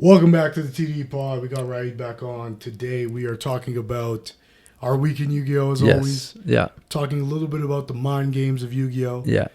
Welcome back to the TDE pod. We got Raaid back on. Today we are talking about our week in Yugioh as always. Yeah. Talking a little bit about the mind games of Yugioh. Yeah.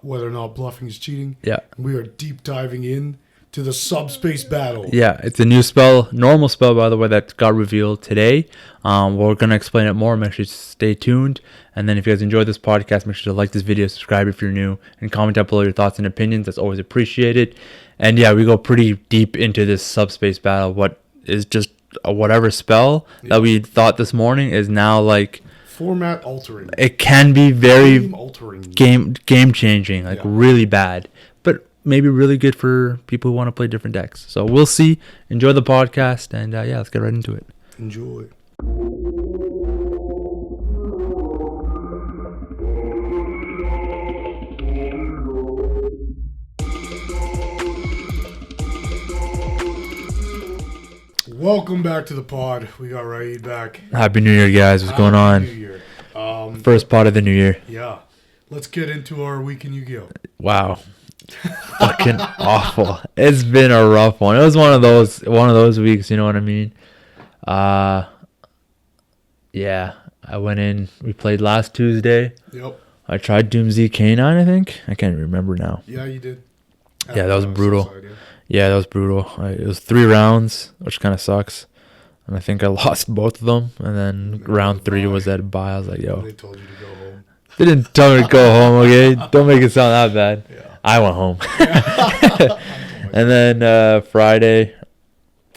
Whether or not bluffing is cheating. Yeah. We are deep diving in to the Subspace Battle. Yeah. It's a new spell, normal spell, by the way, that got revealed today. We're going to explain it more. Make sure to stay tuned. And then if you guys enjoyed this podcast, make sure to like this video, subscribe if you're new, and comment down below your thoughts and opinions. That's always appreciated. And yeah, we go pretty deep into this Subspace Battle. What is just whatever spell that we thought this morning is now like format altering. It can be very game altering, game changing, like really bad, but maybe really good for people who want to play different decks. So we'll see. Enjoy the podcast, and yeah, let's get right into it. Enjoy. Welcome back to the pod. We got Raaid back. Happy New Year, guys. What's going on? New Year. First pod of the new year. Yeah. Let's get into our week in Yu-Gi-Oh. Wow. Fucking awful. It's been a rough one. It was one of those weeks, you know what I mean? Yeah. I went in. We played last Tuesday. Yep. I tried Doom Z K9, I think. I can't remember now. Yeah, you did. Yeah, that was brutal. Yeah, that was brutal. It was 3 rounds, which kind of sucks. And I think I lost both of them. And then round 3 was that bye. I was like, yo. They told you to go home. They didn't tell me to go home, okay? Don't make it sound that bad. Yeah. I went home. And then Friday,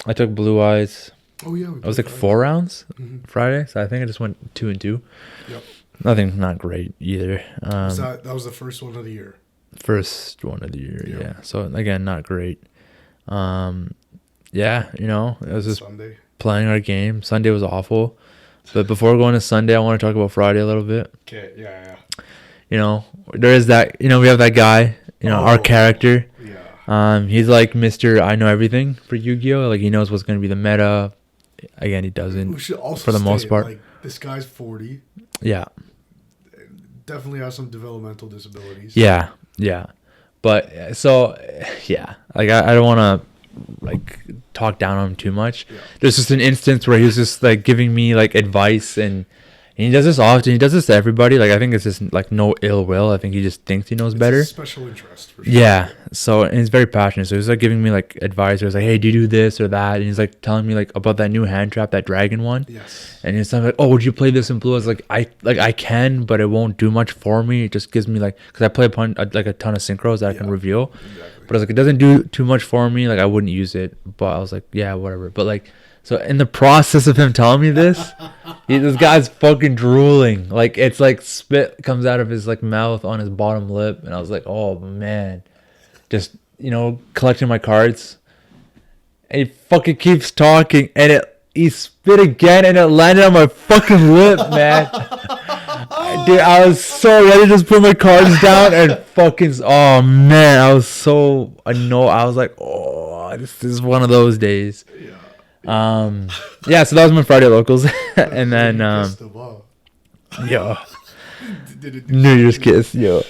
I took Blue Eyes. Oh, yeah. It was like 4 rounds Friday. So I think I just went 2 and 2. Yep. Nothing, not great either. That was the first one of the year. First one of the year, yeah. So again, not great. Yeah, you know, it was just Sunday. Playing our game. Sunday was awful. But before going to Sunday, I want to talk about Friday a little bit. Okay, yeah. You know, there is that, you know, we have that guy, you know, our character. Yeah. He's like Mr. I know everything for Yu-Gi-Oh! Like, he knows what's going to be the meta. Again, he doesn't, We should also for the most part. Like, this guy's 40. Yeah. Definitely has some developmental disabilities. Yeah. But, so, yeah. Like, I don't want to, like, talk down on him too much. Yeah. There's just an instance where he was just, like, giving me, like, advice, and he does this often. He does this to everybody. Like, I think it's just, like, no ill will. I think he just thinks he knows better. It's a special interest, for sure. Yeah. So, and he's very passionate. So he's, like, giving me, like, advice. He was like, hey, do you do this or that? And he's, like, telling me, like, about that new hand trap, that dragon one. Yes. And he's like, oh, would you play this in blue? I was like, I can, but it won't do much for me. It just gives me, like, because I play a ton of synchros that I can reveal. Exactly. But I was like, it doesn't do too much for me. Like, I wouldn't use it. But I was like, yeah, whatever. But, like, so in the process of him telling me this, this guy's fucking drooling. Like, it's like spit comes out of his, like, mouth on his bottom lip. And I was like, oh, man. Just, you know, collecting my cards. And he fucking keeps talking. And he spit again, and it landed on my fucking lip, man. Dude, I was so ready to just put my cards down and fucking... Oh, man, I was so annoyed. I was like, oh, this is one of those days. Yeah, so that was my Friday locals. And then... yo. New Year's kiss, yo.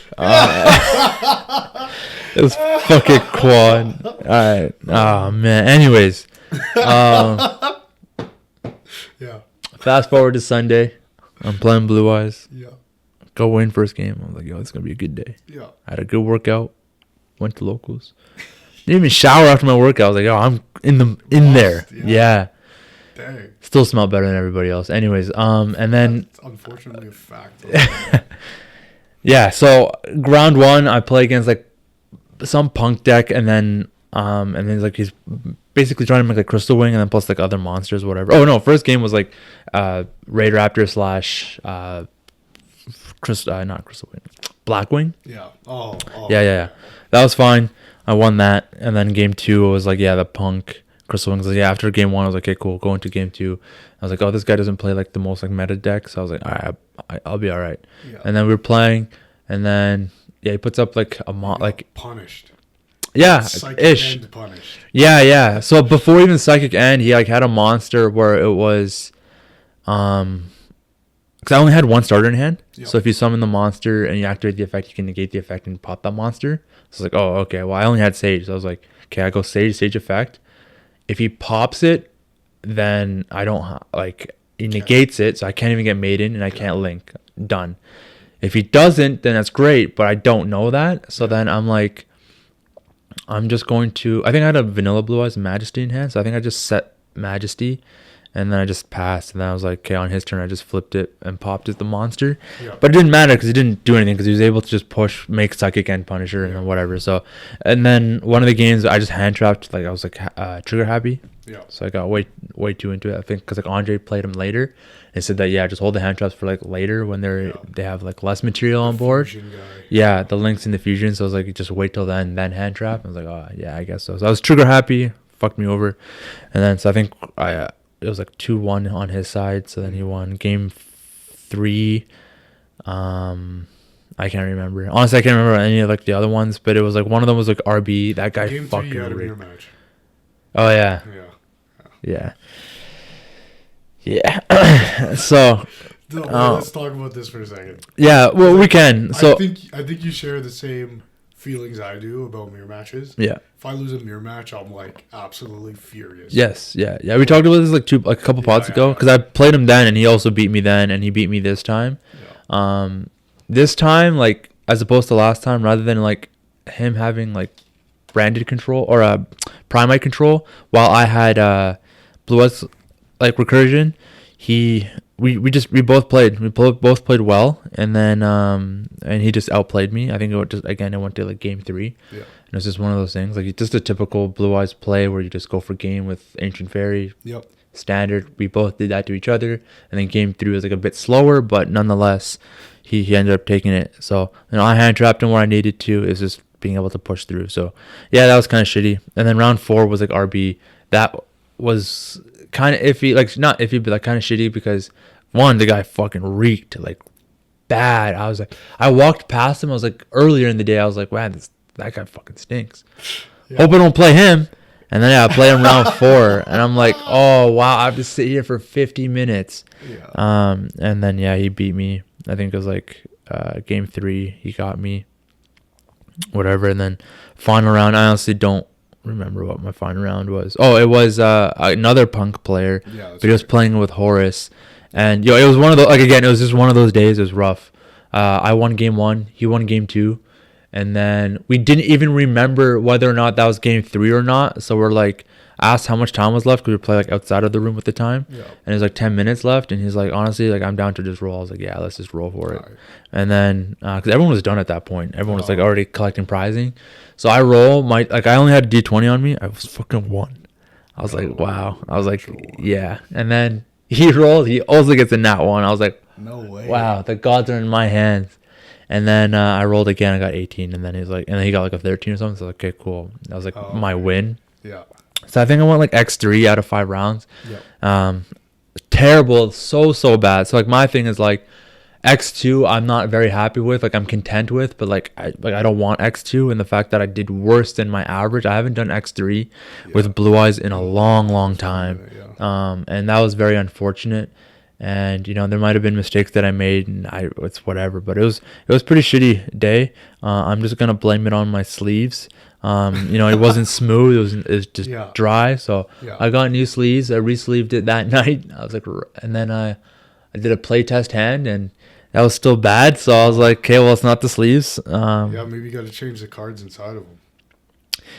It was fucking quad. Alright. Oh, man. Anyways. Yeah. Fast forward to Sunday. I'm playing Blue Eyes. Yeah. Go win first game. I was like, yo, it's going to be a good day. Yeah. I had a good workout. Went to locals. Didn't even shower after my workout. I was like, yo, I'm in there. Yeah. Dang. Still smell better than everybody else. Anyways, and then... That's unfortunately a fact. Yeah, so round 1, I play against, like, some punk deck, and then like he's basically trying to make like Crystal Wing, and then plus like other monsters, whatever. Oh no, first game was like Raaid Raptor / not Crystal Wing, Black Wing. Yeah. Yeah. That was fine. I won that, and then game 2 was like, yeah, the punk Crystal Wings. Like, yeah, after game 1, I was like, okay, cool. Go into game 2. I was like, oh, this guy doesn't play like the most like meta deck, so I was like, all right, I'll be all right. Yeah. And then we were playing, and then yeah, he puts up like a like punished. Yeah, Psychic ish. End punished. Yeah. So before even Psychic End, he like had a monster where it was, because I only had 1 starter in hand. Yep. So if you summon the monster and you activate the effect, you can negate the effect and pop that monster. So I was like, oh, okay. Well, I only had Sage, so I was like, okay, I go Sage effect. If he pops it, then I don't like he negates it, so I can't even get maiden and I can't link. Done. If he doesn't, then that's great, but I don't know that. So then I'm like, I'm just going to. I think I had a vanilla Blue Eyes Majesty in hand, so I think I just set Majesty, and then I just passed, and then I was like, okay, on his turn I just flipped it and popped as the monster, but it didn't matter because he didn't do anything because he was able to just push, make Psychic and Punisher and whatever. So, and then one of the games I just hand trapped, like I was like trigger happy, so I got way too into it. I think because like Andre played him later, and said that just hold the hand traps for like later when they have like less material on board. Yeah, the links in the fusion. So I was like, just wait till then hand trap. I was like, oh yeah, I guess so. So I was trigger happy, fucked me over, and then so I think it was like 2-1 on his side. So then he won game 3. I can't remember. Honestly, I can't remember any of like the other ones, but it was like one of them was like RB. That guy game fucking 3 you had a rigged. mirror match. Oh yeah. So let's talk about this for a second. Yeah, well, we can. So I think you share the same feelings I do about mirror matches. Yeah. If I lose a mirror match, I'm like absolutely furious. Yes, yeah. We talked about this like a couple pods ago because I played him then, and he also beat me then, and he beat me this time. Yeah. This time, like as opposed to last time, rather than like him having like branded control or primite control, while I had Blue Eyes like recursion, we both played well, and then and he just outplayed me. I think it went to like game 3. Yeah. And it's just one of those things, like just a typical Blue Eyes play where you just go for game with Ancient Fairy. Yep. Standard. We both did that to each other, and then game 3 was like a bit slower, but nonetheless, he ended up taking it. So I hand trapped him where I needed to. It's just being able to push through. So yeah, that was kind of shitty. And then round 4 was like RB. That was kind of iffy, like not iffy, but like kind of shitty because one, the guy fucking reeked like bad. I walked past him. I was like earlier in the day. I was like, man, that guy fucking stinks. Yeah. Hope I don't play him. And then I play him round 4, and I'm like, oh wow, I have to sit here for 50 minutes. Yeah. And then he beat me. I think it was like game 3. He got me. Whatever. And then final round, I honestly don't remember what my final round was. Oh, it was another Punk player, but he was playing with Horus. And it was one of those, like again, it was just one of those days. It was rough. I won game 1. He won game 2. And then we didn't even remember whether or not that was game 3 or not. So we're like, asked how much time was left because we play like outside of the room at the time. Yeah. And there's like 10 minutes left. And he's like, honestly, like I'm down to just roll. I was like, yeah, let's just roll for it. Right. And then, because everyone was done at that point. Everyone was like already collecting prizing. So I roll I only had a D20 on me. I was fucking 1. I was like, wow. I was like, yeah. And then he rolled. He also gets a nat 1. I was like, no way. Wow, the gods are in my hands. And then I rolled again. I got 18, and then he got like a 13 or something. So okay, cool. That was like my win. Yeah. So I think I went like X3 out of 5 rounds. Yeah. Terrible, so bad. So like my thing is like X2, I'm not very happy with. Like I'm content with, but like I don't want X2. And the fact that I did worse than my average. I haven't done X3 with Blue Eyes in a long time. Yeah. And that was very unfortunate. And there might have been mistakes that I made, and it's whatever. But it was pretty shitty day. I'm just gonna blame it on my sleeves. It wasn't smooth. It was just dry. So I got new sleeves. I re-sleeved it that night. I was like, and then I did a play test hand, and that was still bad. So I was like, okay, well, it's not the sleeves. Maybe you got to change the cards inside of them.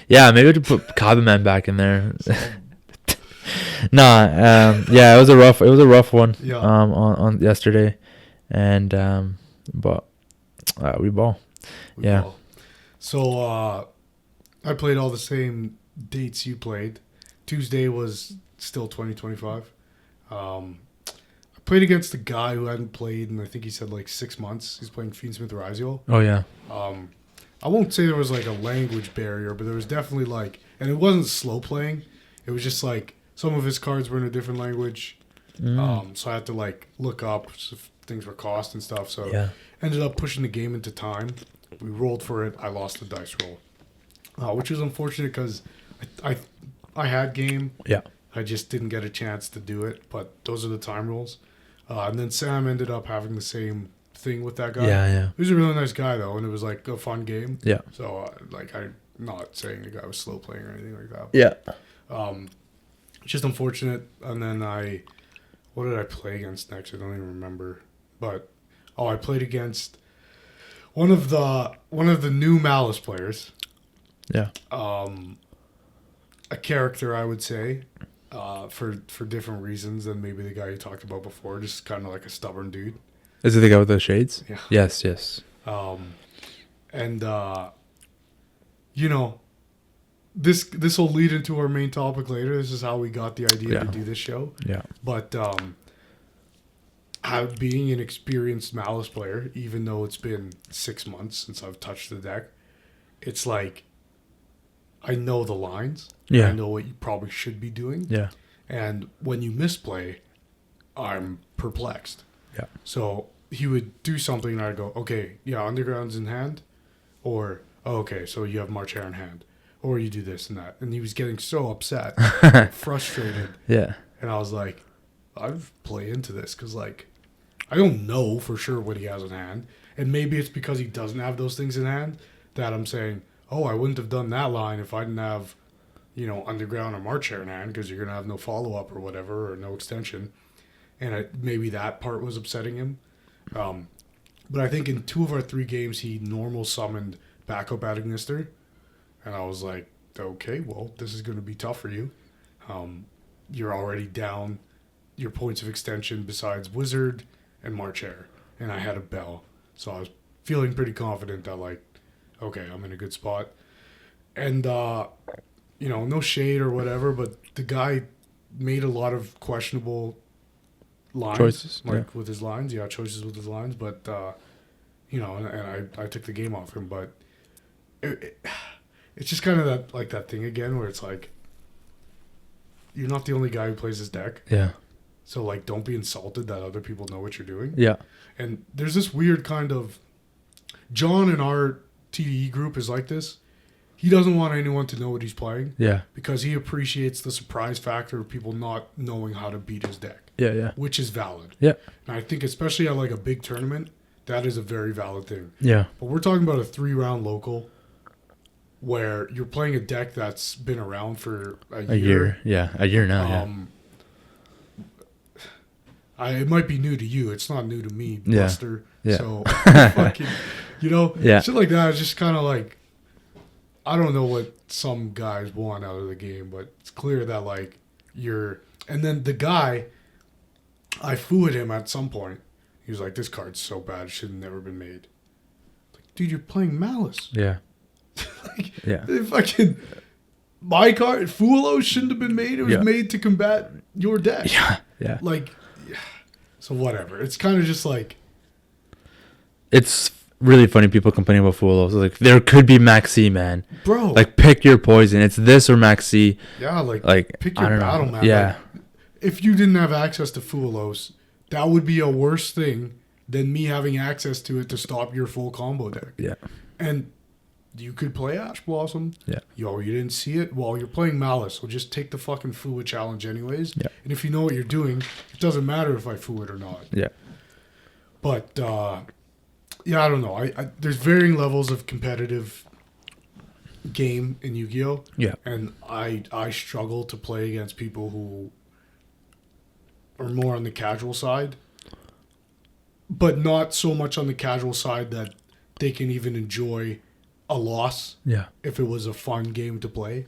Yeah, maybe I could put Kabaman back in there. It was a rough one. On yesterday, and but we ball. Ball. So I played all the same dates you played. Tuesday was still 2025. I played against a guy who hadn't played in, I think he said like 6 months. He's playing Fiendsmith Raaid. Oh yeah. I won't say there was like a language barrier, but there was definitely like, and it wasn't slow playing. It was just like some of his cards were in a different language. So I had to like look up if things were cost and stuff. So ended up pushing the game into time. We rolled for it. I lost the dice roll, which was unfortunate because I had game. Yeah. I just didn't get a chance to do it. But those are the time rules. And then Sam ended up having the same thing with that guy. Yeah. He was a really nice guy though, and it was like a fun game. Yeah. So I'm not saying the guy was slow playing or anything like that. Yeah. It's just unfortunate. And then what did I play against next? I don't even remember. But I played against one of the new Malice players. Yeah. A character, I would say, for different reasons than maybe the guy you talked about before. Just kind of like a stubborn dude. Is it the guy with the shades? Yeah. Yes. Yes. And this will lead into our main topic later. This is how we got the idea to do this show. Yeah. But being an experienced Malice player, even though it's been 6 months since I've touched the deck, it's like I know the lines. Yeah. I know what you probably should be doing. Yeah. And when you misplay, I'm perplexed. Yeah. So he would do something and I'd go, okay, yeah, Underground's in hand. Or, oh, okay, so you have March Hare in hand. Or you do this and that. And he was getting so upset, frustrated. Yeah. And I was like, I've played into this because, like, I don't know for sure what he has in hand. And maybe it's because he doesn't have those things in hand that I'm saying, oh, I wouldn't have done that line if I didn't have, Underground or March Hare in hand because you're going to have no follow-up or whatever or no extension. And maybe that part was upsetting him. But I think in 2 of our 3 games, he normal summoned backup Agnister. And I was like, okay, well, this is going to be tough for you. You're already down your points of extension besides Wizard and March Hare. And I had a Bell. So I was feeling pretty confident that, like, okay, I'm in a good spot. And, no shade or whatever, but the guy made a lot of questionable lines. Choices. With his lines. Yeah, choices with his lines. But, and I took the game off him. But it's just kind of that thing again where it's like, you're not the only guy who plays this deck. Yeah. So, like, don't be insulted that other people know what you're doing. Yeah. And there's this weird kind of... John in our TDE group is like this. He doesn't want anyone to know what he's playing. Yeah. Because he appreciates the surprise factor of people not knowing how to beat his deck. Yeah, yeah. Which is valid. Yeah. And I think especially at, like, a big tournament, that is a very valid thing. Yeah. But we're talking about a 3-round local where you're playing a deck that's been around for a year. Yeah, a year now, it might be new to you. It's not new to me, Buster. Yeah. So, fucking, Yeah. shit like that is just kind of like, I don't know what some guys want out of the game, but it's clear that, like, and then the guy, I fooed him at some point. He was like, this card's so bad, it should have never been made. Like, dude, you're playing Malice. Yeah. Yeah. Fucking, my card, Fulo shouldn't have been made. It was made to combat your deck. Yeah. Yeah. Like, so whatever. It's kind of just like, it's really funny people complaining about Fulos. Like, there could be Maxi, man. Bro. Like, pick your poison. It's this or Maxi. Yeah, like pick I your don't battle, know. man. Yeah. Like, if you didn't have access to Fulos, that would be a worse thing than me having access to it to stop your full combo deck. Yeah. And you could play Ash Blossom. Yeah. You didn't see it? Well, you're playing Malice. So just take the fucking Fua challenge anyways. Yeah. And if you know what you're doing, it doesn't matter if I Fua it or not. Yeah. But, I don't know. I there's varying levels of competitive game in Yu-Gi-Oh! Yeah. And I struggle to play against people who are more on the casual side, but not so much on the casual side that they can even enjoy a loss. Yeah. If it was a fun game to play.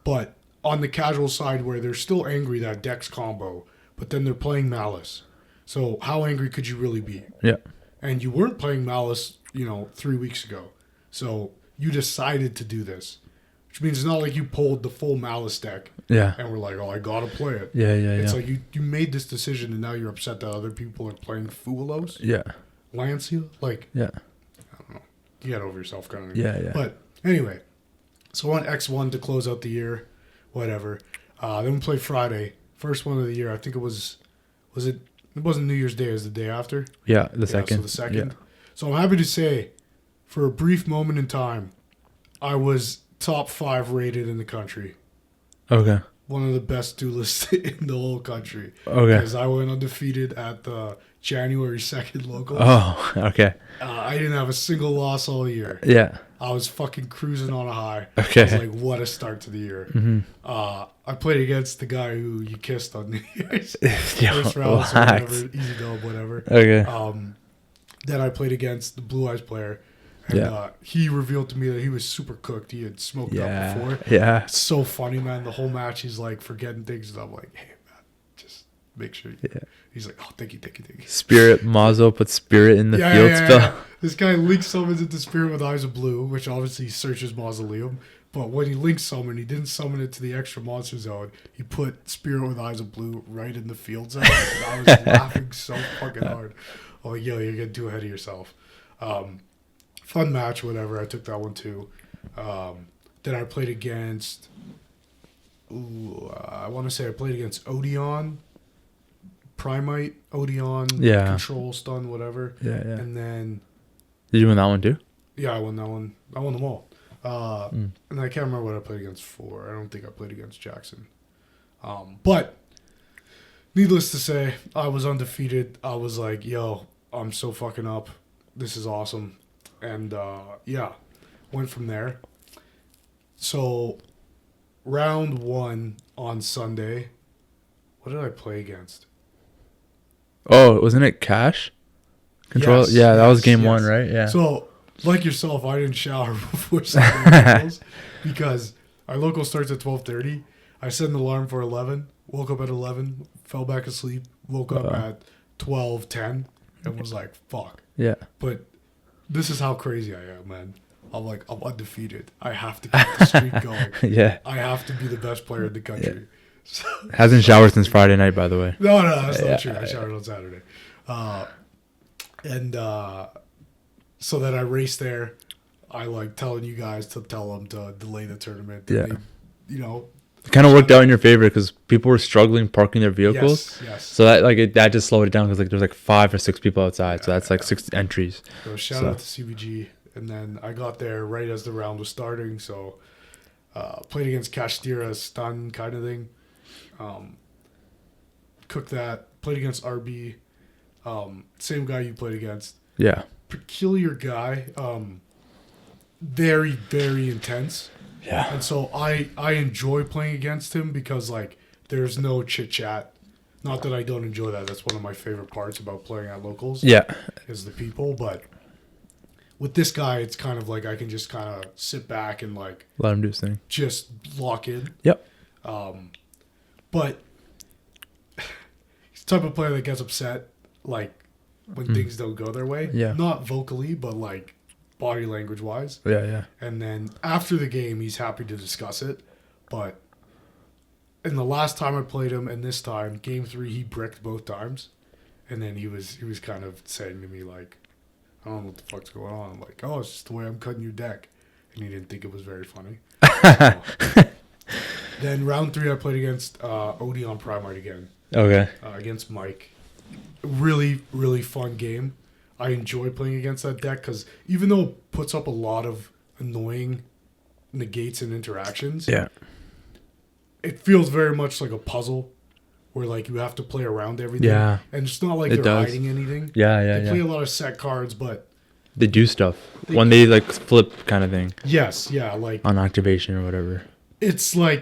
But on the casual side where they're still angry that Dex combo, but then they're playing Malice. So how angry could you really be? Yeah. And you weren't playing Malice, 3 weeks ago. So you decided to do this. Which means it's not like you pulled the full Malice deck. Yeah. And were like, oh, I gotta play it. Yeah, It's like you made this decision and now you're upset that other people are playing Fulos. Yeah. Lancia. Like, Yeah. I don't know. You get over yourself kind of. Yeah, yeah. But anyway, so on X1 to close out the year, whatever. Then we played Friday. First one of the year. I think it was it wasn't New Year's Day, it was the day after. Yeah, the second. So the second. Yeah. So I'm happy to say, for a brief moment in time, I was top 5 rated in the country. Okay. One of the best duelists in the whole country. Okay. Because I went undefeated at the January 2nd local. Oh, okay. I didn't have a single loss all year. Yeah. I was fucking cruising on a high. Okay. I was like, what a start to the year. Mm-hmm. I played against the guy who you kissed on New Year's. Yo, First round, so relax. whatever, easy dub, whatever. Okay. Then I played against the Blue Eyes player. And he revealed to me that he was super cooked. He had smoked up before. Yeah. It's so funny, man. The whole match, he's like forgetting things. And I'm like, hey, man, just make sure. He's like, oh, thank you. Spirit Mazo put spirit in the field spell. Yeah. This guy links summons into Spirit with Eyes of Blue, which obviously searches Mausoleum. But when he linked summon, he didn't summon it to the extra monster zone. He put Spirit with Eyes of Blue right in the field zone. And I was laughing so fucking hard. I'm like, yo, you're getting too ahead of yourself. Fun match, whatever. I took that one too. Then I played against. I want to say I played against Odeon, Primite, Odeon, Control, Stun, whatever. Yeah. And then. Did you win that one too? Yeah, I won that one. I won them all. And I can't remember what I played against for. I don't think I played against Jackson. But needless to say, I was undefeated. I was like, yo, I'm so fucking up. This is awesome. And went from there. So round 1 on Sunday, what did I play against? Oh, wasn't it Cash? Control? Yes, that was game 1, yes. right? Yeah. So, like yourself, I didn't shower before Sunday because our local starts at 12:30. I set an alarm for 11, woke up at 11, fell back asleep, woke up at 12:10, and was like, fuck. Yeah. But this is how crazy I am, man. I'm like, I'm undefeated. I have to keep the streak going. Yeah. I have to be the best player in the country. Yeah. So, hasn't showered since Friday night, by the way. No, that's not true. I showered on Saturday. So then I raced there. I like telling you guys to tell them to delay the tournament. Yeah. They, it kind of worked out in your favor because people were struggling parking their vehicles. Yes. So that just slowed it down because there's 5 or 6 people outside. So that's 6 entries. So shout out to CBG. And then I got there right as the round was starting. So played against Castira, stun kind of thing. Cooked that. Played against RB. Same guy you played against. Yeah. Peculiar guy. Very, very intense. Yeah. And so I enjoy playing against him because there's no chit chat. Not that I don't enjoy that. That's one of my favorite parts about playing at locals. Yeah. Is the people. But with this guy, it's kind of like I can just kind of sit back and let him do his thing. Just lock in. Yep. But he's the type of player that gets upset when things don't go their way. Yeah. Not vocally, but body language wise. Yeah. And then after the game, he's happy to discuss it. But in the last time I played him and this time, game 3, he bricked both times. And then he was kind of saying to me I don't know what the fuck's going on. I'm like, oh, it's just the way I'm cutting your deck. And he didn't think it was very funny. Then round 3, I played against Odeon Primite again. Okay. Against Mike. Really, really fun game. I enjoy playing against that deck because even though it puts up a lot of annoying negates and interactions, it feels very much like a puzzle where you have to play around everything. Yeah. And it's not like they're hiding anything. Yeah. They play a lot of set cards, but they do stuff when they flip kind of thing. Yes, yeah, on activation or whatever. It's and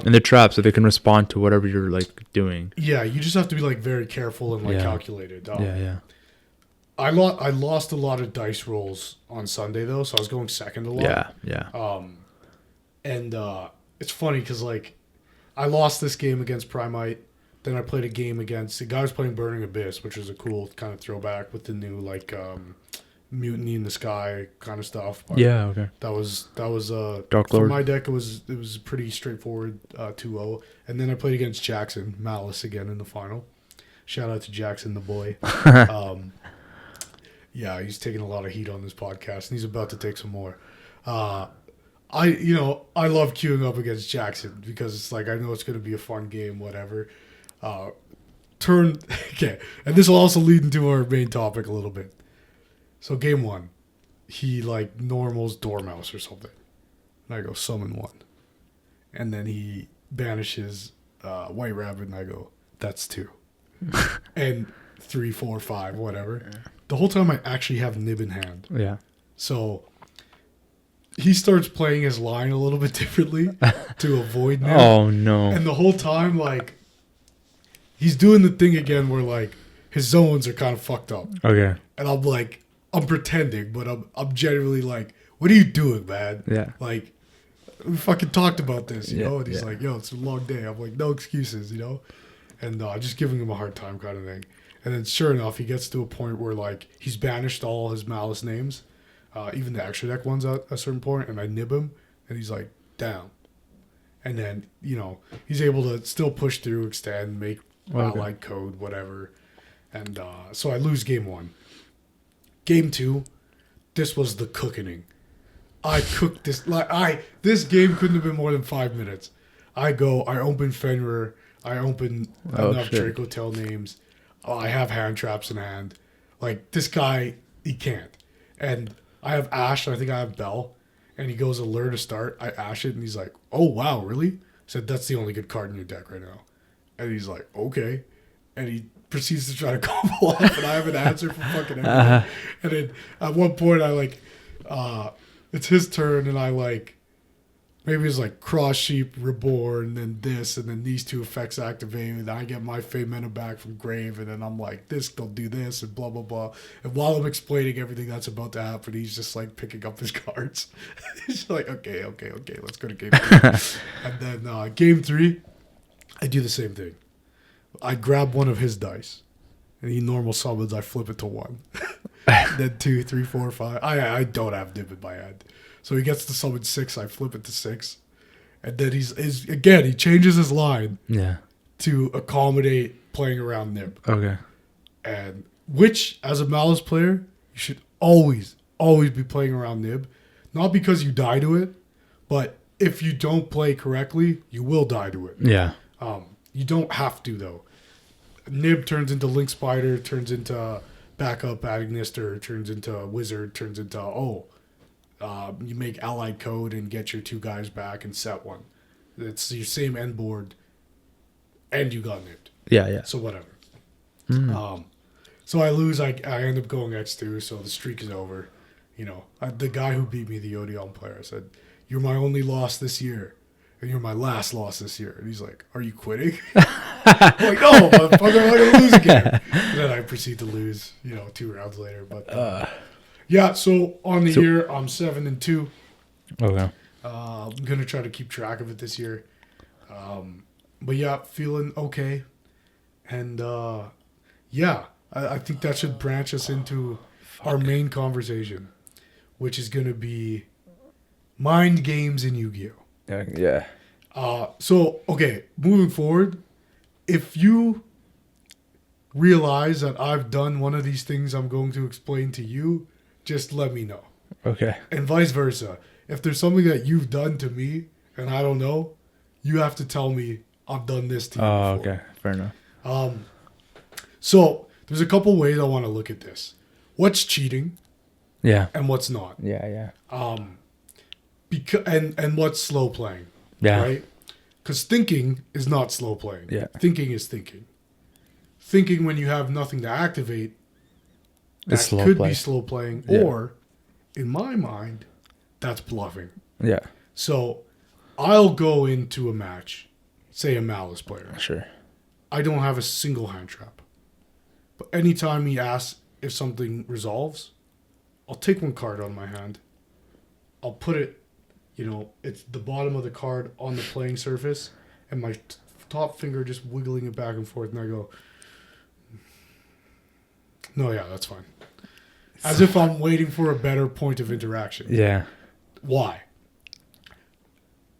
they're trapped so they can respond to whatever you're doing. Yeah, you just have to be very careful and calculated. Yeah. I lost a lot of dice rolls on Sunday though, so I was going second a lot. Yeah. And it's funny because I lost this game against Primite. Then I played a game against the guy who's playing Burning Abyss, which was a cool kind of throwback with the new Mutiny in the Sky kind of stuff. But okay. That was Dark for Lord. my deck. It was pretty straightforward 2-0. And then I played against Jackson Malice again in the final. Shout out to Jackson the boy. Yeah, he's taking a lot of heat on this podcast, and he's about to take some more. I love queuing up against Jackson because it's I know it's going to be a fun game, whatever. Okay, and this will also lead into our main topic a little bit. So game 1, he normals Dormouse or something, and I go summon 1, and then he banishes White Rabbit, and I go that's 2, and 3, 4, 5, whatever. The whole time I actually have Nib in hand. Yeah. So he starts playing his line a little bit differently to avoid Nib. Oh no. And the whole time, like, he's doing the thing again where, like, his zones are kind of fucked up. Okay. And I'm like, I'm pretending, but I'm genuinely like, what are you doing, man? Yeah. Like, we fucking talked about this, you Yeah, know? And he's yeah. like, yo, it's a long day. I'm like, no excuses, you know? And just giving him a hard time kind of thing. And then sure enough, he gets to a point where, like, he's banished all his Malice names, even the extra deck ones at a certain point, and I nib him, and he's like, down. And then, you know, he's able to still push through, extend, make allied code, whatever. And so I lose game 1. Game 2, this was the cooking. I cooked this. This game couldn't have been more than 5 minutes. I open Fenrir, I open enough Draco Tail names. I have hand traps in hand. Like, this guy, he can't. And I have Ashe, I think I have Bell. And he goes, Allure to start. I Ashe it, and he's like, oh, wow, really? I said, that's the only good card in your deck right now. And he's like, okay. And he proceeds to try to combo off, and I have an answer for fucking everything. And then at one point, I, like, it's his turn, and I, like, maybe it's like Cross Sheep, Reborn, then this, and then these 2 effects activate, and I get my Fey Mana back from Grave, and then I'm like, this, they'll do this, and blah, blah, blah. And while I'm explaining everything that's about to happen, he's just, like, picking up his cards. He's like, okay, let's go to game 3. And then game 3, I do the same thing. I grab one of his dice, and he normal summons, I flip it to 1. Then 2, 3, 4, 5. I don't have Nib in my hand. So he gets to summon 6, I flip it to 6. And then he changes his line to accommodate playing around Nib. Okay. And which, as a Malice player, you should always be playing around Nib. Not because you die to it, but if you don't play correctly, you will die to it. Yeah. You don't have to, though. Nib turns into Link Spider, turns into backup Agnister, turns into Wizard, turns into, you make allied code and get your 2 guys back and set 1. It's your same end board, and you got nipped. Yeah. So whatever. So I lose. I end up going X2, so the streak is over. You know, the guy who beat me, the Odeon player, said, "You're my only loss this year, and you're my last loss this year." And he's like, "Are you quitting?" I'm like, "No, I'm gonna lose again." And then I proceed to lose. 2 rounds later. But yeah. So on the year, I'm 7-2. Okay. I'm gonna try to keep track of it this year. But yeah, feeling okay, and I think that should branch us into our main conversation, which is gonna be mind games in Yu-Gi-Oh. Yeah. So okay, moving forward, if you realize that I've done one of these things I'm going to explain to you, just let me know. Okay. And vice versa. If there's something that you've done to me and I don't know, you have to tell me I've done this to you before. Okay. Fair enough. So there's a couple ways I want to look at this. What's cheating? Yeah. And what's not? Yeah. And what's slow playing? Yeah. Right? Because thinking is not slow playing. Yeah. Thinking is thinking. Thinking when you have nothing to activate, that could be slow playing. Yeah. Or, in my mind, that's bluffing. Yeah. So, I'll go into a match, say a Malice player. Sure. I don't have a single hand trap. But anytime he asks if something resolves, I'll take 1 card out of my hand. I'll put it, it's the bottom of the card on the playing surface, and my top finger just wiggling it back and forth, and I go, no, yeah, that's fine. As if I'm waiting for a better point of interaction. Yeah. Why?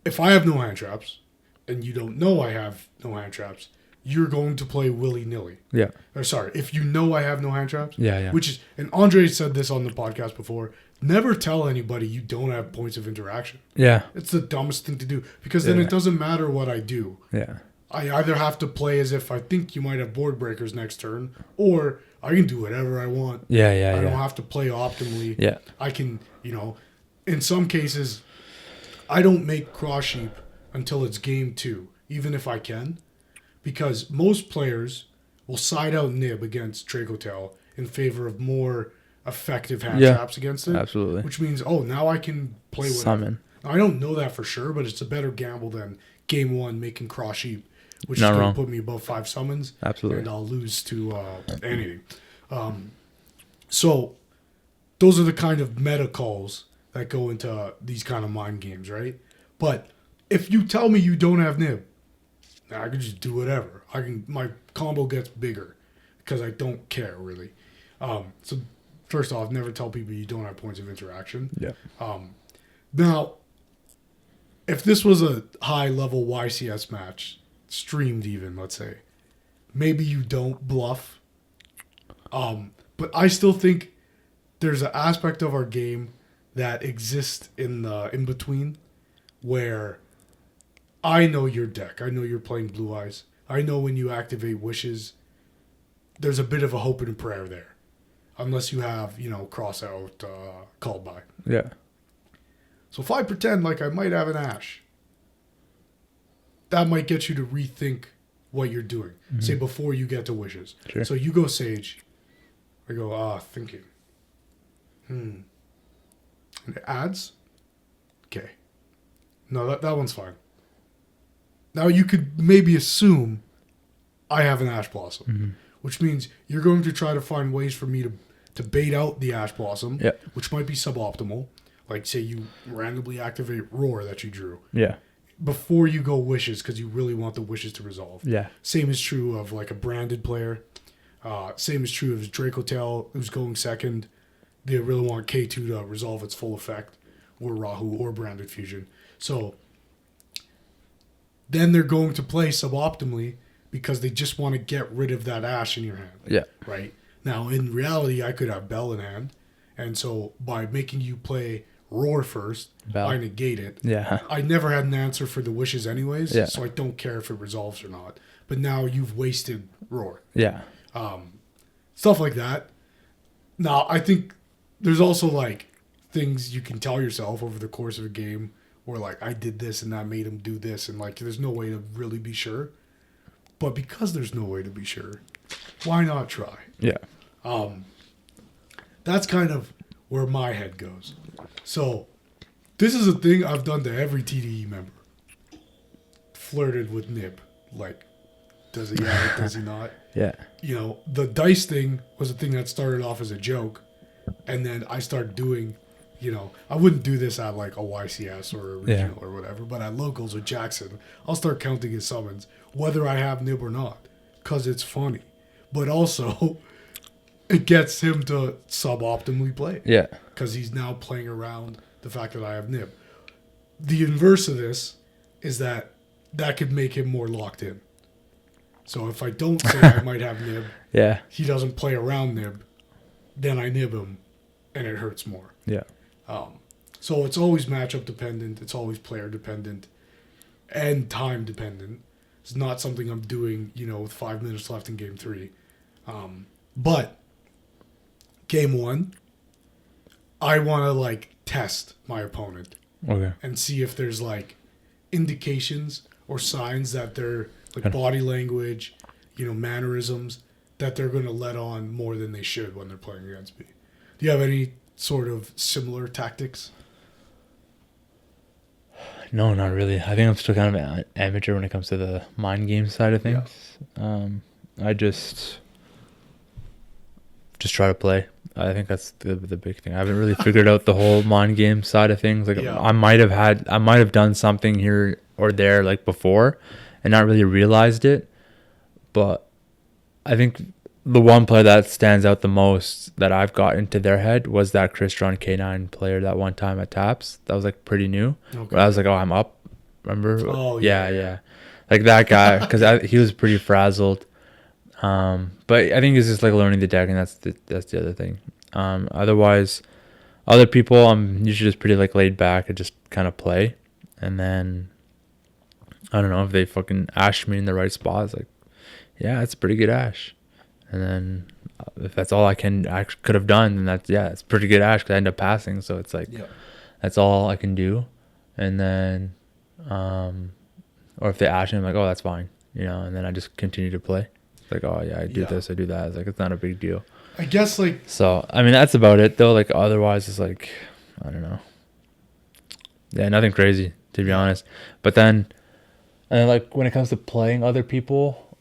If I have no hand traps, and you don't know I have no hand traps, you're going to play willy-nilly. Yeah. Or sorry, if you know I have no hand traps. Yeah. Which is, and Andre said this on the podcast before, never tell anybody you don't have points of interaction. Yeah. It's the dumbest thing to do, because then it doesn't matter what I do. Yeah. I either have to play as if I think you might have board breakers next turn, or I can do whatever I want. Yeah. I don't have to play optimally. Yeah. I can, in some cases, I don't make Cross Sheep until it's game 2, even if I can, because most players will side out Nib against Draco Tail in favor of more effective hand traps against it. Absolutely. Which means, now I can play whatever. Summon. Now, I don't know that for sure, but it's a better gamble than game 1 making Cross Sheep, which Not is going wrong. to put me above 5 summons. Absolutely. And I'll lose to anything. So those are the kind of meta calls that go into these kind of mind games, right? But if you tell me you don't have Nib, I can just do whatever. My combo gets bigger because I don't care really. So first off, never tell people you don't have points of interaction. Yeah. Now, if this was a high level YCS match, streamed even, let's say, maybe you don't bluff. But I still think there's an aspect of our game that exists in the in between where I know your deck. I know you're playing Blue Eyes. I know when you activate Wishes, there's a bit of a hope and a prayer there. Unless you have, cross out called by. Yeah. So if I pretend like I might have an Ash, that might get you to rethink what you're doing. Mm-hmm. Say before you get to Wishes. Sure. So you go Sage. I go, thinking. And it adds? Okay. No, that one's fine. Now you could maybe assume I have an Ash Blossom, which means you're going to try to find ways for me to bait out the Ash Blossom, which might be suboptimal. Like, say you randomly activate Roar that you drew. Yeah. Before you go Wishes, because you really want the Wishes to resolve. Yeah. Same is true of like a branded player. Same is true of Draco Tail, who's going second. They really want K2 to resolve its full effect, or Rahu, or branded fusion. So then they're going to play suboptimally because they just want to get rid of that Ash in your hand. Yeah. Right? Now, in reality, I could have Bell in hand. And so by making you play Roar first, I negate it. Yeah. I never had an answer for the Wishes anyways, Yeah. so I don't care if it resolves or not. But now you've wasted Roar. Yeah. Stuff like that. Now, I think there's also like things you can tell yourself over the course of a game where like I did this and that made him do this, and like there's no way to really be sure. But because there's no way to be sure, why not try? Yeah. That's kind of where my head goes. So this is a thing I've done to every TDE member. Flirted with Nib. Like, does he have it, does he not? Yeah. The dice thing was a thing that started off as a joke. And then I started doing, I wouldn't do this at like a YCS or a regional or whatever, but at locals with Jackson, I'll start counting his summons, whether I have Nib or not, because it's funny. But also, it gets him to suboptimally play. Yeah. Because he's now playing around the fact that I have Nib. The inverse of this is that could make him more locked in. So if I don't say I might have Nib, he doesn't play around Nib, then I Nib him, and it hurts more. Yeah. So it's always matchup dependent. It's always player dependent, and time dependent. It's not something I'm doing, with 5 minutes left in game 3. But game 1, I want to like test my opponent. Okay. And see if there's like indications or signs that they're like body language, mannerisms that they're going to let on more than they should when they're playing against me. Do you have any sort of similar tactics? No, not really. I think I'm still kind of an amateur when it comes to the mind game side of things. Yeah. I just try to play. I think that's the big thing. I haven't really figured out the whole mind game side of things. Like I might have done something here or there like before and not really realized it. But I think the one player that stands out the most that I've got into their head was that Crystron K9 player that one time at Taps. That was like pretty new. Okay. But I was like, I'm up. Remember? Oh, yeah. Like that guy, because he was pretty frazzled. But I think it's just like learning the deck, and that's the other thing. Otherwise, other people, I'm usually just pretty like laid back and just kind of play. And then, I don't know, if they fucking ash me in the right spot, it's like, yeah, it's a pretty good ash. And then if that's all I could have done, then it's pretty good ash because I end up passing. So it's like, that's all I can do. And then, or if they ash me, I'm like, oh, that's fine, and then I just continue to play. It's like, oh yeah, I do this, I do that. It's like, it's not a big deal. I guess like So I mean that's about it though. Like otherwise it's like I don't know. Yeah, nothing crazy to be honest. But then and like when it comes to playing other people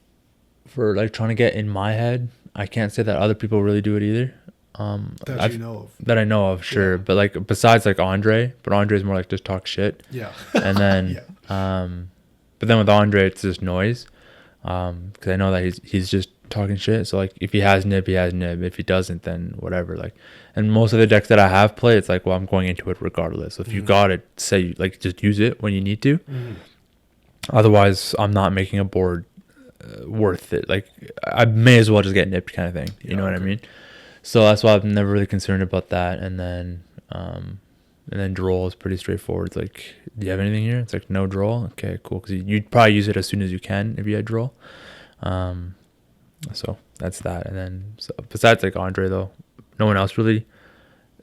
for like trying to get in my head, I can't say that other people really do it either. that you know of. That I know of, sure. Yeah. But like besides like Andre, but Andre's more like just talk shit. Yeah. And then but then with Andre it's just noise. Because I know that he's just talking shit. So like if he has nib, he has nib. If he doesn't, then whatever. Like, and most of the decks that I have played, it's like, well, I'm going into it regardless. So if you got it, say like just use it when you need to. Otherwise, I'm not making a board worth it. Like I may as well just get nipped, kind of thing. You know what I mean? So that's why I'm never really concerned about that. And then draw is pretty straightforward. It's like, do you have anything here? It's like no draw. Okay, cool. Because you'd probably use it as soon as you can if you had draw. So that's that. And then so besides like Andre though, no one else really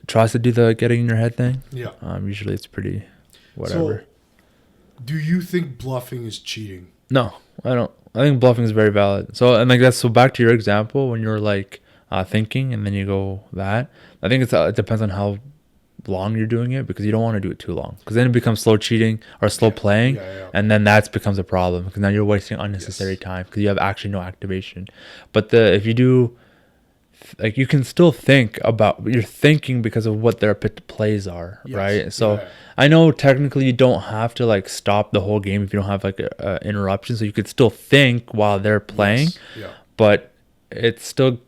tries to do the getting in your head thing. Yeah. Usually it's pretty whatever. So, do you think bluffing is cheating? No, I don't. I think bluffing is very valid. So and like that's so back to your example when you're like thinking and then you go that. I think it depends on how long you're doing it because you don't want to do it too long because then it becomes slow cheating or slow playing and then that becomes a problem because now you're wasting unnecessary time because you have actually no activation. But if you do like you can still think about you're thinking because of what their plays are, right? So I know technically you don't have to like stop the whole game if you don't have like a interruption, so you could still think while they're playing. But it's still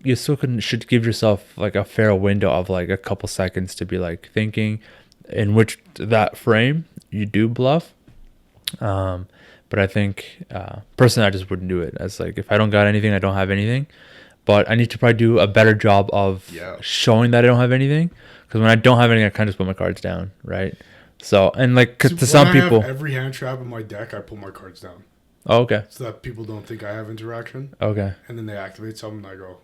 should give yourself like a fair window of like a couple seconds to be like thinking in which that frame you do bluff. But I think personally I just wouldn't do it as like if I don't got anything I don't have anything, but I need to probably do a better job of showing that I don't have anything because when I don't have anything I kind of just put my cards down, right? So and like cause to some people have every hand trap in my deck I pull my cards down. Oh, okay. So that people don't think I have interaction. Okay. And then they activate something and I go,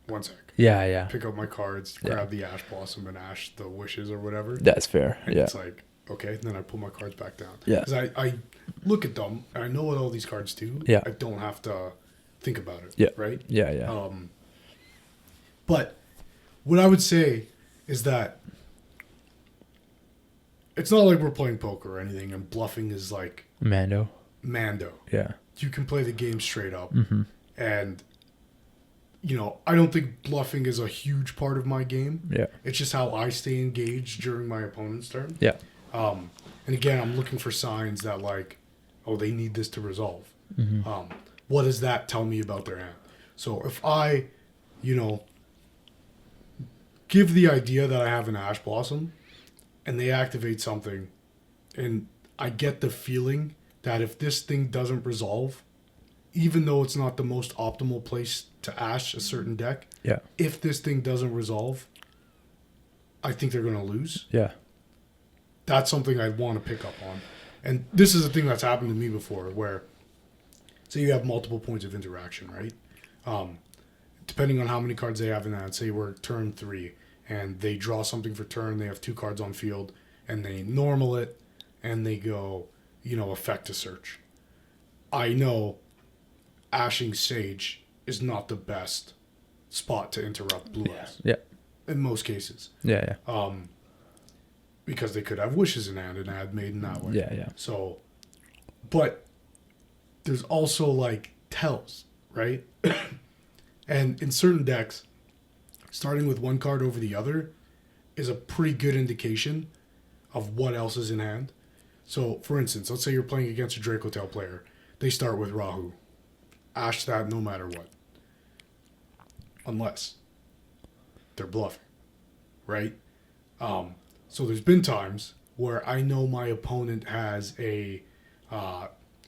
1 sec. Yeah. Pick up my cards, grab the Ash Blossom and Ash the Wishes or whatever. That's fair. And it's like, okay, then I pull my cards back down. Yeah. Because I look at them and I know what all these cards do. Yeah. I don't have to think about it. Yeah. Right? Yeah. But what I would say is that it's not like we're playing poker or anything and bluffing is like Mando. Yeah. You can play the game straight up. And, you know, I don't think bluffing is a huge part of my game. Yeah. It's just how I stay engaged during my opponent's turn. Yeah. And again, I'm looking for signs that like, oh, they need this to resolve. What does that tell me about their hand? So if I, you know, give the idea that I have an Ash Blossom and they activate something and I get the feeling that if this thing doesn't resolve, even though it's not the most optimal place to Ash a certain deck, if this thing doesn't resolve, I think they're going to lose. Yeah. That's something I'd want to pick up on. And this is a thing that's happened to me before where, say you have multiple points of interaction, right? Depending on how many cards they have in hand, say we're turn 3 and they draw something for turn, they have 2 cards on field and they normal it and they go, you know, effect to search. I know Ashing Sage is not the best spot to interrupt Blue Eyes. Yeah. In most cases. Yeah. Because they could have Wishes in hand and add Maiden that way. Yeah. So, but there's also like tells, right? And in certain decks, starting with one card over the other is a pretty good indication of what else is in hand. So, for instance, let's say you're playing against a Dracotail player. They start with Rahu. Ash that no matter what. Unless they're bluffing, right? So there's been times where I know my opponent has a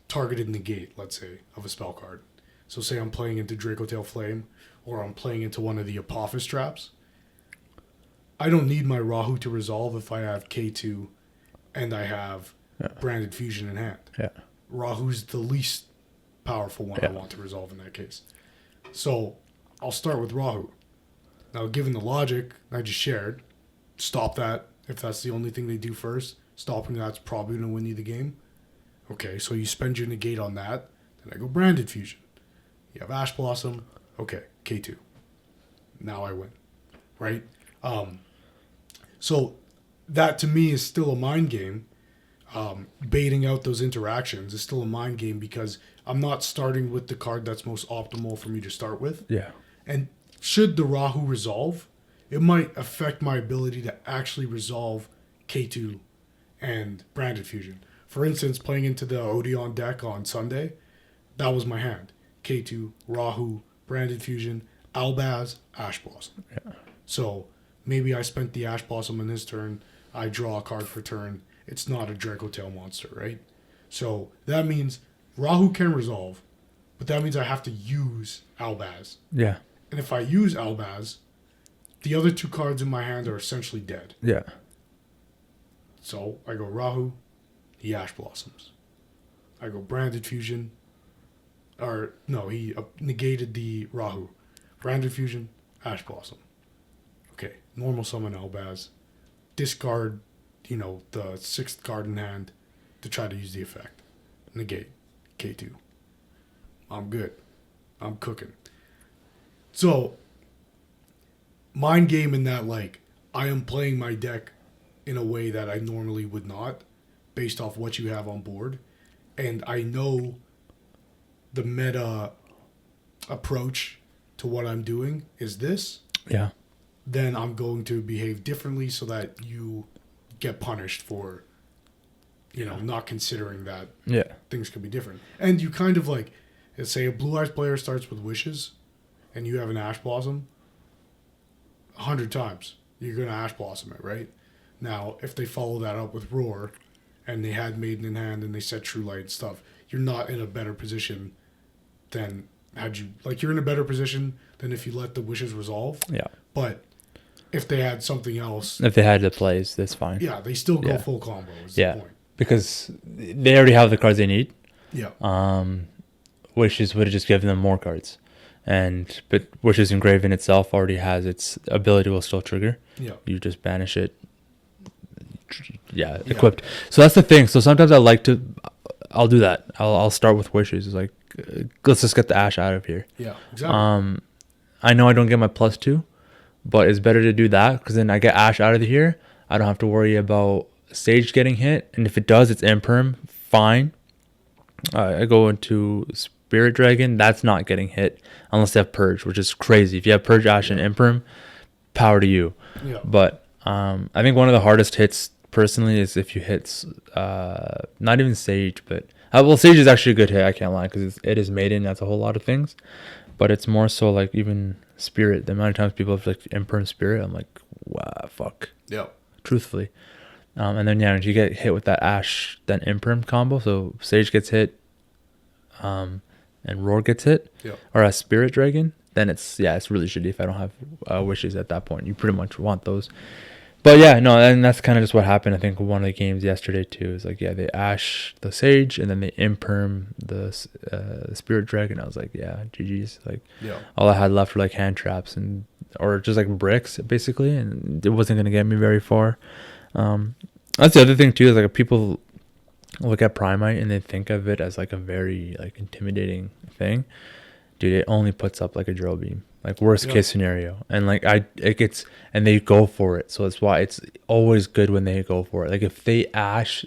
targeted negate, let's say, of a spell card. So say I'm playing into Dracotail Flame or I'm playing into one of the Apophis traps. I don't need my Rahu to resolve if I have K2 and I have Branded Fusion in hand. Yeah. Rahu's the least powerful one I want to resolve in that case. So I'll start with Rahu. Now, given the logic I just shared, stop that if that's the only thing they do first. Stopping that's probably going to win you the game. Okay, so you spend your negate on that. Then I go Branded Fusion. You have Ash Blossom. Okay, K2. Now I win. right? So that to me is still a mind game. Baiting out those interactions is still a mind game because I'm not starting with the card that's most optimal for me to start with. Yeah. And should the Rahu resolve, it might affect my ability to actually resolve K2 and Branded Fusion. For instance, playing into the Odeon deck on Sunday, that was my hand. K2, Rahu, Branded Fusion, Albaz, Ash Blossom. Yeah. So maybe I spent the Ash Blossom in his turn. I draw a card for turn. It's not a Draco Tail monster, right? So that means Rahu can resolve, but that means I have to use Albaz. Yeah. And if I use Albaz, the other two cards in my hand are essentially dead. Yeah. So I go Rahu, he Ash Blossoms. I go Branded Fusion. Or, no, he negated the Rahu. Branded Fusion, Ash Blossom. Okay, normal summon Albaz. Discard, the sixth card in hand to try to use the effect. Negate. K2. I'm good. I'm cooking. So, mind game in that, I am playing my deck in a way that I normally would not, based off what you have on board. And I know the meta approach to what I'm doing is this. Yeah. Then I'm going to behave differently so that you get punished for, not considering that things could be different. And you kind of let's say a Blue Eyes player starts with Wishes and you have an Ash Blossom, 100 times you're going to Ash Blossom it, right? Now, if they follow that up with Roar and they had Maiden in hand and they set True Light and stuff, you're not in a better position than you're in a better position than if you let the Wishes resolve. Yeah. But if they had something else, if they had the plays, that's fine. Yeah, they still go full combo. Is the point. Because they already have the cards they need. Yeah. Wishes would have just given them more cards, but Wishes Engraven itself already has its ability will still trigger. Yeah. You just banish it. Yeah, equipped. So that's the thing. So sometimes I'll do that. I'll start with Wishes. It's like, let's just get the Ash out of here. Yeah, exactly. I know I don't get my +2, but it's better to do that because then I get Ash out of here. I don't have to worry about Sage getting hit, and if it does, it's imperm. Fine. I go into Spirit Dragon. That's not getting hit unless they have Purge, which is crazy. If you have Purge, Ash, and imperm, power to you. Yeah. But I think one of the hardest hits personally is if you hit not even Sage, but Sage is actually a good hit. I can't lie because it is Maiden. That's a whole lot of things, but it's more so even Spirit. The amount of times people have imperm Spirit, I'm like, wow, fuck. Yeah. Truthfully. And then you get hit with that Ash then imperm combo. So Sage gets hit, and Roar gets hit, or a Spirit Dragon. Then it's really shitty if I don't have Wishes at that point. You pretty much want those. But and that's kind of just what happened. I think one of the games yesterday too is they Ash the Sage and then they imperm the Spirit Dragon. I was like, yeah, GG's. All I had left were hand traps or just bricks basically, and it wasn't gonna get me very far. That's the other thing too is people look at Primite and they think of it as a very intimidating thing. Dude, it only puts up a drill beam. Worst case scenario, and and they go for it. So that's why it's always good when they go for it. If they Ash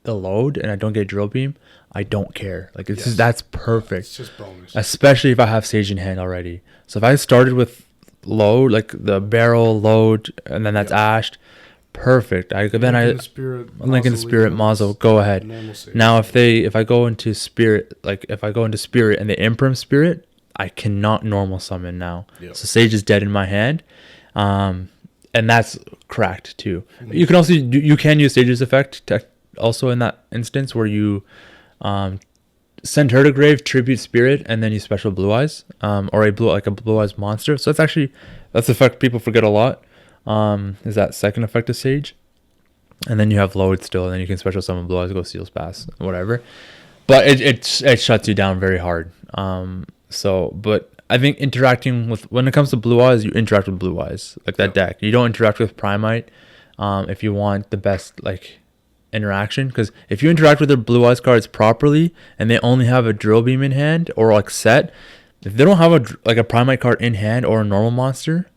the load and I don't get drill beam, I don't care. That's perfect. It's just bonus. Especially if I have Sage in hand already. So if I started with load, the barrel load, and then that's Ashed, perfect. Link in the Spirit Mazo. Go ahead. Now if I go into Spirit, and they imperm Spirit, I cannot normal summon now. Yep. So Sage is dead in my hand. And that's cracked too. Mm-hmm. You can also you can use Sage's effect also in that instance where you send her to grave, tribute Spirit, and then you special Blue Eyes, or a Blue Eyes monster. So that's the effect people forget a lot. Is that second effect of Sage, and then you have load still, and then you can special summon Blue Eyes, go Seals Pass, whatever. But it shuts you down very hard. But I think when it comes to Blue Eyes, you interact with Blue Eyes, that deck. You don't interact with Primite if you want the best interaction, because if you interact with their Blue Eyes cards properly and they only have a drill beam in hand or set, if they don't have a Primite card in hand or a normal monster,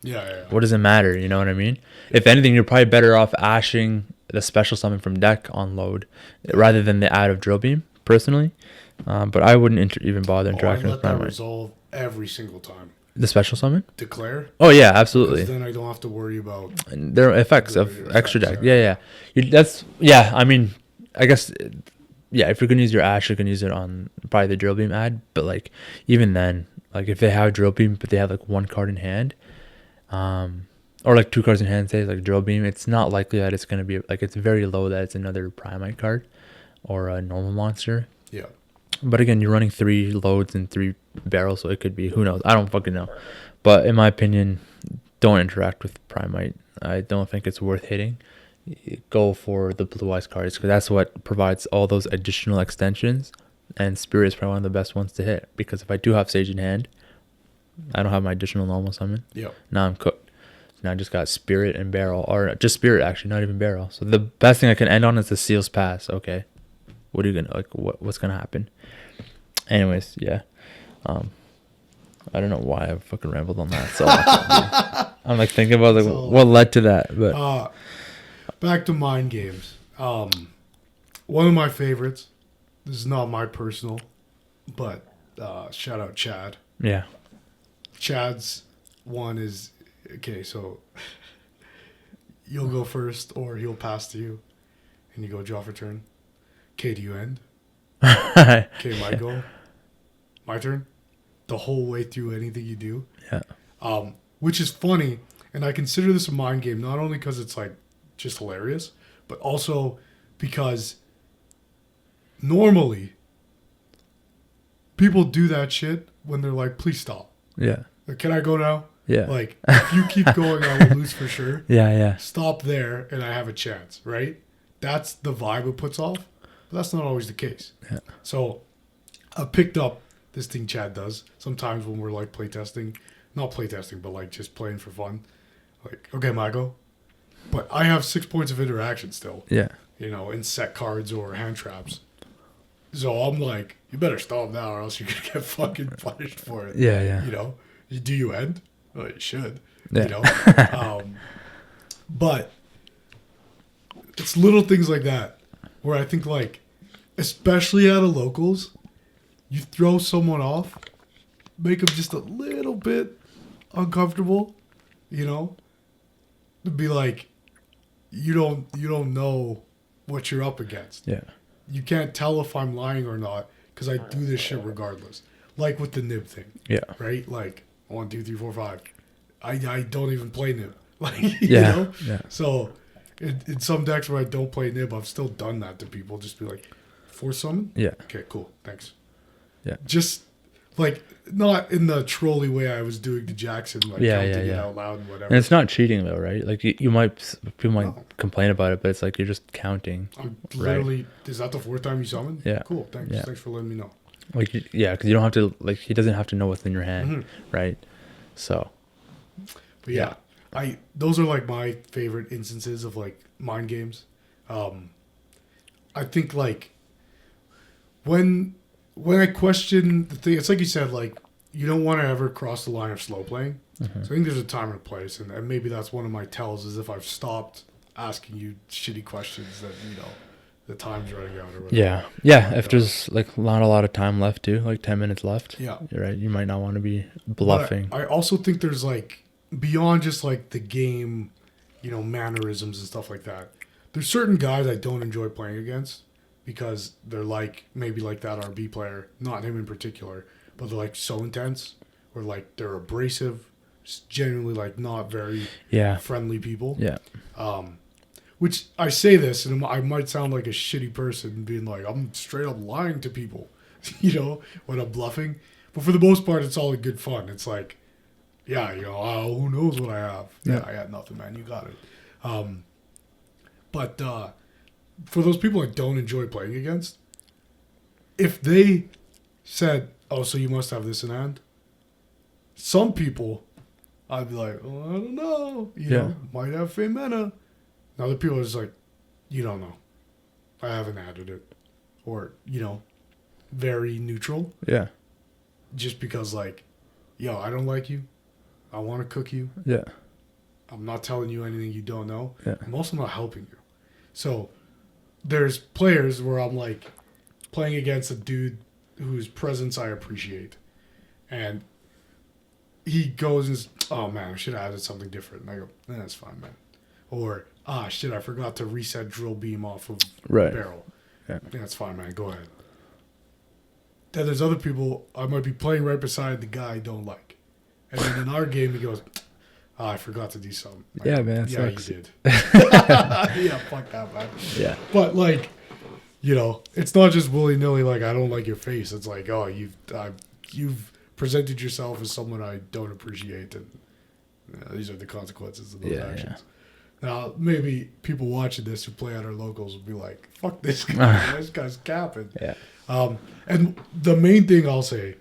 Yeah. What does it matter? You know what I mean? If anything, you're probably better off ashing the special summon from deck on load rather than the add of drill beam. Personally, but I wouldn't even bother I interacting with let that Primite. resolve every single time. The special summon? Declare. Oh yeah, absolutely. Because then I don't have to worry about And there are effects the of extra effects, deck. Yeah. I mean, I guess if you're gonna use your ash, you can use it on probably the drill beam ad. But like even then, like if they have drill beam, but they have like one card in hand, or like two cards in hand, say like drill beam, it's not likely that it's gonna be like it's very low that it's another Primite card or a normal monster. Yeah. But again, you're running 3 loads and 3 barrels, so it could be, who knows? I don't fucking know. But in my opinion, don't interact with Primite. I don't think it's worth hitting. Go for the Blue Eyes cards, because that's what provides all those additional extensions. And Spirit is probably one of the best ones to hit, because if I do have Sage in hand, I don't have my additional normal summon. Yep. Now I'm cooked. Now I just got Spirit and Barrel, or just Spirit actually, not even Barrel. So the best thing I can end on is the Seal's Pass. Okay. What are you gonna what's gonna happen? Anyways, yeah. I don't know why I fucking rambled on that. So I'm like thinking about like what led to that. But back to mind games. One of my favorites. This is not my personal, but shout out Chad. Yeah. Chad's one is okay. So you'll go first, or he'll pass to you, and you go draw for turn. Okay, do you end? Okay, my go. My turn. The whole way through anything you do. Yeah. Which is funny, and I consider this a mind game not only because it's like just hilarious, but also because normally people do that shit when they're like, "Please stop." Yeah. Like, can I go now? Yeah. Like, if you keep going, I will lose for sure. Yeah. Stop there, and I have a chance, right? That's the vibe it puts off. But that's not always the case. Yeah. So I picked up this thing Chad does sometimes when we're like playtesting. Not playtesting, but like just playing for fun. Like, okay, Mago. But I have 6 points of interaction still. Yeah. You know, in set cards or hand traps. So I'm like, you better stop now or else you're going to get fucking punished for it. Yeah. You know? Do you end? Well, you should. Yeah. You know? But it's little things like that where I think, like, especially out of locals, you throw someone off, make them just a little bit uncomfortable, you know? To be like, you don't know what you're up against. Yeah. You can't tell if I'm lying or not because I do this shit regardless. Like with the nib thing. Yeah. Right? Like 1, 2, 3, 4, 5. I don't even play nib. Like, you Yeah. know? Yeah. So in some decks where I don't play nib, I've still done that to people. Just be like, force summon? Yeah. Okay, cool. Thanks. Yeah. Just like not in the trolly way I was doing to Jackson, like counting it out loud and whatever. And it's not cheating though, right? Like people might complain about it, but it's like you're just counting. I'm literally, is that the 4th time you summon? Yeah. Cool. Thanks. Yeah. Thanks for letting me know. Like because you don't have to he doesn't have to know what's in your hand, right? So. But yeah, those are like my favorite instances of like mind games. I think like when I question the thing, it's like you said, like you don't want to ever cross the line of slow playing. So I think there's a time and a place, and maybe that's one of my tells is if I've stopped asking you shitty questions that the time's running out or whatever. Yeah. If there's like not a lot of time left too, like 10 minutes left. Yeah, you're right. You might not want to be bluffing. But I also think there's like beyond just like the game, mannerisms and stuff like that. There's certain guys I don't enjoy playing against because they're like maybe like that RB player, not him in particular, but they're like so intense or like they're abrasive, just genuinely like not very friendly people. Yeah. Which I say this and I might sound like a shitty person being like I'm straight up lying to people, when I'm bluffing. But for the most part, it's all in good fun. It's like, who knows what I have? Yeah, I got nothing, man. You got it. But for those people I don't enjoy playing against, if they said, "Oh, so you must have this in hand," some people, I'd be like, "Oh, I don't know. Might have Femena." And other people are just like, "You don't know. I haven't added it," or very neutral. Yeah. Just because, like, I don't like you. I want to cook you. Yeah. I'm not telling you anything you don't know. Yeah. I'm also not helping you. So there's players where I'm like playing against a dude whose presence I appreciate. And he goes and oh man, I should have added something different. And I go, that's fine, man. Or, shit, I forgot to reset drill beam off of barrel. Yeah. That's fine, man. Go ahead. Then there's other people I might be playing right beside the guy I don't like. And then in our game, he goes, I forgot to do something. Yeah, man. Yeah, sucks. you did. Yeah, fuck that, man. Yeah. But, like, you know, it's not just willy-nilly, like, I don't like your face. It's like, oh, you've presented yourself as someone I don't appreciate, and these are the consequences of those actions. Now, maybe people watching this who play at our locals will be like, fuck this guy. This guy's capping. Yeah. And the main thing I'll say,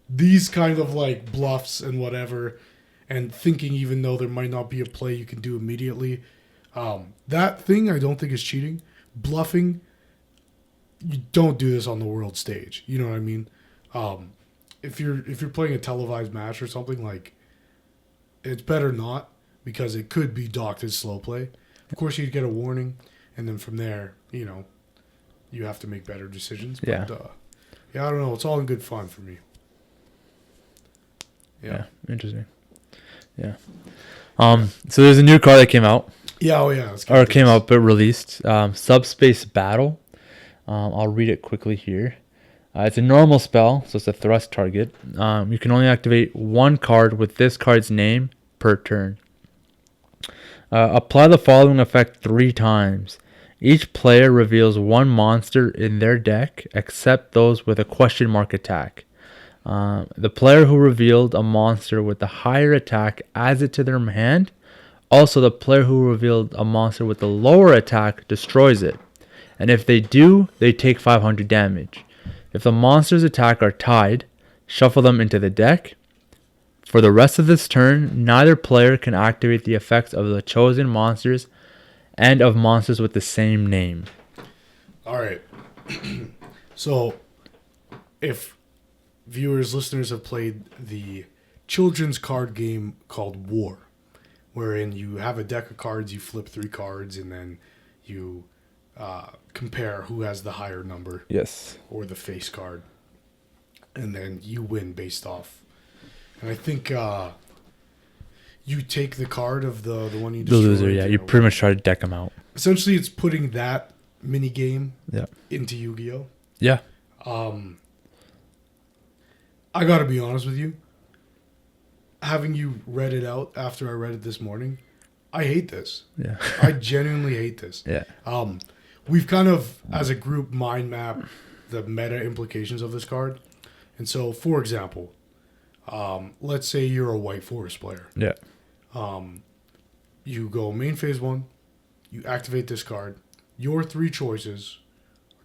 these kind of, like, bluffs and whatever, and thinking even though there might not be a play you can do immediately, that thing I don't think is cheating. Bluffing, you don't do this on the world stage. You know what I mean? If you're playing a televised match or something, like, it's better not, because it could be docked as slow play. Of course, you'd get a warning, and then from there, you know, you have to make better decisions. Yeah. But, yeah, I don't know. It's all in good fun for me. Yeah. Interesting. Yeah. So there's a new card that came out. Yeah, oh yeah. Or came out but released. Subspace Battle. I'll read it quickly here. It's a normal spell, so it's a thrust target. You can only activate one card with this card's name per turn. Apply the following effect 3 times. Each player reveals one monster in their deck, except those with a question mark attack. The player who revealed a monster with the higher attack adds it to their hand. Also, the player who revealed a monster with the lower attack destroys it. And if they do, they take 500 damage. If the monster's attack are tied, shuffle them into the deck. For the rest of this turn, neither player can activate the effects of the chosen monsters and of monsters with the same name. All right. So, if viewers, listeners have played the children's card game called War, wherein you have a deck of cards, you flip 3 cards, and then you compare who has the higher number. Yes. Or the face card. And then you win based off. And I think you take the card of the one you destroyed. The loser, yeah. You pretty much try to deck them out. Essentially, it's putting that mini game into Yu-Gi-Oh! Yeah. I gotta be honest with you. Having you read it out after I read it this morning, I hate this. Yeah. I genuinely hate this. Yeah. We've kind of, as a group, mind mapped the meta implications of this card. And so, for example, let's say you're a White Forest player. Yeah. You go main phase 1, you activate this card. Your 3 choices,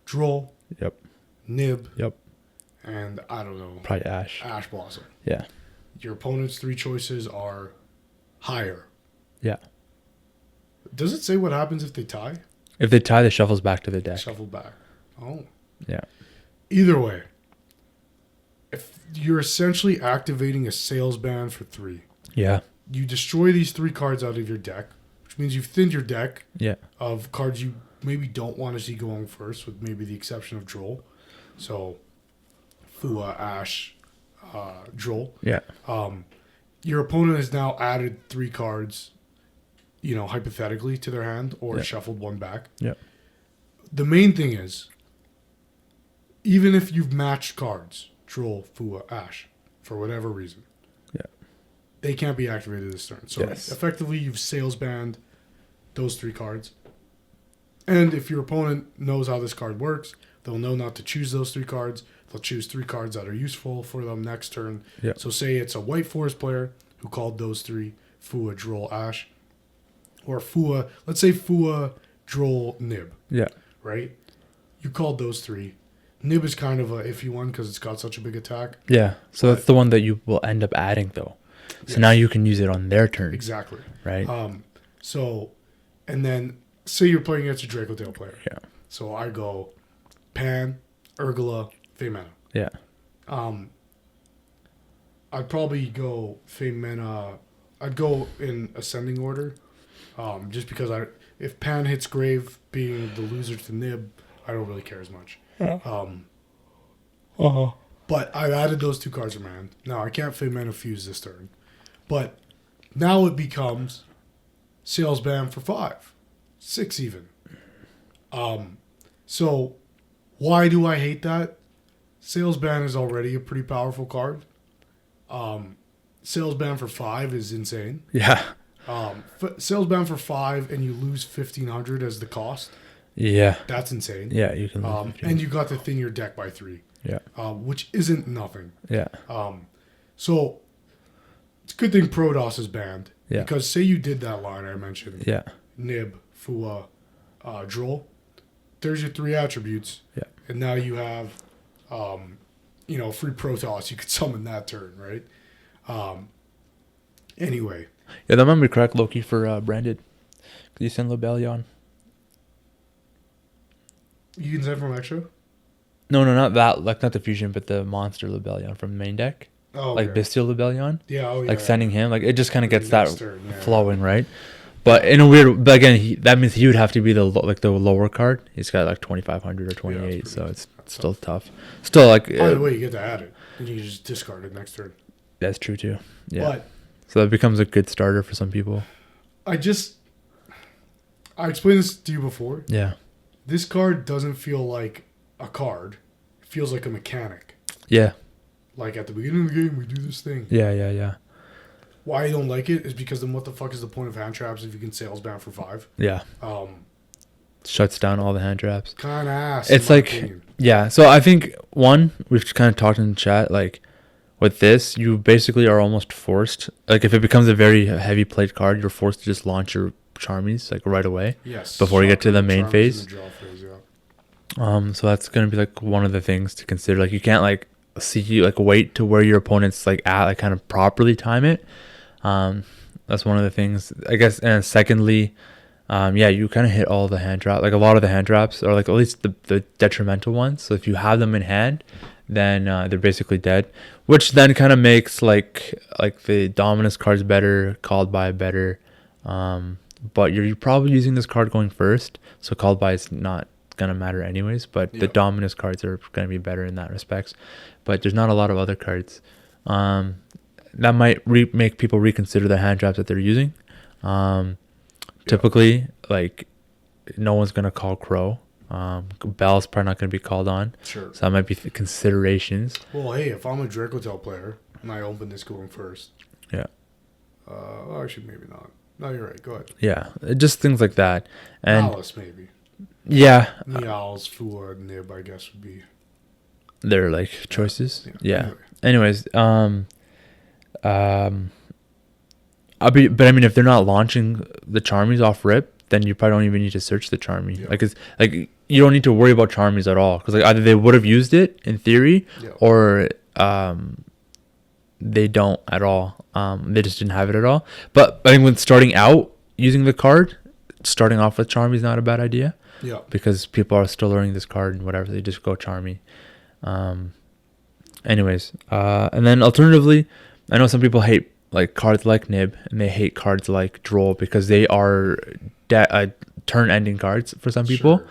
Droll, Yep. Nib, Yep. and I don't know. Probably Ash. Ash Blossom. Yeah. Your opponent's 3 choices are higher. Yeah. Does it say what happens if they tie? If they tie, the shuffles back to the deck. Shuffle back. Oh. Yeah. Either way, if you're essentially activating a sales band for 3, Yeah. you destroy these 3 cards out of your deck, which means you've thinned your deck of cards you maybe don't want to see going first, with maybe the exception of Droll. So, Fua, Ash, Droll. Yeah. Your opponent has now added 3 cards, you know, hypothetically, to their hand, or shuffled 1 back. Yeah. The main thing is, even if you've matched cards, Droll, Fua, Ash, for whatever reason, they can't be activated this turn. So effectively, you've sales banned those 3 cards. And if your opponent knows how this card works, they'll know not to choose those 3 cards. They'll choose 3 cards that are useful for them next turn. Yeah. So say it's a White Forest player who called those 3, Fua, Droll, Ash. Or Fua, let's say Fua, Droll, Nib. Yeah. Right? You called those 3. Nib is kind of a iffy one because it's got such a big attack. Yeah. So that's the one that you will end up adding, though. So now you can use it on their turn. Exactly. Right? So, and then say you're playing against a Dracodale player. Yeah. So I go Pan, Urgula, Feymana. Yeah. I'd probably go Femena. I'd go in ascending order, just because if Pan hits Grave, being the loser to Nib, I don't really care as much. Yeah. But I've added those 2 cards in my hand. Now I can't Femena Fuse this turn, but now it becomes Sales Ban for 5, 6 even. So why do I hate that? Sales Ban is already a pretty powerful card. Sales Ban for 5 is insane. Yeah. Sales Ban for 5 and you lose 1,500 as the cost. Yeah. That's insane. Yeah, you can. And you got to thin your deck by 3. Yeah. Which isn't nothing. Yeah. So it's a good thing Protoss is banned. Yeah. Because say you did that line I mentioned. Yeah. Nib, Fua, Droll. There's your 3 attributes. Yeah. And now you have, free Protoss. You could summon that turn, right? Anyway. Yeah, that might be correct, Loki, for branded. Because you send Lebellion. You can send from extra? No, not that. Like, not the fusion, but the monster Lebellion from main deck. Oh, like Bestial Lebellion. Yeah, Like sending him. Like, it just kind of gets that turn, flowing, right? But in a weird... But again, that means he would have to be the lower card. He's got like 2,500 or 28, so it's still tough. Still, like... Either way, you get to add it. And you can just discard it next turn. That's true, too. Yeah. But so that becomes a good starter for some people. I explained this to you before. Yeah. This card doesn't feel like a card. It feels like a mechanic. Yeah. Like at the beginning of the game, we do this thing. Yeah. Why I don't like it is because then what the fuck is the point of hand traps if you can Sales Ban for 5? Yeah. Shuts down all the hand traps. Kind of ass. It's like, yeah. So I think, one, we've kind of talked in the chat, like, with this, you basically are almost forced. Like, if it becomes a very heavy played card, you're forced to just launch your Charmies, like, right away. Yes. Before you get to the main phase. Yeah. So that's going to be, like, one of the things to consider. Like, you can't, like, wait to where your opponent's, like, at, like, kind of properly time it. That's one of the things, I guess. And secondly, you kind of hit all the hand traps. Like, a lot of the hand traps are, like, at least the detrimental ones. So if you have them in hand, then they're basically dead, which then kind of makes like the Dominus cards better, Called By better. But you're probably using this card going first, so Called By is not gonna matter anyways. But the Dominus cards are gonna be better in that respects. But there's not a lot of other cards that might make people reconsider the hand traps that they're using. Typically, like, no one's gonna call Crow. Bell's probably not going to be called on. Sure. So that might be considerations. Well, hey, if I'm a Dracotel player and I open this going first. Yeah. Actually, maybe not. No, you're right. Go ahead. Yeah. Just things like that. And Alice, maybe. Yeah. Nials, Fua, Nib, I guess, would be. They're like choices. Yeah. Anyway. Anyways, but I mean, if they're not launching the Charmies off rip, then you probably don't even need to search the Charmy. Yeah. Like, it's like you don't need to worry about Charmies at all, because like either they would have used it in theory, or they don't at all. They just didn't have it at all. But I think when starting out using the card, starting off with Charmy is not a bad idea. Yeah. Because people are still learning this card and whatever, they just go Charmy. Anyways, and then alternatively, I know some people hate like cards like Nib, and they hate cards like Droll because they are turn-ending cards for some people. Sure.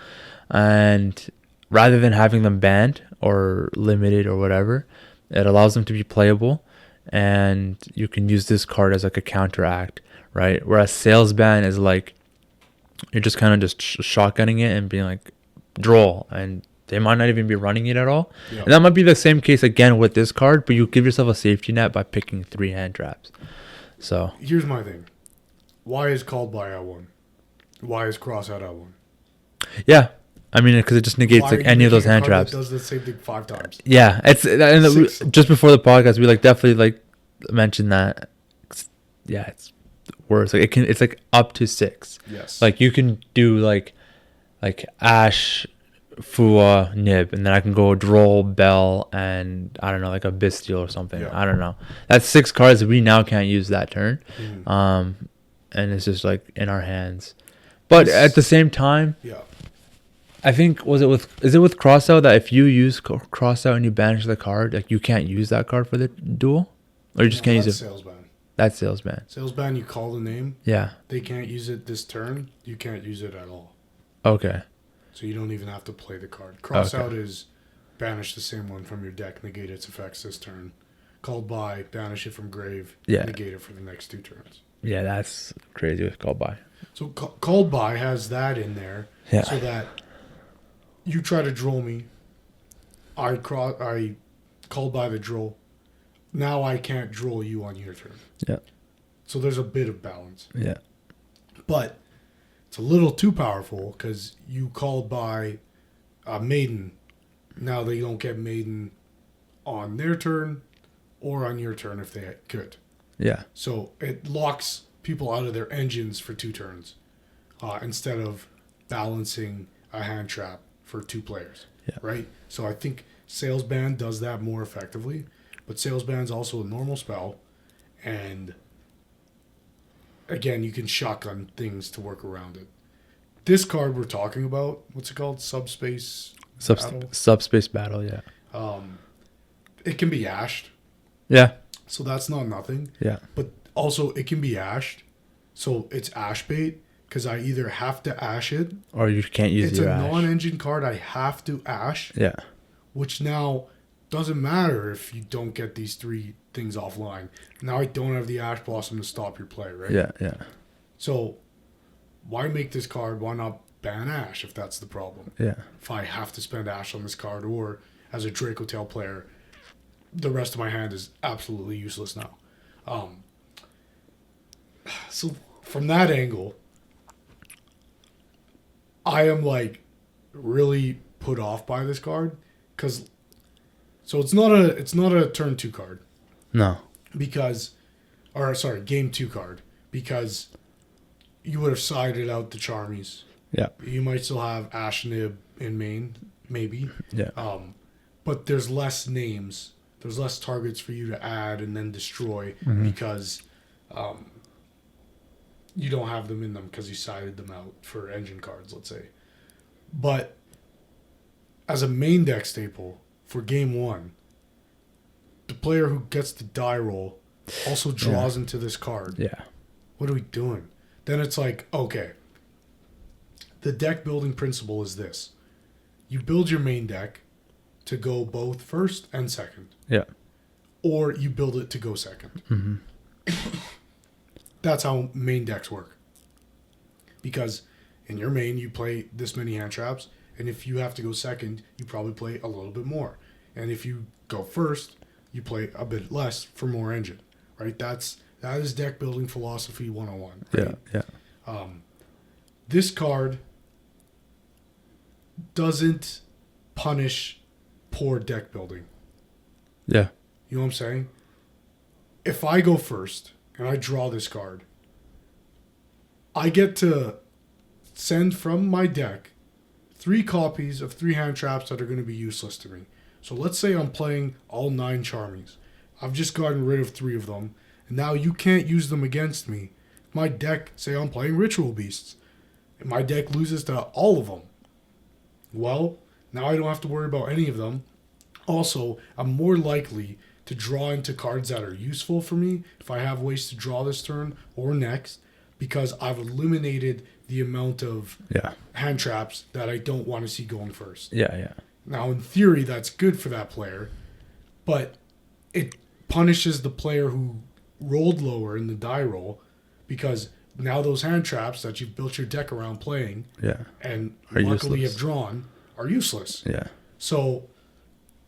And rather than having them banned or limited or whatever, it allows them to be playable, and you can use this card as like a counteract, right? Whereas Sales Ban is like, you're just kind of just shotgunning it and being like, Droll, and they might not even be running it at all. And that might be the same case again with this card, but you give yourself a safety net by picking 3 hand traps. So here's my thing. Why is Called By at 1? Why is Cross out at 1? Yeah. I mean, because it just negates like any of those hand traps. It does the same thing 5 times. Yeah. Just before the podcast, we like definitely like mentioned that. Yeah, it's worse. Like it's like up to 6. Yes. Like you can do like Ash, Fua, Nib, and then I can go Droll, Bell, and I don't know, like a Bestial or something. Yeah. I don't know. That's 6 cards that we now can't use that turn. And it's just like in our hands. But at the same time, I think is it with Crossout that if you use Crossout and you banish the card, like you can't use that card for the duel? Or you just can't use that's it. sales ban. That's sales ban. Sales ban, you call the name. Yeah. They can't use it this turn. You can't use it at all. Okay. So you don't even have to play the card. Cross Okay. out is banish the same one from your deck, negate its effects this turn. Called by, banish it from grave, Yeah. negate it for the next 2 turns. Yeah, that's crazy with call by. So called by has that in there, Yeah. so that you try to draw me. I called by the draw. Now I can't draw you on your turn. Yeah. So there's a bit of balance. Yeah. But it's a little too powerful because you called by a maiden. Now they don't get maiden on their turn or on your turn if they could. Yeah. So it locks people out of their engines for 2 turns instead of balancing a hand trap for 2 players. Yeah. Right? So I think Sales Ban does that more effectively. But Sales Ban's also a normal spell. And again, you can shotgun things to work around it. This card we're talking about, what's it called? Subspace Battle? Subspace Battle, yeah. It can be ashed. Yeah. So that's not nothing. Yeah. But also, it can be ashed. So it's ash bait because I either have to ash it. Or you can't use It's your a ash. non-engine card I have to ash. Yeah. Which now doesn't matter if you don't get these 3 things offline. Now I don't have the Ash Blossom to stop your play, right? Yeah, yeah. So why make this card? Why not ban Ash if that's the problem? Yeah. If I have to spend Ash on this card, or as a Draco Tail player, the rest of my hand is absolutely useless now. So from that angle, I am like really put off by this card because it's not a turn 2 card No. because, or sorry, game 2 card because you would have sided out the Charmies. Yeah. You might still have Ash Nib in main, maybe. Yeah. But there's less names. There's less targets for you to add and then destroy because you don't have them in them because you sided them out for engine cards, let's say. But as a main deck staple for game 1, the player who gets the die roll also draws into this card. Yeah. What are we doing? Then it's like, okay, the deck building principle is this. You build your main deck to go both first and second. Yeah. Or you build it to go second. Mm-hmm. That's how main decks work. Because in your main, you play this many hand traps, and if you have to go second, you probably play a little bit more. And if you go first, you play a bit less for more engine, right? That is deck building philosophy 101. Right? Yeah. Yeah. This card doesn't punish poor deck building. Yeah. You know what I'm saying? If I go first and I draw this card, I get to send from my deck 3 copies of 3 hand traps that are going to be useless to me. So let's say I'm playing all 9 Charmies. I've just gotten rid of 3 of them, and now you can't use them against me. My deck, say I'm playing Ritual Beasts, and my deck loses to all of them. Well, now I don't have to worry about any of them. Also, I'm more likely to draw into cards that are useful for me if I have ways to draw this turn or next, because I've eliminated the amount of hand traps that I don't want to see going first. Yeah, yeah. Now, in theory, that's good for that player, but it punishes the player who rolled lower in the die roll, because now those hand traps that you've built your deck around playing and are luckily useless. have drawn are useless. Yeah. So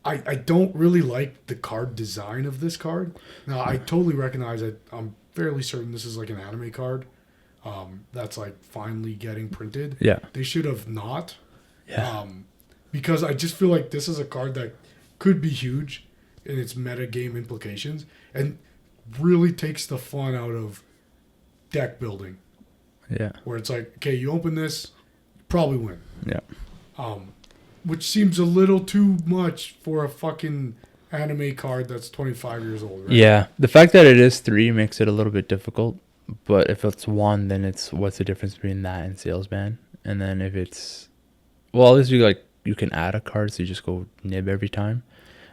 I don't really like the card design of this card. Now, I totally recognize that I'm fairly certain this is like an anime card that's like finally getting printed. Yeah. They should have not. Yeah. Because I just feel like this is a card that could be huge in its meta game implications and really takes the fun out of deck building. Yeah. Where it's like, okay, you open this, probably win. Yeah. Which seems a little too much for a fucking anime card that's 25 years old, right? Yeah. The fact that it is 3 makes it a little bit difficult. But if it's 1, then it's what's the difference between that and sales ban? And then if it's, well, at least you can add a card, so you just go nib every time.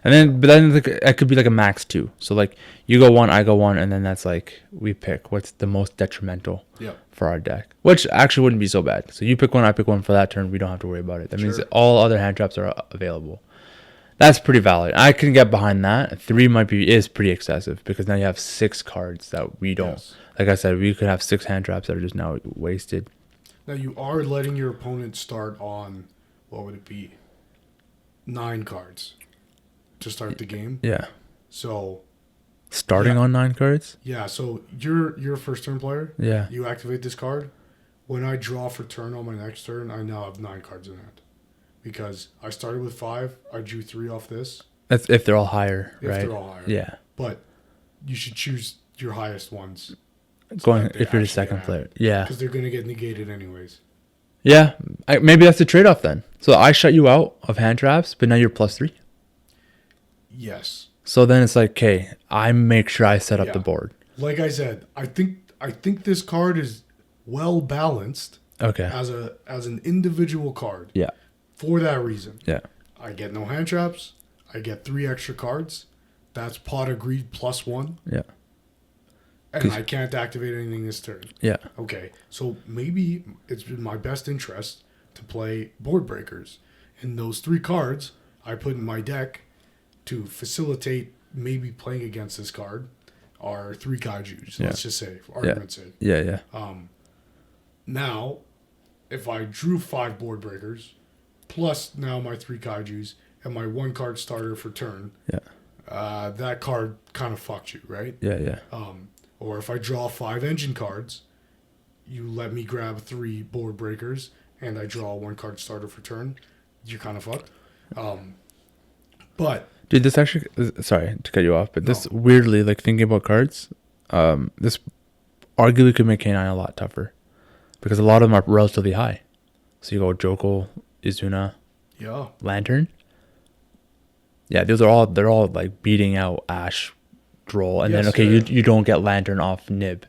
And then, but then it could be like a max 2. So like you go 1, I go 1, and then that's like we pick what's the most detrimental for our deck, which actually wouldn't be so bad. So you pick 1, I pick 1 for that turn. We don't have to worry about it. That means all other hand traps are available. That's pretty valid. I can get behind that. 3 is pretty excessive because now you have 6 cards that we don't. Yes. Like I said, we could have 6 hand traps that are just now wasted. Now you are letting your opponent start on, what would it be? 9 cards to start the game. Yeah. So starting on 9 cards? Yeah, so you're a first turn player. Yeah. You activate this card. When I draw for turn on my next turn, I now have 9 cards in hand. Because I started with 5, I drew 3 off this. That's if they're all higher, right? If they're all higher. Yeah. But you should choose your highest ones. Going if you're the second player. Yeah. Because they're going to get negated anyways. Yeah. Maybe that's the trade-off then. So I shut you out of hand traps, but now you're +3? Yes. So then it's like, okay, I make sure I set up the board. Like I said, I think this card is well balanced. Okay. As an individual card. Yeah. For that reason. Yeah. I get no hand traps. I get 3 extra cards. That's pot of greed +1. Yeah. And I can't activate anything this turn. Yeah. Okay. So maybe it's in my best interest to play board breakers. And those 3 cards I put in my deck to facilitate maybe playing against this card are 3 kaijus. Let's just say, for argument's sake. Yeah. Now, if I drew 5 board breakers, plus now my 3 kaijus and my 1 card starter for turn, that card kind of fucked you, right? Yeah. Or if I draw 5 engine cards, you let me grab 3 board breakers and I draw a 1 card starter for turn, you're kind of fucked. But dude, this actually, sorry to cut you off, but this weirdly, like thinking about cards, this arguably could make K9 a lot tougher because a lot of them are relatively high. So you go Joko, Izuna, Lantern. Yeah, they're all like beating out Ash, Droll, and then you don't get Lantern off Nib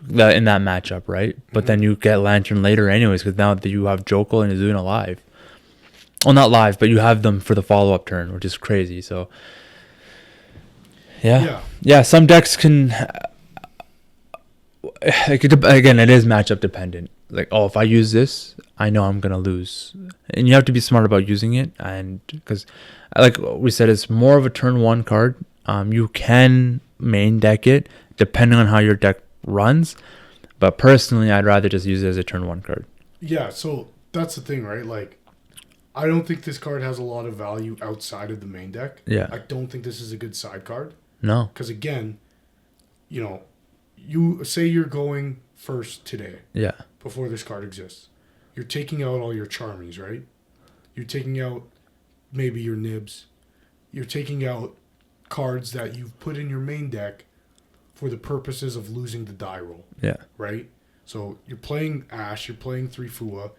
in that matchup, right? But then you get Lantern later anyways because now that you have Joko and Izuna live. Well, not live, but you have them for the follow-up turn, which is crazy. So, yeah. Some decks can. Again, it is matchup dependent. Like, if I use this, I know I'm gonna lose, and you have to be smart about using it. And because, like we said, it's more of a turn 1 card. You can main deck it depending on how your deck runs, but personally, I'd rather just use it as a turn 1 card. Yeah. So that's the thing, right? Like, I don't think this card has a lot of value outside of the main deck. Yeah. I don't think this is a good side card. No. Because again, you say you're going first today. Yeah. Before this card exists. You're taking out all your charmies, right? You're taking out maybe your nibs. You're taking out cards that you've put in your main deck for the purposes of losing the die roll. Yeah. Right? So you're playing Ash, you're playing 3 Fua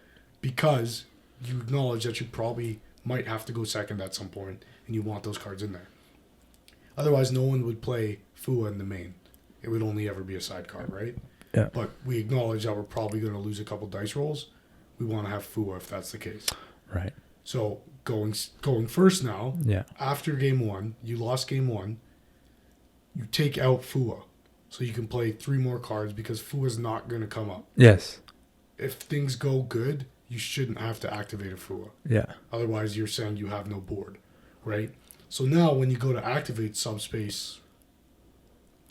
because you acknowledge that you probably might have to go second at some point, and you want those cards in there. Otherwise, no one would play Fua in the main. It would only ever be a side card, right? Yeah. But we acknowledge that we're probably going to lose a couple dice rolls. We want to have Fua if that's the case. Right. So going first now, yeah. After game 1, you lost game 1, you take out Fua. So you can play 3 more cards because Fua's not going to come up. Yes. If things go good, you shouldn't have to activate a Fua. Yeah. Otherwise, you're saying you have no board, right? So now when you go to activate Subspace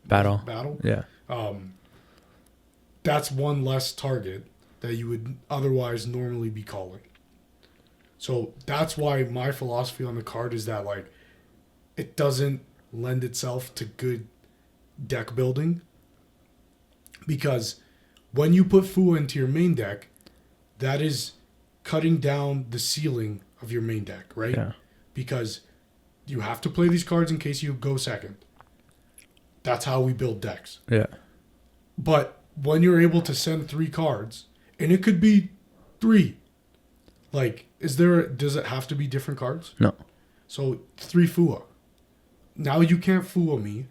Battle. Yeah. That's 1 less target that you would otherwise normally be calling. So that's why my philosophy on the card is that, like, it doesn't lend itself to good deck building. Because when you put Fua into your main deck, that is cutting down the ceiling of your main deck, right? Yeah. Because you have to play these cards in case you go second. That's how we build decks. Yeah. But when you're able to send 3 cards, and it could be 3, like, does it have to be different cards? No. So 3 Fua. Now you can't Fua me.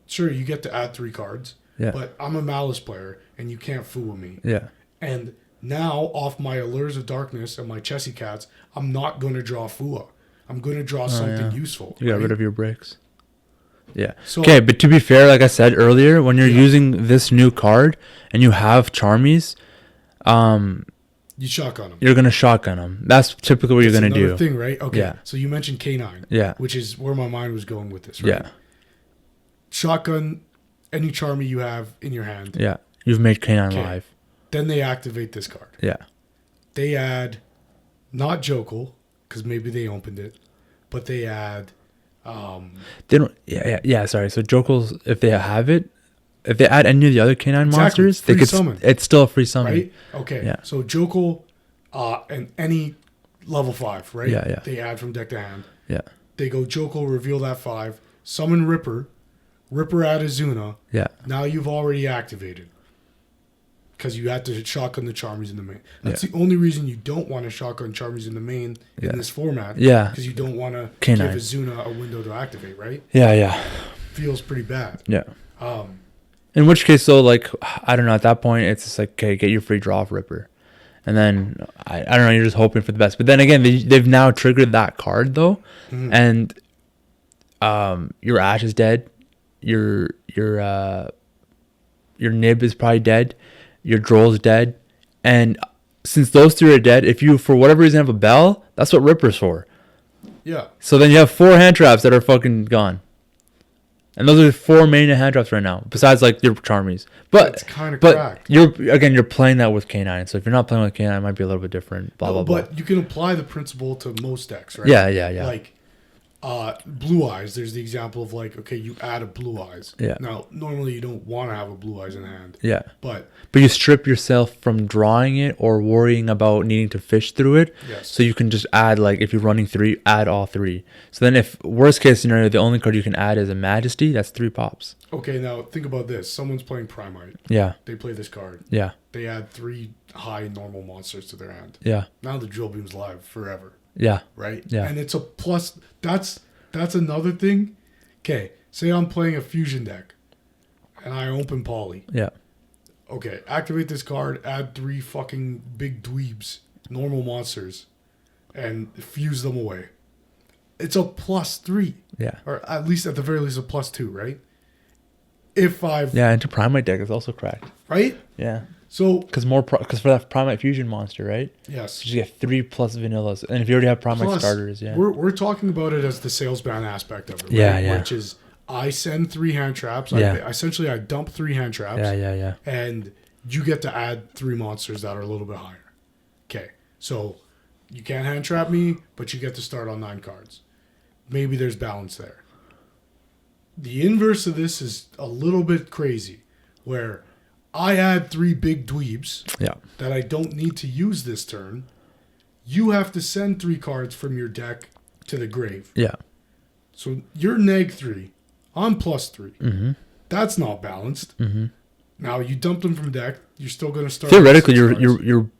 Sure, you get to add 3 cards. Yeah. But I'm a Malice player, and you can't Fua me. Yeah. And now, off my Allures of Darkness and my Chessy Cats, I'm not going to draw Fua. I'm going to draw something useful. You got rid of your bricks. Yeah. So, Okay, but to be fair, like I said earlier, when you're using this new card and you have Charmies, you shotgun them. You're gonna shotgun them. That's typically what you're gonna do. Thing, right? Okay. Yeah. So you mentioned K9. Yeah. Which is where my mind was going with this, right? Yeah. Shotgun any Charmy you have in your hand. Yeah. You've made K9 live. Then they activate this card. Yeah. They add not Jokul, because maybe they opened it, but they add they don't sorry. So Jokul's, if they have it, if they add any of the other K9 monsters, they could summon. It's still a free summon. Right? Okay. Yeah. So Jokul and any level 5, right? Yeah, yeah. They add from deck to hand. Yeah. They go Jokul, reveal that 5, summon Ripper add Azuna. Yeah. Now you've already activated. Because you had to shotgun the Charmies in the main. That's the only reason you don't want to shotgun Charmies in the main in this format. Yeah. Because you don't want to K9. give Azuna a window to activate, right? Yeah, yeah. Feels pretty bad. Yeah. In which case, though, like, I don't know, at that point, it's just like, okay, get your free draw of Ripper. And then, I don't know, you're just hoping for the best. But then again, they've now triggered that card, though. Mm-hmm. And your Ash is dead. Your Nib is probably dead. Your Droll's dead. And since those 3 are dead, if you, for whatever reason, have a Bell, that's what Ripper's for. Yeah. So then you have 4 hand traps that are fucking gone. And those are the 4 main hand traps right now, besides like your Charmies. But it's kind of cracked. You're playing that with K9. So if you're not playing with K9, it might be a little bit different. Blah. But you can apply the principle to most decks, right? Yeah. Like Blue Eyes, there's the example of like, okay, you add a Blue Eyes. Yeah. Now, normally you don't want to have a Blue Eyes in hand. Yeah. But you strip yourself from drawing it or worrying about needing to fish through it. Yes. So you can just add, like, if you're running 3, add all 3. So then if, worst case scenario, the only card you can add is a Majesty, that's 3 pops. Okay, now think about this. Someone's playing Primite. Yeah. They play this card. Yeah. They add 3 high normal monsters to their hand. Yeah. Now the Drill Beam's live forever. Yeah. Right? Yeah. And it's a plus. That's another thing. Okay, say I'm playing a fusion deck and I open Poly. Yeah. Okay, activate this card, add 3 fucking big dweebs, normal monsters, and fuse them away. It's a +3. Yeah. Or at least, at the very least, a +2, right? If I've... Yeah, into Primite deck is also cracked. Right? Yeah. So... Because for that Primite fusion monster, right? Yes. You just get 3 plus vanillas. And if you already have Primite starters, yeah. We're talking about it as the sales ban aspect of it, right? Yeah. Which is... I send 3 hand traps. Yeah. I dump 3 hand traps. Yeah. And you get to add 3 monsters that are a little bit higher. Okay. So you can't hand trap me, but you get to start on 9 cards. Maybe there's balance there. The inverse of this is a little bit crazy, where I add 3 big dweebs that I don't need to use this turn. You have to send 3 cards from your deck to the grave. Yeah. So you're -3. I'm +3. Mm-hmm. That's not balanced. Mm-hmm. Now you dumped them from deck. You're still going to start. Theoretically, you're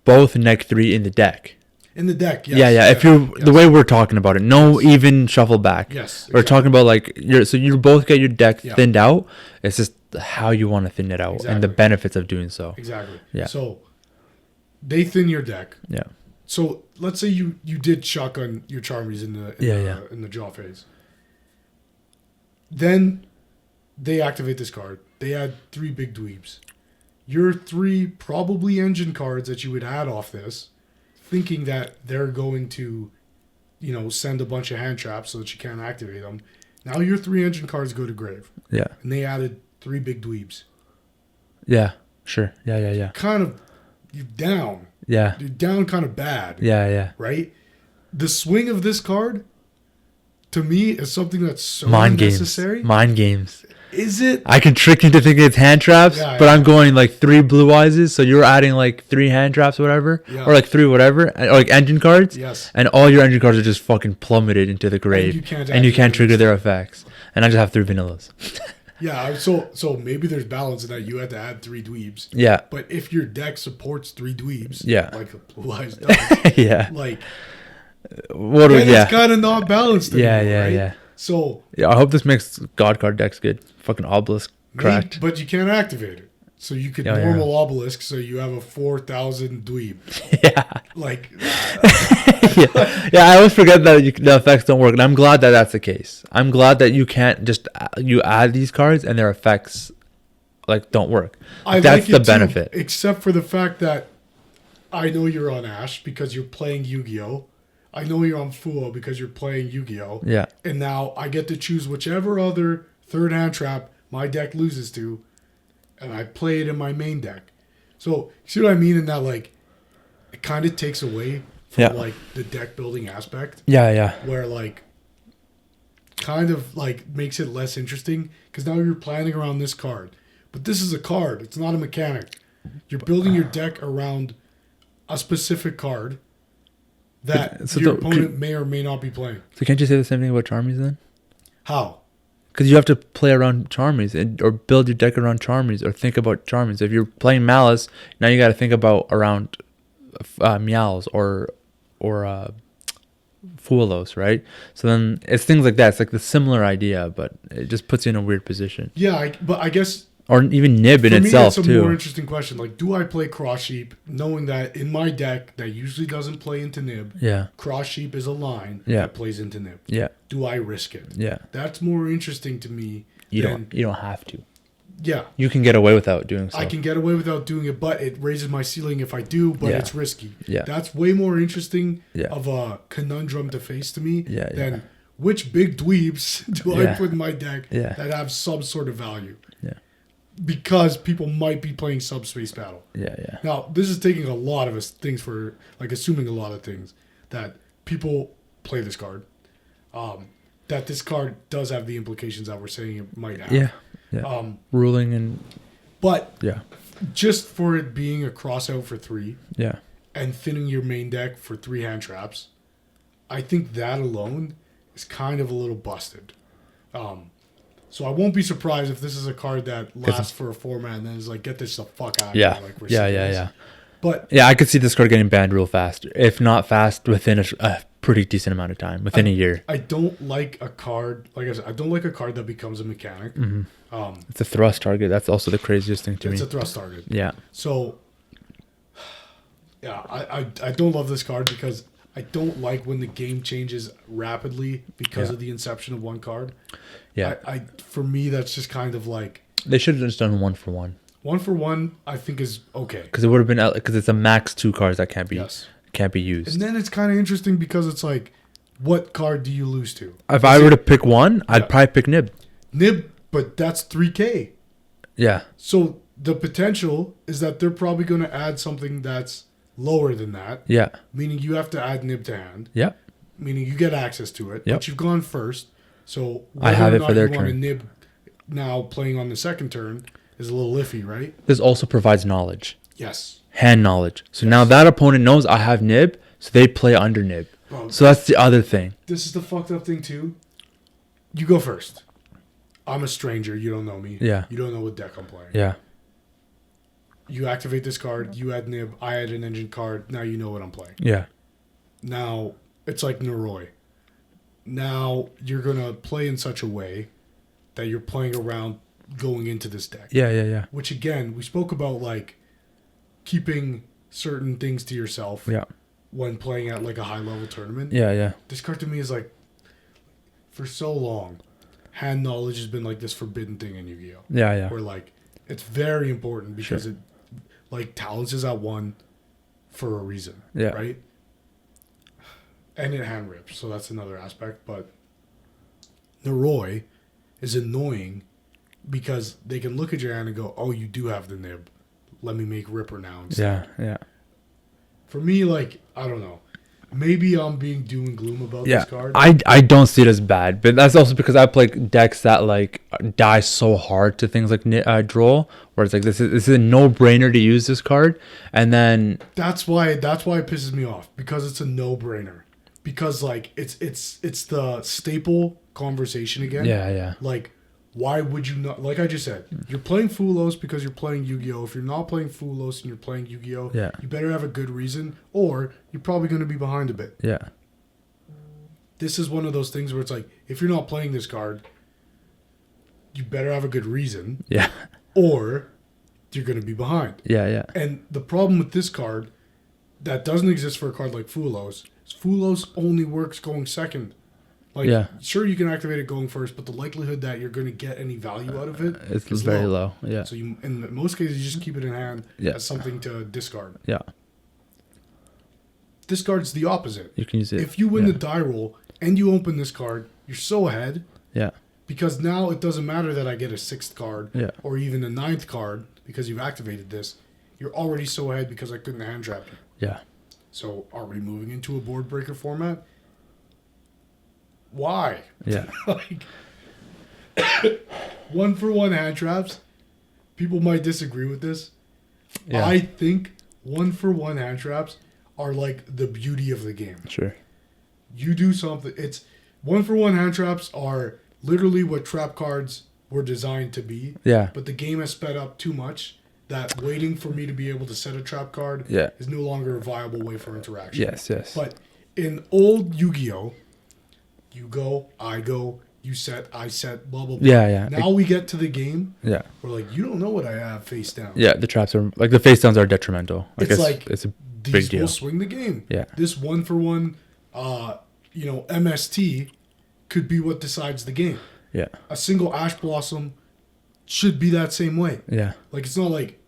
both -3 in the deck. In the deck, yes. Yeah. If the way we're talking about it, no even shuffle back. Yes. Exactly. We're talking about like you both get your deck thinned out. It's just how you want to thin it out and the benefits of doing so. Exactly. Yeah. So they thin your deck. Yeah. So let's say you did shotgun your Charmies in the draw phase. Then they activate this card. They add 3 big dweebs. Your 3 probably engine cards that you would add off this, thinking that they're going to, send a bunch of hand traps so that you can't activate them. Now your 3 engine cards go to grave. Yeah. And they added 3 big dweebs. Yeah. Sure. Yeah. Kind of, you're down. Yeah. You're down kind of bad. Yeah. Right? The swing of this card, to me, is something that's so unnecessary. Mind games. Is it? I can trick you into thinking it's hand traps, but I'm going like 3 blue eyes, so you're adding like 3 hand traps, whatever, or like 3 whatever, or like engine cards. Yes. And all your engine cards are just fucking plummeted into the grave, and you can't trigger their effects. And I just have 3 vanillas. Yeah. So maybe there's balance in that you had to add 3 dweebs. Yeah. But if your deck supports 3 dweebs, like the blue eyes does, like. It's kind of not balanced anymore, right? Yeah. So I hope this makes God card decks good. Fucking obelisk cracked. But you can't activate it. so you could Yeah, normal obelisk, so you have a 4,000 dweeb. Yeah. Like, Yeah, I always forget that the effects don't work, and I'm glad that that's the case. I'm glad that you can't just you add these cards and their effects like don't work. That's the benefit. Too, except for the fact that I know you're on Ash because you're playing Yu-Gi-Oh. I know you're on Fuo because you're playing Yu-Gi-Oh. Yeah. And now I get to choose whichever other third hand trap my deck loses to, and I play it in my main deck. So, see what I mean in that, like, it kind of takes away from, like, the deck building aspect. Yeah, yeah. Where, like, kind of, like, makes it less interesting because now you're planning around this card. But this is a card. It's not a mechanic. You're building your deck around a specific card that So your opponent may or may not be playing. So can't you say the same thing about Charmies then? How? Because you have to play around Charmies or build your deck around Charmies or think about Charmies. If you're playing Malice, now you got to think about around Meows or Fuelos, right? So then it's things like that. It's like the similar idea, but it just puts you in a weird position. Yeah, but I guess... Or even Nib in itself, too. For me, that's a more interesting question. Like, do I play Cross Sheep knowing that in my deck that usually doesn't play into Nib, Cross Sheep is a line that plays into Nib? Yeah. Do I risk it? Yeah. That's more interesting to me. You don't have to. Yeah. You can get away without doing so. I can get away without doing it, but it raises my ceiling if I do, but it's risky. Yeah. That's way more interesting of a conundrum to face to me than which big dweebs do I put in my deck that have some sort of value. Yeah. Because people might be playing Subspace Battle. Yeah, yeah. Now, this is taking a lot of things for, like, assuming a lot of things that people play this card. That this card does have the implications that we're saying it might have. Yeah. Yeah. Ruling and... But just for it being a cross out for 3 and thinning your main deck for 3 hand traps, I think that alone is kind of a little busted. So I won't be surprised if this is a card that lasts for a format and then is like, get this the fuck out of here. Like, we're serious. But yeah, I could see this card getting banned real fast. If not fast, within a pretty decent amount of time, within a year. I don't like a card, like I said, I don't like a card that becomes a mechanic. Mm-hmm. It's a thrust target. That's also the craziest thing to me. It's a thrust target. Yeah. So, yeah, I don't love this card because I don't like when the game changes rapidly because of the inception of one card. Yeah. For me, that's just kind of like... They should have just done 1 for 1. 1 for 1, I think, is okay. Because it would have been... Because it's a max 2 cards that can't be used. And then it's kind of interesting because it's like, what card do you lose to? If I were to pick one, I'd probably pick Nib. Nib, but that's 3K. Yeah. So the potential is that they're probably going to add something that's lower than that. Yeah. Meaning you have to add Nib to hand. Yeah. Meaning you get access to it. But you've gone first. So I have it for their turn. A Nib now playing on the second turn is a little iffy, right? This also provides knowledge. Yes. Hand knowledge. So now that opponent knows I have Nib, so they play under Nib. Bro, so that's the other thing. This is the fucked up thing too. You go first. I'm a stranger. You don't know me. Yeah. You don't know what deck I'm playing. Yeah. You activate this card. You add Nib. I add an engine card. Now you know what I'm playing. Yeah. Now, it's like Noroi. Now, you're going to play in such a way that you're playing around going into this deck. Yeah, yeah, yeah. Which, again, we spoke about, like, keeping certain things to yourself when playing at, like, a high-level tournament. Yeah, yeah. This card to me is, like, for so long, hand knowledge has been, like, this forbidden thing in Yu-Gi-Oh! Yeah, yeah. Where, like, it's very important because it, like, talents is at 1 for a reason. Yeah. Right? And it hand rips, so that's another aspect. But Noroi is annoying because they can look at your hand and go, "Oh, you do have the Nib. Let me make Ripper now instead." Yeah, yeah. For me, like, I don't know. Maybe I'm being doom and gloom about this card. I don't see it as bad, but that's also because I play decks that like die so hard to things like Droll, where it's like this is a no-brainer to use this card, and then that's why it pisses me off because it's a no-brainer. Because, like, it's the staple conversation again. Yeah, yeah. Like, why would you not... Like I just said, you're playing Fulos because you're playing Yu-Gi-Oh! If you're not playing Fulos and you're playing Yu-Gi-Oh! You better have a good reason, or you're probably going to be behind a bit. Yeah. This is one of those things where it's like, if you're not playing this card, you better have a good reason. Yeah. Or you're going to be behind. Yeah. And the problem with this card that doesn't exist for a card like Fulos is Fulos only works going second. Like, sure, you can activate it going first, but the likelihood that you're going to get any value out of it is very low. Yeah. So in most cases, you just keep it in hand as something to discard. Yeah. This card's the opposite. You can use it. If you win the die roll and you open this card, you're so ahead. Yeah. Because now it doesn't matter that I get a 6th card or even a 9th card because you've activated this. You're already so ahead because I couldn't hand trap you. Yeah. So are we moving into a board breaker format? Why? Yeah. Like, 1-for-1 hand traps. People might disagree with this. Yeah. I think 1-for-1 hand traps are like the beauty of the game. Sure. You do something. It's 1-for-1 hand traps are literally what trap cards were designed to be. Yeah. But the game has sped up too much that waiting for me to be able to set a trap card is no longer a viable way for interaction. Yes. But in old Yu-Gi-Oh, you go, I go, you set, I set, blah, blah, blah. Yeah. Now we get to the game. Yeah. We're like, you don't know what I have face down. Yeah, the traps are like the face downs are detrimental. It's like it's a these big deal. will swing the game. Yeah. This 1-for-1, MST could be what decides the game. Yeah. A single Ash Blossom should be that same way. Yeah. Like, it's not like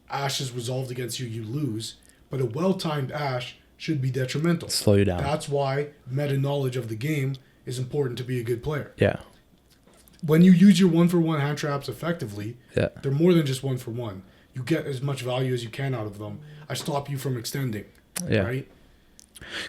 Ash is resolved against you, you lose. But a well-timed Ash should be detrimental. Slow you down. That's why meta-knowledge of the game is important to be a good player. Yeah. When you use your 1-for-1 hand traps effectively, they're more than just 1-for-1. You get as much value as you can out of them. I stop you from extending. Yeah. Right?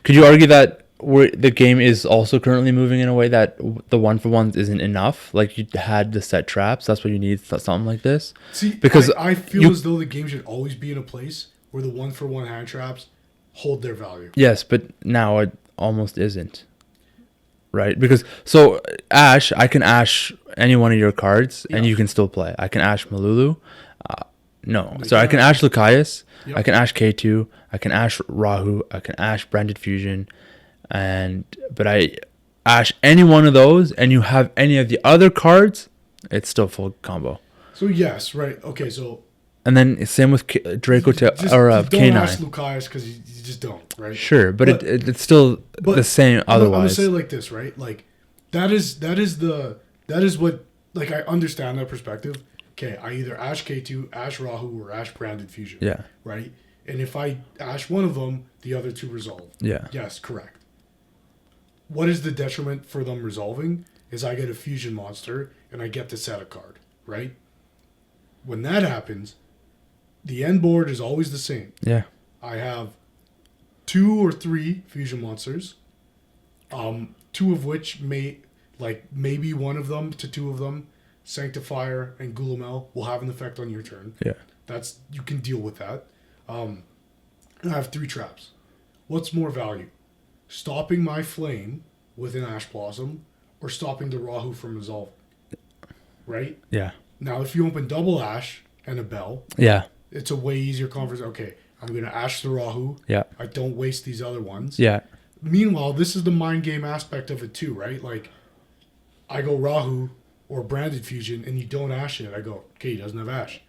Could you argue that the game is also currently moving in a way that the 1-for-1s isn't enough? Like, you had the set traps. That's what you need, something like this. See, because I feel as though the game should always be in a place where the 1-for-1 hand traps hold their value. Yes, but now it almost isn't. Right? Because, so, Ash, I can Ash any one of your cards, and you can still play. I can Ash Malulu. I can Ash Lucaeus. Yep. I can Ash K2. I can Ash Rahu. I can Ash Branded Fusion. But I Ash any one of those, and you have any of the other cards, it's still full combo. So, yes, right. Okay, so... And then same with Draco K9. Don't Ash Lucaeus because you just don't, right? Sure, but it's still the same otherwise. I'm gonna say it like this, right? Like that is what, like, I understand that perspective. Okay, I either Ash K2, Ash Rahu, or Ash Branded Fusion. Yeah. Right? And if I Ash one of them, the other two resolve. Yeah. Yes, correct. What is the detriment for them resolving is I get a fusion monster and I get to set a card, right? When that happens, the end board is always the same. Yeah. I have 2 or 3 fusion monsters, 2 of which maybe one of them to 2 of them, Sanctifier and Gulamel, will have an effect on your turn. Yeah. You can deal with that. I have 3 traps. What's more value? Stopping my flame with an Ash Blossom or stopping the Rahu from resolving? Right? Yeah. Now, if you open double Ash and a Bell, it's a way easier conversation. Okay, I'm going to Ash the Rahu. Yeah. I don't waste these other ones. Yeah. Meanwhile, this is the mind game aspect of it too, right? Like, I go Rahu or Branded Fusion and you don't Ash it. I go, okay, he doesn't have Ash.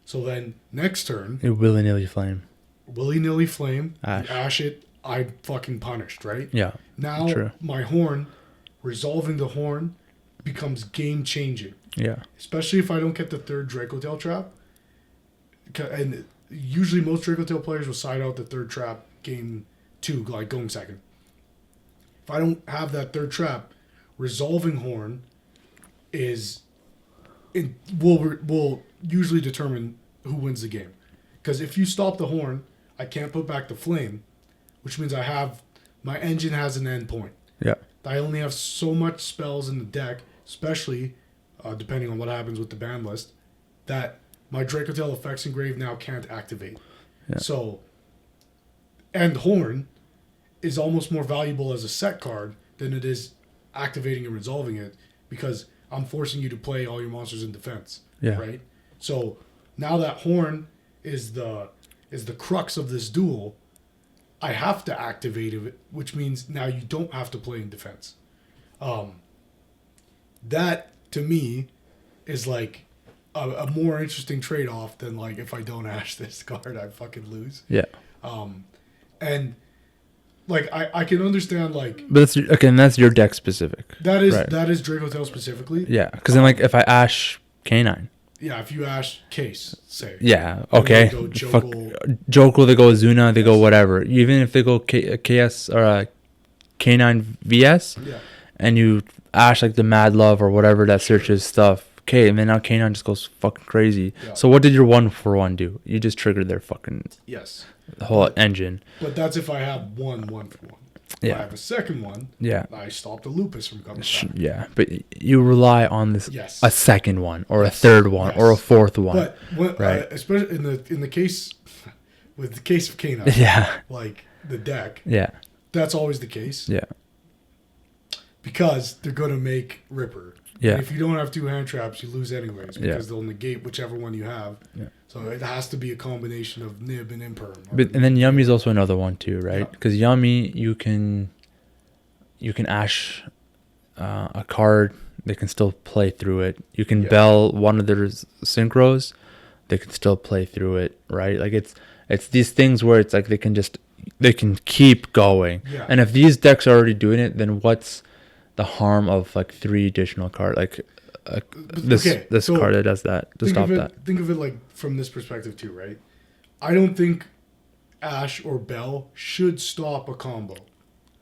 So then next turn... You willy-nilly flame. Willy-nilly flame. Ash. Ash it. I'm fucking punished, right? Yeah. Now, my horn, resolving the horn, becomes game-changing. Yeah. Especially if I don't get the 3rd Dracotail trap. And usually most Dracotail players will side out the 3rd trap game 2, like going second. If I don't have that 3rd trap, resolving horn will usually determine who wins the game. Because if you stop the horn, I can't put back the flame, which means my engine has an end point. Yeah. I only have so much spells in the deck, especially depending on what happens with the ban list, that my Dracotail Effects Engrave now can't activate. Yeah. So, End Horn is almost more valuable as a set card than it is activating and resolving it, because I'm forcing you to play all your monsters in defense. Yeah. Right? So, now that Horn is the crux of this duel, I have to activate it, which means now you don't have to play in defense. That, to me, is like a more interesting trade off than like if I don't ash this card, I fucking lose. Yeah. And like I can understand like, But that's again, that's your deck specific. that is Right. that is Dracotail specifically. Yeah, because then like if I ash K9. Yeah, if you ash Case, say. Yeah. Then Okay. they go Fuck. Jokel. Jokel, they go Zuna, they go whatever. Even if they go KS or K9 VS, Yeah. and you ash like the Mad Love or whatever that searches stuff. Okay, and then now K9 just goes fucking crazy. Yeah. So what did your 1-for-1 do? You just triggered their fucking Yes. whole engine. But that's if I have one for one. If Yeah. I have a second one, Yeah. I stop the lupus from coming back. Yeah, but you rely on this Yes. a second one or Yes. a third one or a Yes. fourth one. But when, Right. especially in the case with the case of K9, Yeah. like the deck, Yeah. that's always the case Yeah. because they're gonna make Ripper. Yeah. And if you don't have two hand traps, you lose anyways because Yeah. they'll negate whichever one you have. Yeah. So it has to be a combination of Nib and Imperm. But and then Yummy's also another one too, right? Yeah. Because Yummy, you can ash a card, they can still play through it. You can Yeah. bell one of their synchros, they can still play through it, right? Like it's these things where it's like they can keep going. Yeah. And if these decks are already doing it, then what's the harm of like 3 additional cards, like this okay, so card that does that to stop that? Think of it like from this perspective too, right? I don't think Ash or Bell should stop a combo.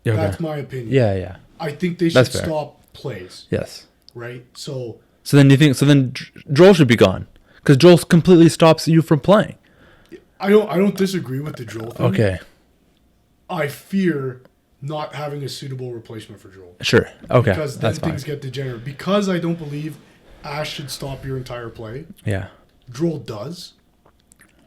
Yeah, okay. That's my opinion. Yeah, yeah. I think they should That's fair. stop plays, Yes. right? So So then Joel should be gone because Joel completely stops you from playing. I don't disagree with the Joel thing. Okay, I fear not having a suitable replacement for Joel. sure. Okay, Because then that's fine. things get degenerate. Because I don't believe Ash should stop your entire play. Yeah, Joel does.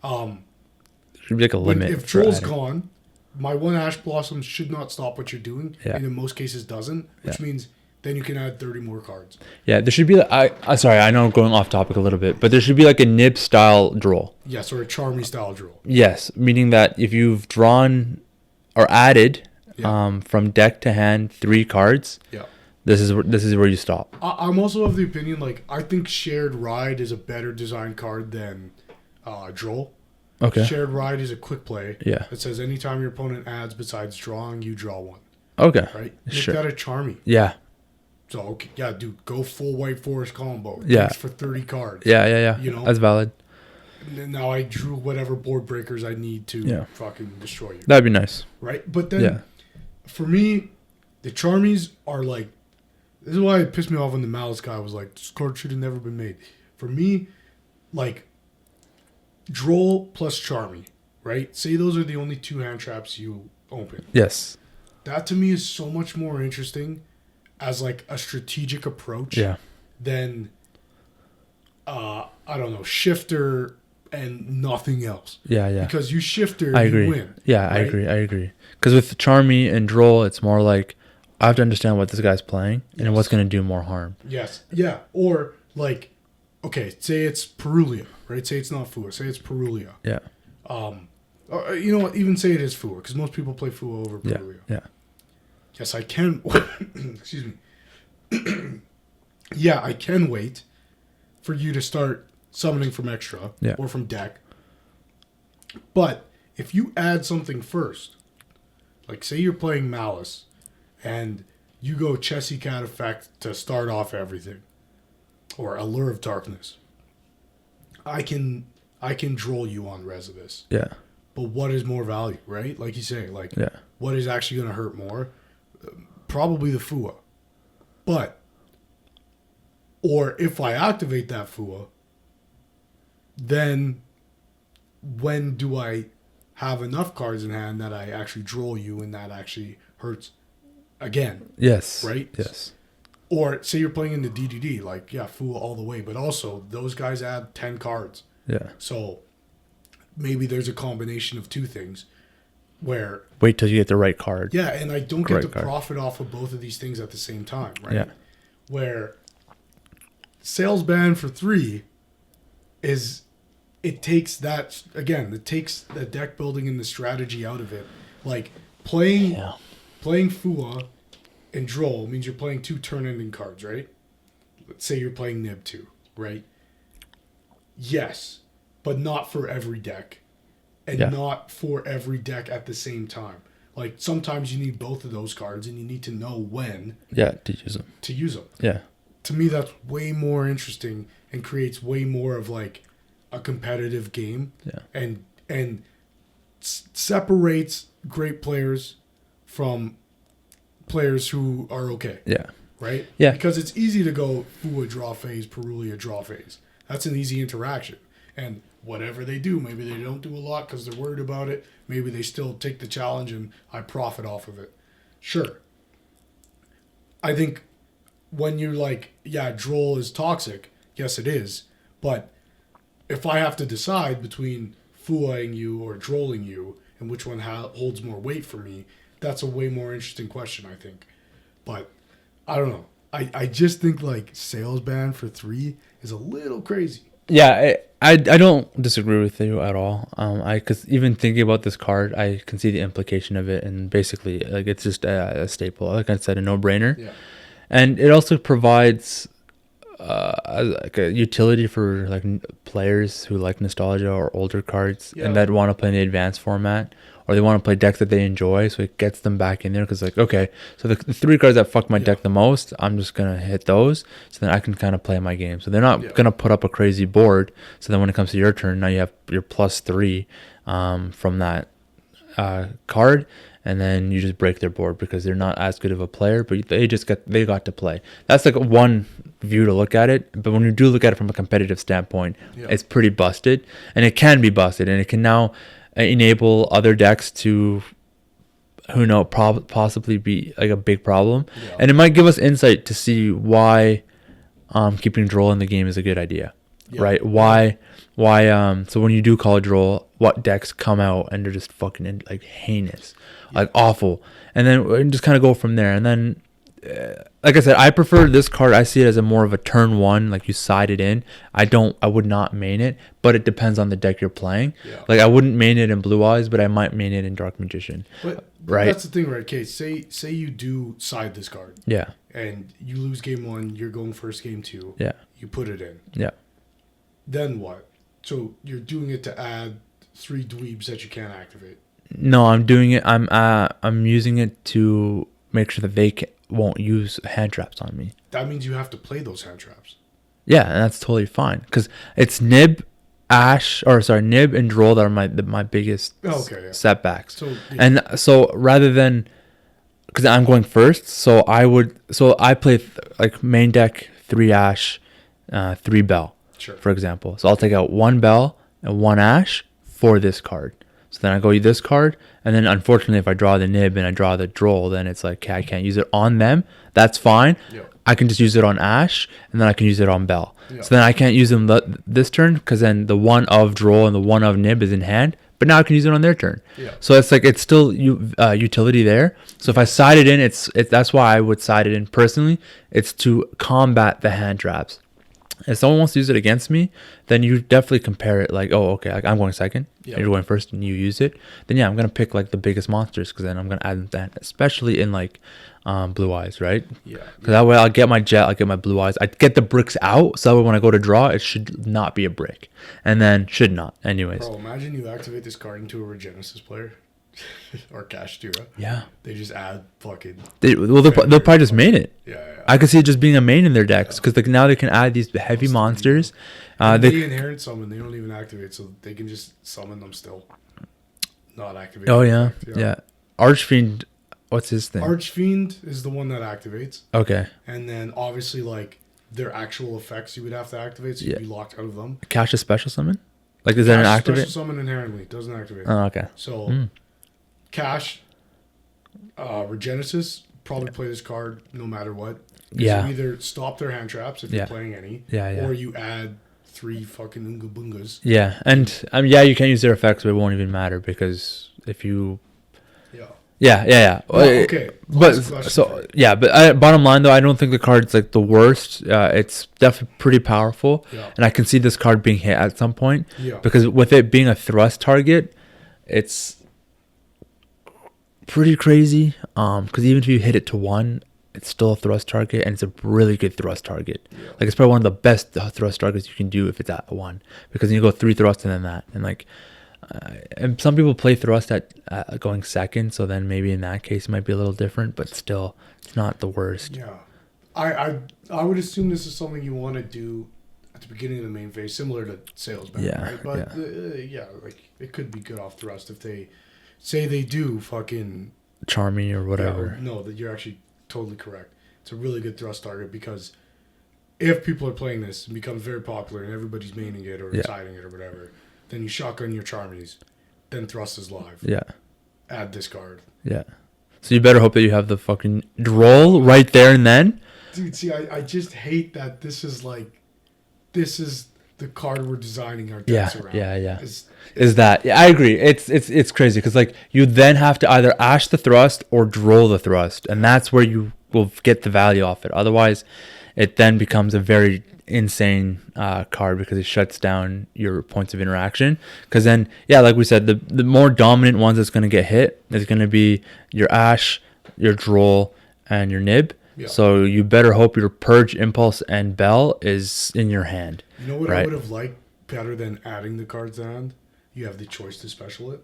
should be like a When, limit. if for Joel's adding. gone, my one Ash Blossom should not stop what you're doing, Yeah. and in most cases doesn't, which Yeah. means then you can add 30 more cards. Yeah, there should be. I sorry, I know I'm going off topic a little bit, but there should be like a nib style draw. Yes, or a Charmy style Joel. Yes, meaning that if you've drawn or added Yeah. from deck to hand 3 cards, Yeah. this is where you stop. I'm also of the opinion, like, I think Shared Ride is a better design card than Joel. Okay. Shared Ride is a quick play. Yeah. That says anytime your opponent adds besides drawing, you draw one. Okay. Right? Make Sure. that a Charmy. Yeah. So, okay, yeah, dude, go full White Forest combo. Yeah. Thanks for 30 cards. Yeah. You know? That's valid. And then now I drew whatever board breakers I need to Yeah. fucking destroy you. That'd be nice. Right? But then, Yeah. for me, the Charmies are like, this is why it pissed me off when the Malice guy was like, this card should have never been made. For me, like, Droll plus Charmy, right? Say those are the only 2 hand traps you open. Yes. That to me is so much more interesting as like a strategic approach Yeah. than, I don't know, Shifter and nothing else. Yeah. Because you Shifter, I you agree. win. Yeah, I right? agree. Because with Charmy and Droll, it's more like I have to understand what this guy's playing and what's going to do more harm. Yes. Yeah. Or like, okay, say it's Perulia, right? Say it's not Fua. Say it's Perulia. Yeah. Or, you know what? Even say it is Fua, because most people play Fua over Yeah. Perulia. Yeah. Yes, I can. Excuse me. Yeah, I can wait for you to start summoning from extra Yeah. or from deck. But if you add something first, like say you're playing Malice and you go Chessy Cat effect to start off everything, or Allure of Darkness, I can droll you on Residus. Yeah. But what is more value, right? Like you say, like Yeah. what is actually going to hurt more? Probably the Fua. But, or if I activate that Fua, then when do I have enough cards in hand that I actually droll you and that actually hurts again? Yes. Right? Yes. Or say you're playing in the DDD, like, yeah, Fua all the way, but also those guys add 10 cards. Yeah. So maybe there's a combination of 2 things where, Wait till you get the right card. yeah, and I don't get Right to card. profit off of both of these things at the same time, right? Yeah. Where sales ban for 3 is, it takes that, again, it takes the deck building and the strategy out of it. Like playing Fua and Droll means you're playing 2 turn ending cards, right? Let's say you're playing Nib 2, right? Yes, but not for every deck. And not for every deck at the same time. Like, sometimes you need both of those cards, and you need to know when to use them. Yeah. To me, that's way more interesting and creates way more of, like, a competitive game. Yeah. And separates great players from players who are okay. Yeah. Right? Yeah. Because it's easy to go Fua draw phase, Perulia draw phase. That's an easy interaction. And whatever they do, maybe they don't do a lot because they're worried about it. Maybe they still take the challenge and I profit off of it. Sure. I think when you're like, yeah, Droll is toxic. Yes, it is. But if I have to decide between Fuaing you or Drolling you and which one holds more weight for me, that's a way more interesting question, I think. But I don't know. I just think like sales ban for 3 is a little crazy. Yeah, I don't disagree with you at all. Because even thinking about this card, I can see the implication of it, and basically, like, it's just a staple. Like I said, a no-brainer. Yeah. And it also provides like a utility for like players who like nostalgia or older cards and that want to play in the advanced format, or they want to play decks that they enjoy, so it gets them back in there. Because like, okay, so the 3 cards that fuck my deck the most, I'm just gonna hit those, so then I can kind of play my game. So they're not gonna put up a crazy board, so then when it comes to your turn, now you have your +3 from that card, and then you just break their board because they're not as good of a player, but they got to play. That's like one view to look at it. But when you do look at it from a competitive standpoint, it's pretty busted, and it can be busted, and it can now enable other decks to, who know, possibly be like a big problem, and it might give us insight to see why keeping Droll in the game is a good idea, right? Why so when you do call Droll, what decks come out and they're just fucking like heinous, like awful, and then just kind of go from there. And then like I said, I prefer this card. I see it as a more of a turn 1, like you side it in. I would not main it, but it depends on the deck you're playing. Like I wouldn't main it in Blue Eyes, but I might main it in Dark Magician. But right? That's the thing, right, Kate? Say you do side this card. Yeah. And you lose game 1, you're going first game 2. Yeah. You put it in. Yeah. Then what? So you're doing it to add 3 dweebs that you can't activate. No, I'm doing it. I'm using it to make sure that they won't use hand traps on me. That means you have to play those hand traps. Yeah, and that's totally fine because it's Nib, Nib and Droll that are my biggest setbacks. So, and so rather than, because I'm going first, so I play like main deck 3 Ash, 3 Bell, for example. So I'll take out 1 Bell and 1 Ash for this card. So then I go use this card, and then unfortunately if I draw the Nib and I draw the Droll, then it's like, okay, I can't use it on them. That's fine. I can just use it on Ash, and then I can use it on Bell. So then I can't use them this turn, because then the 1 of Droll and the 1 of Nib is in hand, but now I can use it on their turn. So it's like, it's still utility there. So if I side it in, that's why I would side it in personally. It's to combat the hand traps. If someone wants to use it against me, then you definitely compare it like, oh, okay, like I'm going second, you're going first, and you use it. Then I'm gonna pick like the biggest monsters, because then I'm gonna add them to that, especially in like Blue Eyes, right? Because that way I'll get my Jet, I'll get my Blue Eyes, I get the bricks out, so that way when I go to draw, it should not be a brick, and then should not, anyways. Bro, imagine you activate this card into a Regenesis player. Or Kashtira. Yeah. They just add fucking... They'll probably just main it. Yeah. I could see it just being a main in their decks, because like now they can add these heavy monsters. They inherent summon. They don't even activate, so they can just summon them still. Not activate. Oh, yeah. Archfiend, what's his thing? Archfiend is the one that activates. Okay. And then obviously like their actual effects you would have to activate, so you'd be locked out of them. Cash a special summon? Like, is that an activate? Special summon inherently. Doesn't activate. Oh, okay. So... Cash, Regenesis, probably play this card no matter what. You either stop their hand traps if you're playing any, or you add 3 fucking Unga Bungas. Yeah, and you can't use their effects, but it won't even matter, because if you... Yeah. Oh, okay. But bottom line though, I don't think the card's like the worst. It's definitely pretty powerful, and I can see this card being hit at some point, because with it being a thrust target, it's pretty crazy, because even if you hit it to 1, it's still a thrust target, and it's a really good thrust target. Like it's probably one of the best thrust targets you can do if it's at 1, because then you go 3 thrusts and then that, and like, and some people play thrust at going second, so then maybe in that case it might be a little different, but still, it's not the worst. Yeah, I would assume this is something you want to do at the beginning of the main phase, similar to sales battle, Yeah, right? But like it could be good off thrust if they say they do fucking Charmy or whatever. Yeah, no, that you're actually totally correct. It's a really good thrust target because if people are playing this and becomes very popular and everybody's maining it or siding it or whatever, then you shotgun your charmies, then thrust is live. Yeah. Add discard. Yeah. So you better hope that you have the fucking roll right there and then. Dude, see, I just hate that this is the card we're designing our decks around. Yeah. Is that? Yeah, I agree. It's crazy because like you then have to either ash the thrust or droll the thrust, and that's where you will get the value off it. Otherwise, it then becomes a very insane card because it shuts down your points of interaction. Because then, like we said, the more dominant ones that's going to get hit is going to be your ash, your droll, and your nib. Yeah. So you better hope your purge, impulse, and bell is in your hand. You know what I would have liked better than adding the cards to hand? You have the choice to special it,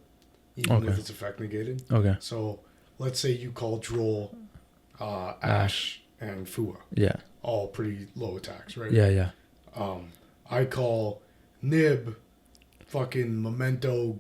even if it's effect negated. Okay. So let's say you call droll, ash, and fua. Yeah. All pretty low attacks, right? Yeah. I call nib, fucking memento,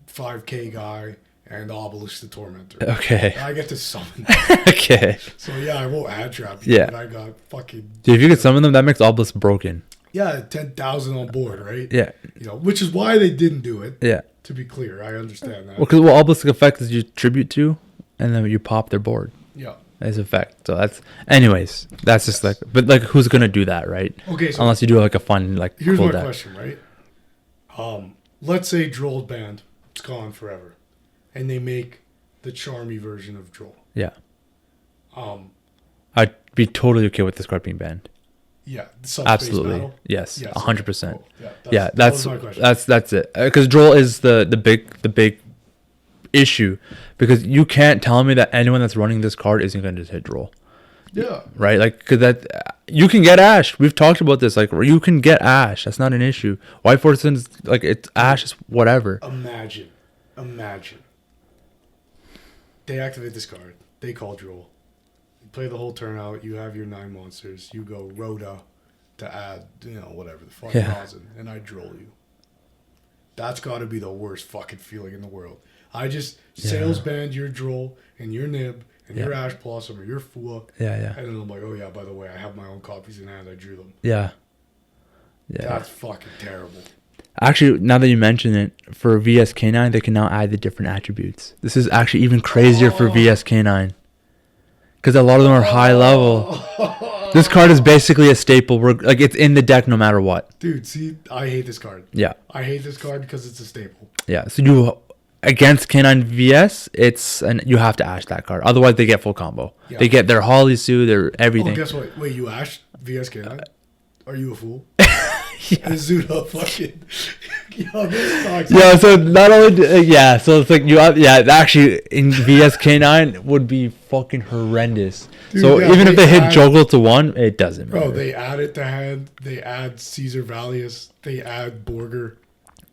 5k guy, and Obelisk the Tormentor. Okay. And I get to summon them. Okay. So I won't ad trap you. But I got fucking. Dude, if you could summon them, that makes Obelisk broken. Yeah, 10,000 on board, right? Yeah. Which is why they didn't do it. Yeah. To be clear, I understand that. Well, because Obelisk effect is you tribute to, and then you pop their board. Yeah. As effect. So that's just like, but like, who's gonna do that, right? Okay. So unless you do like a fun like. Here's my question, right? Let's say Drolled banned, it's gone forever. And they make the charmy version of Droll. Yeah. I'd be totally okay with this card being banned. Yeah. Absolutely. Battle? Yes. 100%. Cool. Yeah. That's my question. That's it. Because Droll is the big issue, because you can't tell me that anyone that's running this card isn't going to just hit Droll. Yeah. Right. Like, because that you can get Ash. We've talked about this. Like, you can get Ash. That's not an issue. White Fortune, like, it's Ash is whatever. Imagine. They activate this card. They call Droll. You play the whole turnout. You have your 9 monsters. You go Rhoda to add, whatever the fuck rosin, and I Droll you. That's got to be the worst fucking feeling in the world. I just sales band your Droll and your Nib and your Ash Blossom or your Fua. Yeah. And then I'm like, oh yeah, by the way, I have my own copies in hand. I drew them. Yeah. That's fucking terrible. Actually, now that you mention it, for VSK9, they can now add the different attributes. This is actually even crazier for VSK9. Because a lot of them are high level. This card is basically a staple. Like, it's in the deck no matter what. Dude, see, I hate this card. Yeah. I hate this card because it's a staple. Yeah, so you, against K9 VS, you have to Ash that card. Otherwise, they get full combo. Yeah. They get their Holly Sue, their everything. Oh, guess what? Wait, you Ash VSK9? Are you a fool? Zuda fucking this sucks. Yeah, so not only so it's like actually in VSK9 would be fucking horrendous. Dude, so even if they hit juggle to 1, it doesn't matter. Bro, they add it to hand, they add Caesar Valius, they add Borger.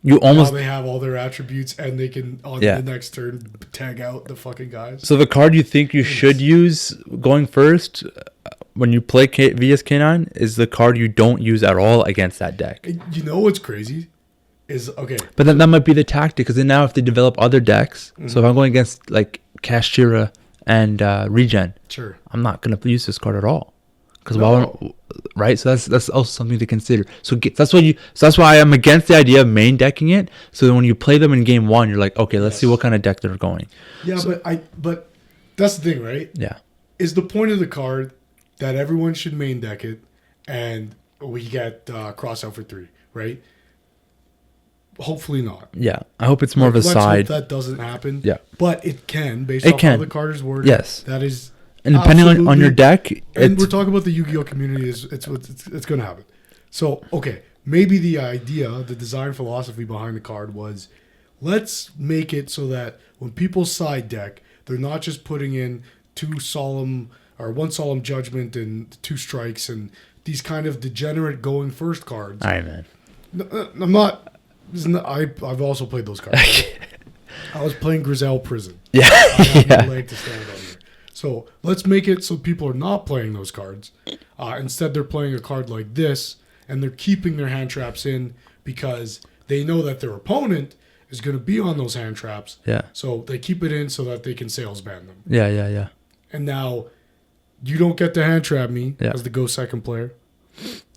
Now they have all their attributes, and they can on the next turn tag out the fucking guys. So the card you think you should use going first when you play VSK9 is the card you don't use at all against that deck. You know what's crazy? But then that might be the tactic, because then now if they develop other decks, so if I'm going against like Kashira and Regen, sure, I'm not gonna use this card at all. Because right, so that's also something to consider. So that's why I'm against the idea of main decking it. So then when you play them in game 1, you're like, okay, let's see what kind of deck they're going. Yeah, but that's the thing, right? Yeah, is the point of the card that everyone should main deck it, and we get cross out for 3, right? Hopefully not. Yeah, I hope it's more of a side. Hope that doesn't happen. Yeah, but it can based off how the card is worded. Yes, that is. And depending on your deck, and we're talking about the Yu-Gi-Oh community, it's going to happen. So maybe the design philosophy behind the card was, let's make it so that when people side deck, they're not just putting in 2 solemn or one solemn judgment and 2 strikes and these kind of degenerate going first cards. All right, man. I'm not. I've also played those cards. Right? I was playing Grizel Prison. Yeah. I have Yeah. no leg to stand on here. So let's make it so people are not playing those cards. Instead, they're playing a card like this, and they're keeping their hand traps in because they know that their opponent is going to be on those hand traps. Yeah. So they keep it in so that they can sales ban them. Yeah. Yeah. Yeah. And now you don't get to hand trap me Yeah. as the go second player,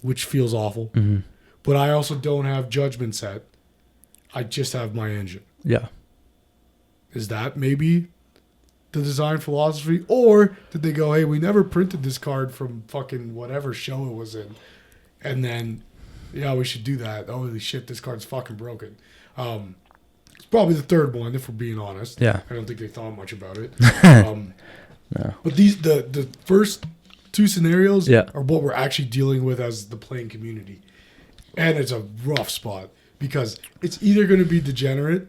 which feels awful. Mm-hmm. But I also don't have judgment set. I just have my engine. Yeah. Is that maybe the design philosophy? Or did they go, hey, we never printed this card from fucking whatever show it was in. And then, yeah, we should do that. Holy shit, this card's fucking broken. It's probably the third one, if we're being honest. Yeah. I don't think they thought much about it. No. But the first 2 scenarios Yeah. are what we're actually dealing with as the playing community. And it's a rough spot because it's either going to be degenerate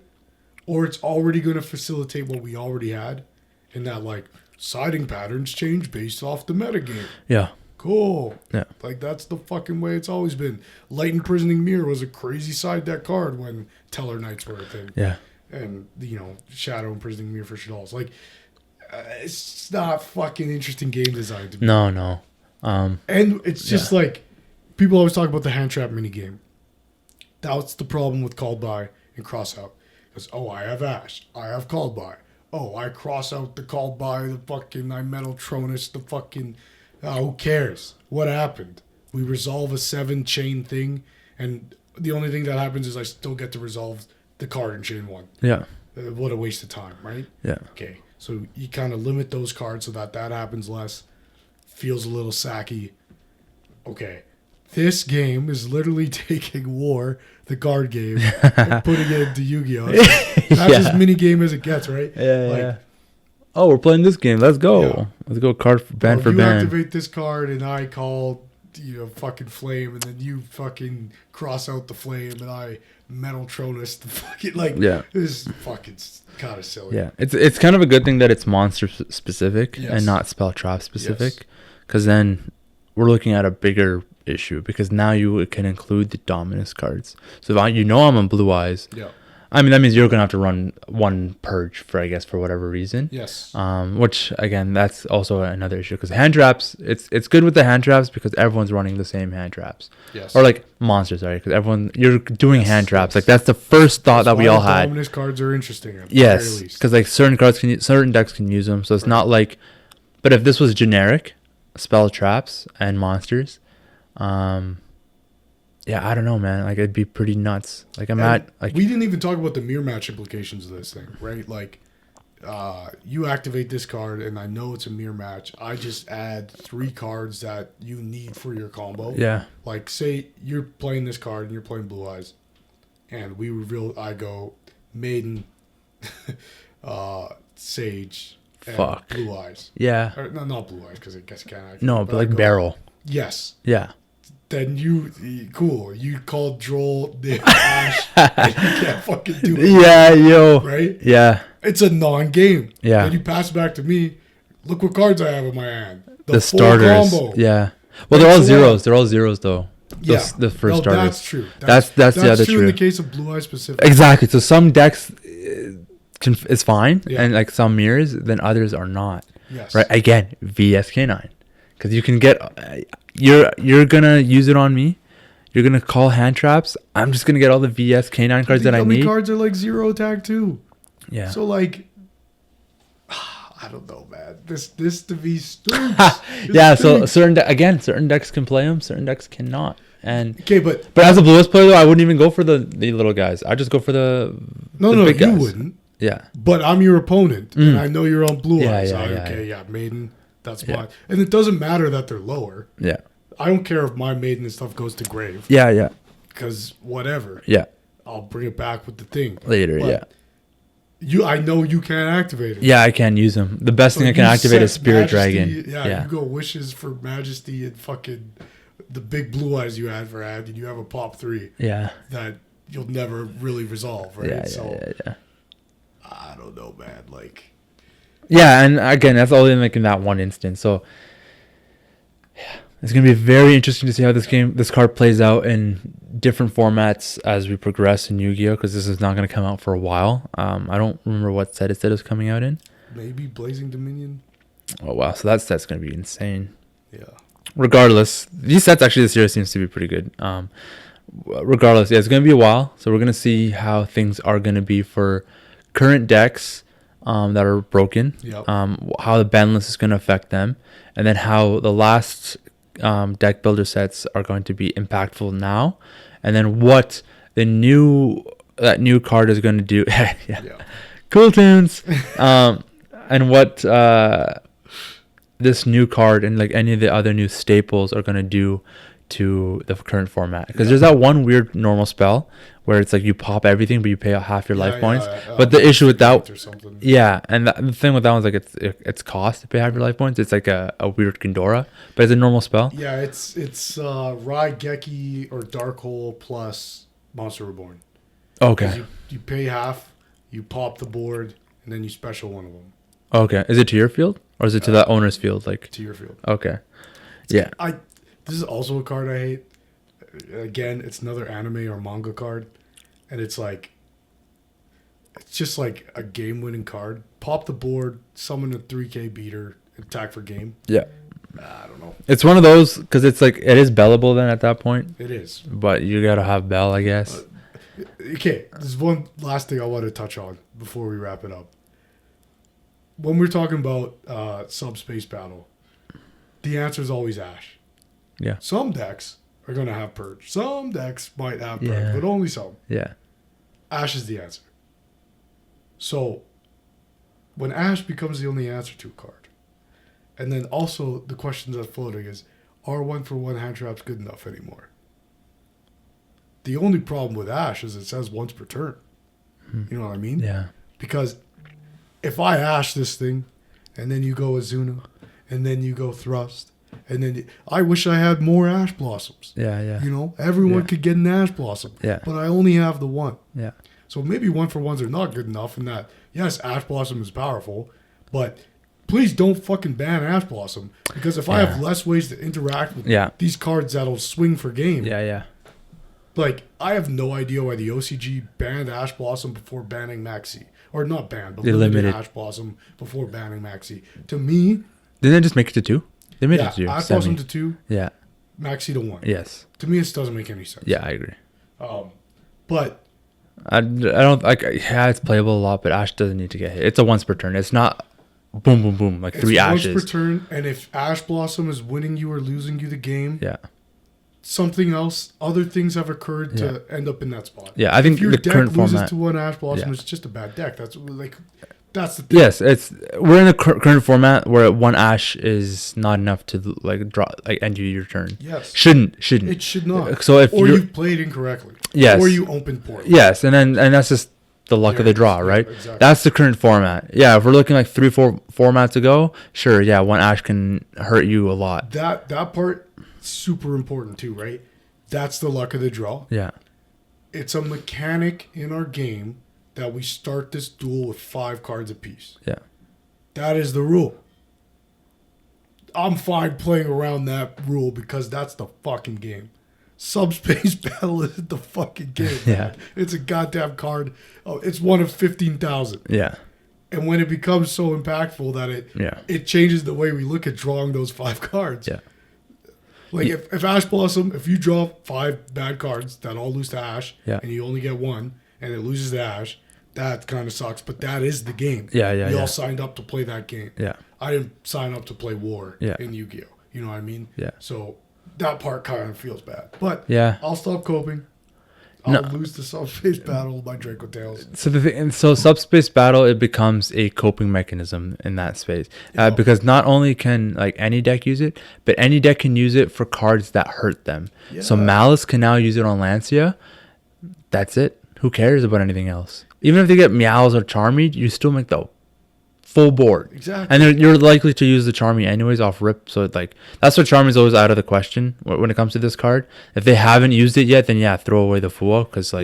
or it's already going to facilitate what we already had in that, like, siding patterns change based off the metagame. Yeah. Cool. Yeah. Like, that's the fucking way it's always been. Light Imprisoning Mirror was a crazy side deck card when Teller Knights were a thing. Yeah. And, Shadow Imprisoning Mirror for Shadals. Like, it's not fucking interesting game design to me. No. And it's just like, people always talk about the hand trap minigame. That's the problem with called by and cross out. Because, I have Ash. I have called by. I cross out the called by, the fucking, I Metal Tronus, the fucking, who cares? What happened? We resolve a 7 chain thing, and the only thing that happens is I still get to resolve the card in chain 1. Yeah. What a waste of time, right? Yeah. Okay, so you kind of limit those cards so that happens less. Feels a little sacky. Okay, this game is literally taking War, the card game, and putting it into Yu-Gi-Oh! That's as mini game as it gets, right? Yeah. Oh, we're playing this game. Let's go. Yeah. Let's go band for you band. activate this card, and I call, fucking flame, and then you fucking cross out the flame, and I Metal Tronus the fucking, this is fucking kind of silly. Yeah, it's kind of a good thing that it's monster specific Yes. and not spell trap specific, because then we're looking at a bigger issue, because now you can include the dominus cards. So if I'm on Blue Eyes, I mean, that means you're gonna have to run 1 purge for whatever reason. Yes. Which again, that's also another issue, because hand traps, it's good with the hand traps because everyone's running the same hand traps. Yes. Or like monsters, sorry, because you're doing hand traps. Like that's the first thought that we all had. Dominus cards are interesting. At Yes, the very least. because like certain decks can use them, so it's not like. But if this was generic, spell traps and monsters, I don't know, man. Like, it'd be pretty nuts. Like, we didn't even talk about the mirror match implications of this thing, right? Like, you activate this card, and I know it's a mirror match. I just add 3 cards that you need for your combo. Yeah. Like, say you're playing this card, and you're playing Blue Eyes, and we reveal, I go Maiden, Sage, and Fuck. Blue Eyes. Yeah. Or, no, not Blue Eyes, because I guess I can't activate. No, but like I go, barrel. Yes. Yeah. Then you called Droll, the Ash, and you can't fucking do it. Yeah, yo. Right? Yeah. It's a non-game. Yeah. Then you pass it back to me. Look what cards I have in my hand. The full starters. combo. Yeah. Well, they're all zeros. They're all zeros, though. The first starters. That's true. That's the other true true. in the case of Blue Eye specifically. Exactly. So some decks is fine, Yeah. and like some mirrors, then others are not. Yes. Right. Again, VSK9, because you can get. You're gonna use it on me. You're gonna call hand traps. I'm just gonna get all the VSK9 cards that I need. Cards are like 0 attack too. Yeah. So like, I don't know, man. This to me stinks. Yeah. So certain decks can play them. Certain decks cannot. And okay, but as a Blue Eyes player though, I wouldn't even go for the little guys. I just go for the big you guys. wouldn't. Yeah. But I'm your opponent, and I know you're on Blue Eyes. Yeah. Maiden. That's fine. And it doesn't matter that they're lower. Yeah. I don't care if my Maiden and stuff goes to grave. Yeah. Because whatever. Yeah. I'll bring it back with the thing. Later. But I know you can't activate it. Yeah, I can use them. The best thing I can activate is Spirit Dragon. Yeah, you go Wishes for Majesty and fucking the big Blue Eyes you had for Ad, and you have a pop 3. Yeah. That you'll never really resolve, right? Yeah. I don't know, man. Like. Yeah, and again, that's only like in that one instance. So It's gonna be very interesting to see how this card plays out in different formats as we progress in Yu-Gi-Oh, because this is not gonna come out for a while. I don't remember what set it said it was coming out in. Maybe Blazing Dominion. Oh wow, so that set's gonna be insane. Yeah. Regardless, these sets actually this year seems to be pretty good. Regardless, yeah, it's gonna be a while, so we're gonna see how things are gonna be for current decks that are broken. Yep. How the ban list is gonna affect them, and then how the last deck builder sets are going to be impactful now, and then what that new card is going to do. Yeah. Cool tunes. And what this new card and like any of the other new staples are going to do to the current format, because there's that one weird normal spell where it's like you pop everything but you pay out half your life points. But the issue with that, and the thing with that one's like it's cost to pay half your life points. It's like a weird Gandora, but it's a normal spell. Yeah, it's Raaid, Geki, or Dark Hole plus Monster Reborn. Okay. You pay half, you pop the board, and then you special one of them. Okay. Is it to your field or is it to the owner's field? Like to your field. Okay. Yeah. This is also a card I hate. Again, it's another anime or manga card, and it's just like a game-winning card. Pop the board, summon a 3K beater, attack for game. Yeah. I don't know. It's one of those because it's like it is bellable then at that point. It is, but you gotta have bell, I guess. Okay, there's one last thing I want to touch on before we wrap it up. When we're talking about Subspace Battle, the answer is always Ash. Yeah. Some decks are going to have Purge. Some decks might have Purge, but only some. Yeah. Ash is the answer. So, when Ash becomes the only answer to a card, and then also the question that's floating is, are 1-for-1 hand traps good enough anymore? The only problem with Ash is it says once per turn. You know what I mean? Yeah. Because if I Ash this thing, and then you go Azuna, and then you go Thrust, and then I wish I had more Ash Blossoms. Yeah. You know, everyone could get an Ash Blossom. Yeah. But I only have the one. Yeah. So maybe 1-for-1s are not good enough in that, yes, Ash Blossom is powerful, but please don't fucking ban Ash Blossom, because if I have less ways to interact with these cards that'll swing for game. Yeah. Like, I have no idea why the OCG banned Ash Blossom before banning Maxi. Or not banned, but they limited Ash Blossom before banning Maxi. To me... Didn't they just make it to 2? They made it to 2. Ash Blossom to 2. Yeah. Maxi to 1. Yes. To me, this doesn't make any sense. Yeah, I agree. But... I don't... like. Yeah, it's playable a lot, but Ash doesn't need to get hit. It's a once per turn. It's not boom, boom, boom, like 3 Ashes. Once per turn, and if Ash Blossom is winning you or losing you the game... Yeah. Something else, other things have occurred to end up in that spot. Yeah, I think if your the deck current loses format, to one Ash Blossom, it's just a bad deck. That's the thing. Yes, we're in a current format where one Ash is not enough to like draw end you your turn. Yes, shouldn't it should not. So if you played incorrectly, or you opened poorly. Yes, and that's just the luck of the draw, right? Exactly. That's the current format. Yeah, if we're looking like 3-4 formats ago, sure, yeah, one Ash can hurt you a lot. That part super important too, right? That's the luck of the draw. Yeah. It's a mechanic in our game that we start this duel with 5 cards apiece. Yeah. That is the rule. I'm fine playing around that rule because that's the fucking game. Subspace Battle isn't the fucking game. Yeah. Man. It's a goddamn card. Oh, it's one of 15,000. Yeah. And when it becomes so impactful that it changes the way we look at drawing those 5 cards. Yeah. Like if Ash Blossom, if you draw 5 bad cards that all lose to Ash, and you only get one, and it loses to Ash, that kind of sucks. But that is the game. Yeah. We all signed up to play that game. Yeah. I didn't sign up to play War in Yu-Gi-Oh. You know what I mean? Yeah. So that part kind of feels bad. But I'll stop coping. I'll lose the Subspace Battle with my Draco Tails. So Subspace Battle, it becomes a coping mechanism in that space, because not only can like any deck use it, but any deck can use it for cards that hurt them. Yeah. So Malice can now use it on Lancia. That's it. Who cares about anything else? Even if they get Meows or Charmy, you still make the full board. Exactly. And you're likely to use the Charmy anyways off rip. So like that's why Charmy's always out of the question when it comes to this card. If they haven't used it yet, then throw away the Fua because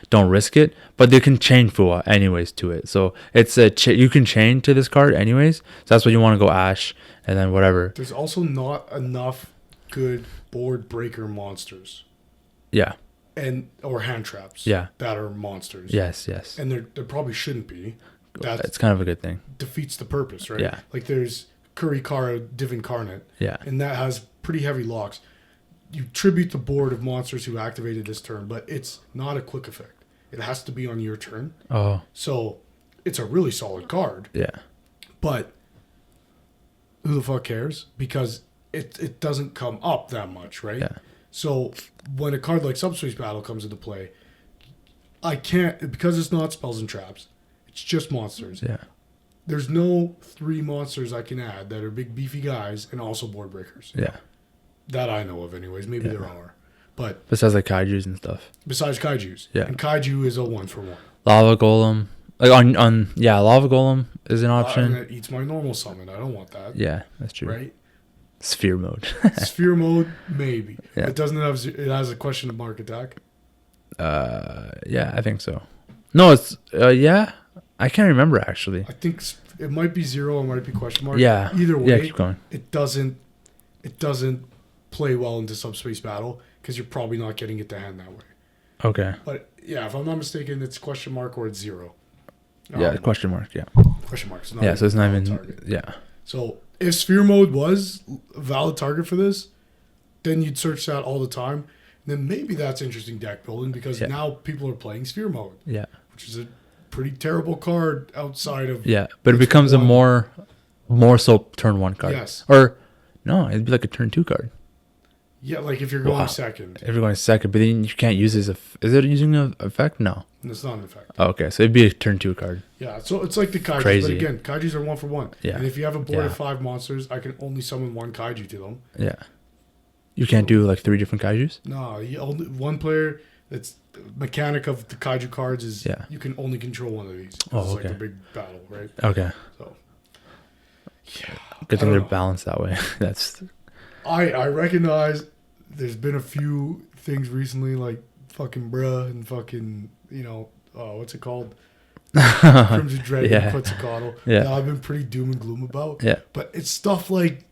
don't risk it. But they can chain Fua anyways to it. So it's you can chain to this card anyways. So that's why you want to go Ash and then whatever. There's also not enough good board breaker monsters Yeah. or hand traps Yeah. that are monsters. Yes. Yes. And there probably shouldn't be. That It's kind of a good thing. defeats the purpose, right? Yeah. Like there's Kurikara Div Incarnate, Yeah. and that has pretty heavy locks. You tribute the board of monsters who activated this turn, but it's not a quick effect. It has to be on your turn. Oh. So it's a really solid card. Yeah. But who the fuck cares? Because it doesn't come up that much, right? Yeah. So when a card like Subspace Battle comes into play, I can't, because it's not spells and traps, it's just monsters. Yeah. There's no 3 monsters I can add that are big beefy guys and also board breakers. Yeah. That I know of anyways. Maybe there are. But Besides like kaijus and stuff. besides kaijus. Yeah. And kaiju is a 1-for-1. Lava golem. Like lava golem is an And option. it eats my normal summon. I don't want that. Yeah, that's true. Right? Sphere mode. Sphere mode, maybe. Yeah. It doesn't have. It has a question mark attack. Yeah, I think so. No, it's yeah. I can't remember actually. I think it might be 0. It might be question mark. Yeah. Either way, Yeah, keep going. it doesn't play well into Subspace Battle because you're probably not getting it to hand that way. Okay. But yeah, if I'm not mistaken, it's question mark or it's 0. Yeah, question mark. Yeah. Question marks. Yeah, so it's not even. target. Yeah. So if sphere mode was a valid target for this, then you'd search that all the time. Then maybe that's interesting deck building because now people are playing sphere mode, Yeah. which is a pretty terrible card outside of Yeah, but it becomes a more so turn 1 card. Yes. Or no, it'd be like a turn 2 card if you're going Wow. second. if you're going second. But then you can't use this. Is it using an effect? No. And it's not an effect. Oh, okay, so it'd be a turn 2 card. Yeah, so it's like the kaijus, Crazy. but again, kaijus are 1-for-1. Yeah. And if you have a board Yeah. of 5 monsters, I can only summon 1 kaiju to them. Yeah. You can't do like 3 different kaijus. No, one player. It's the mechanic of the kaiju cards is you can only control one of these. It's Oh, like okay. a big battle, right? Okay. So yeah, Good I thing don't they're know. balanced that way. That's I recognize there's been a few things recently like fucking bruh and fucking what's it called? Crimson Dread and Quetzalcoatl that I've been pretty doom and gloom about. Yeah. But it's stuff like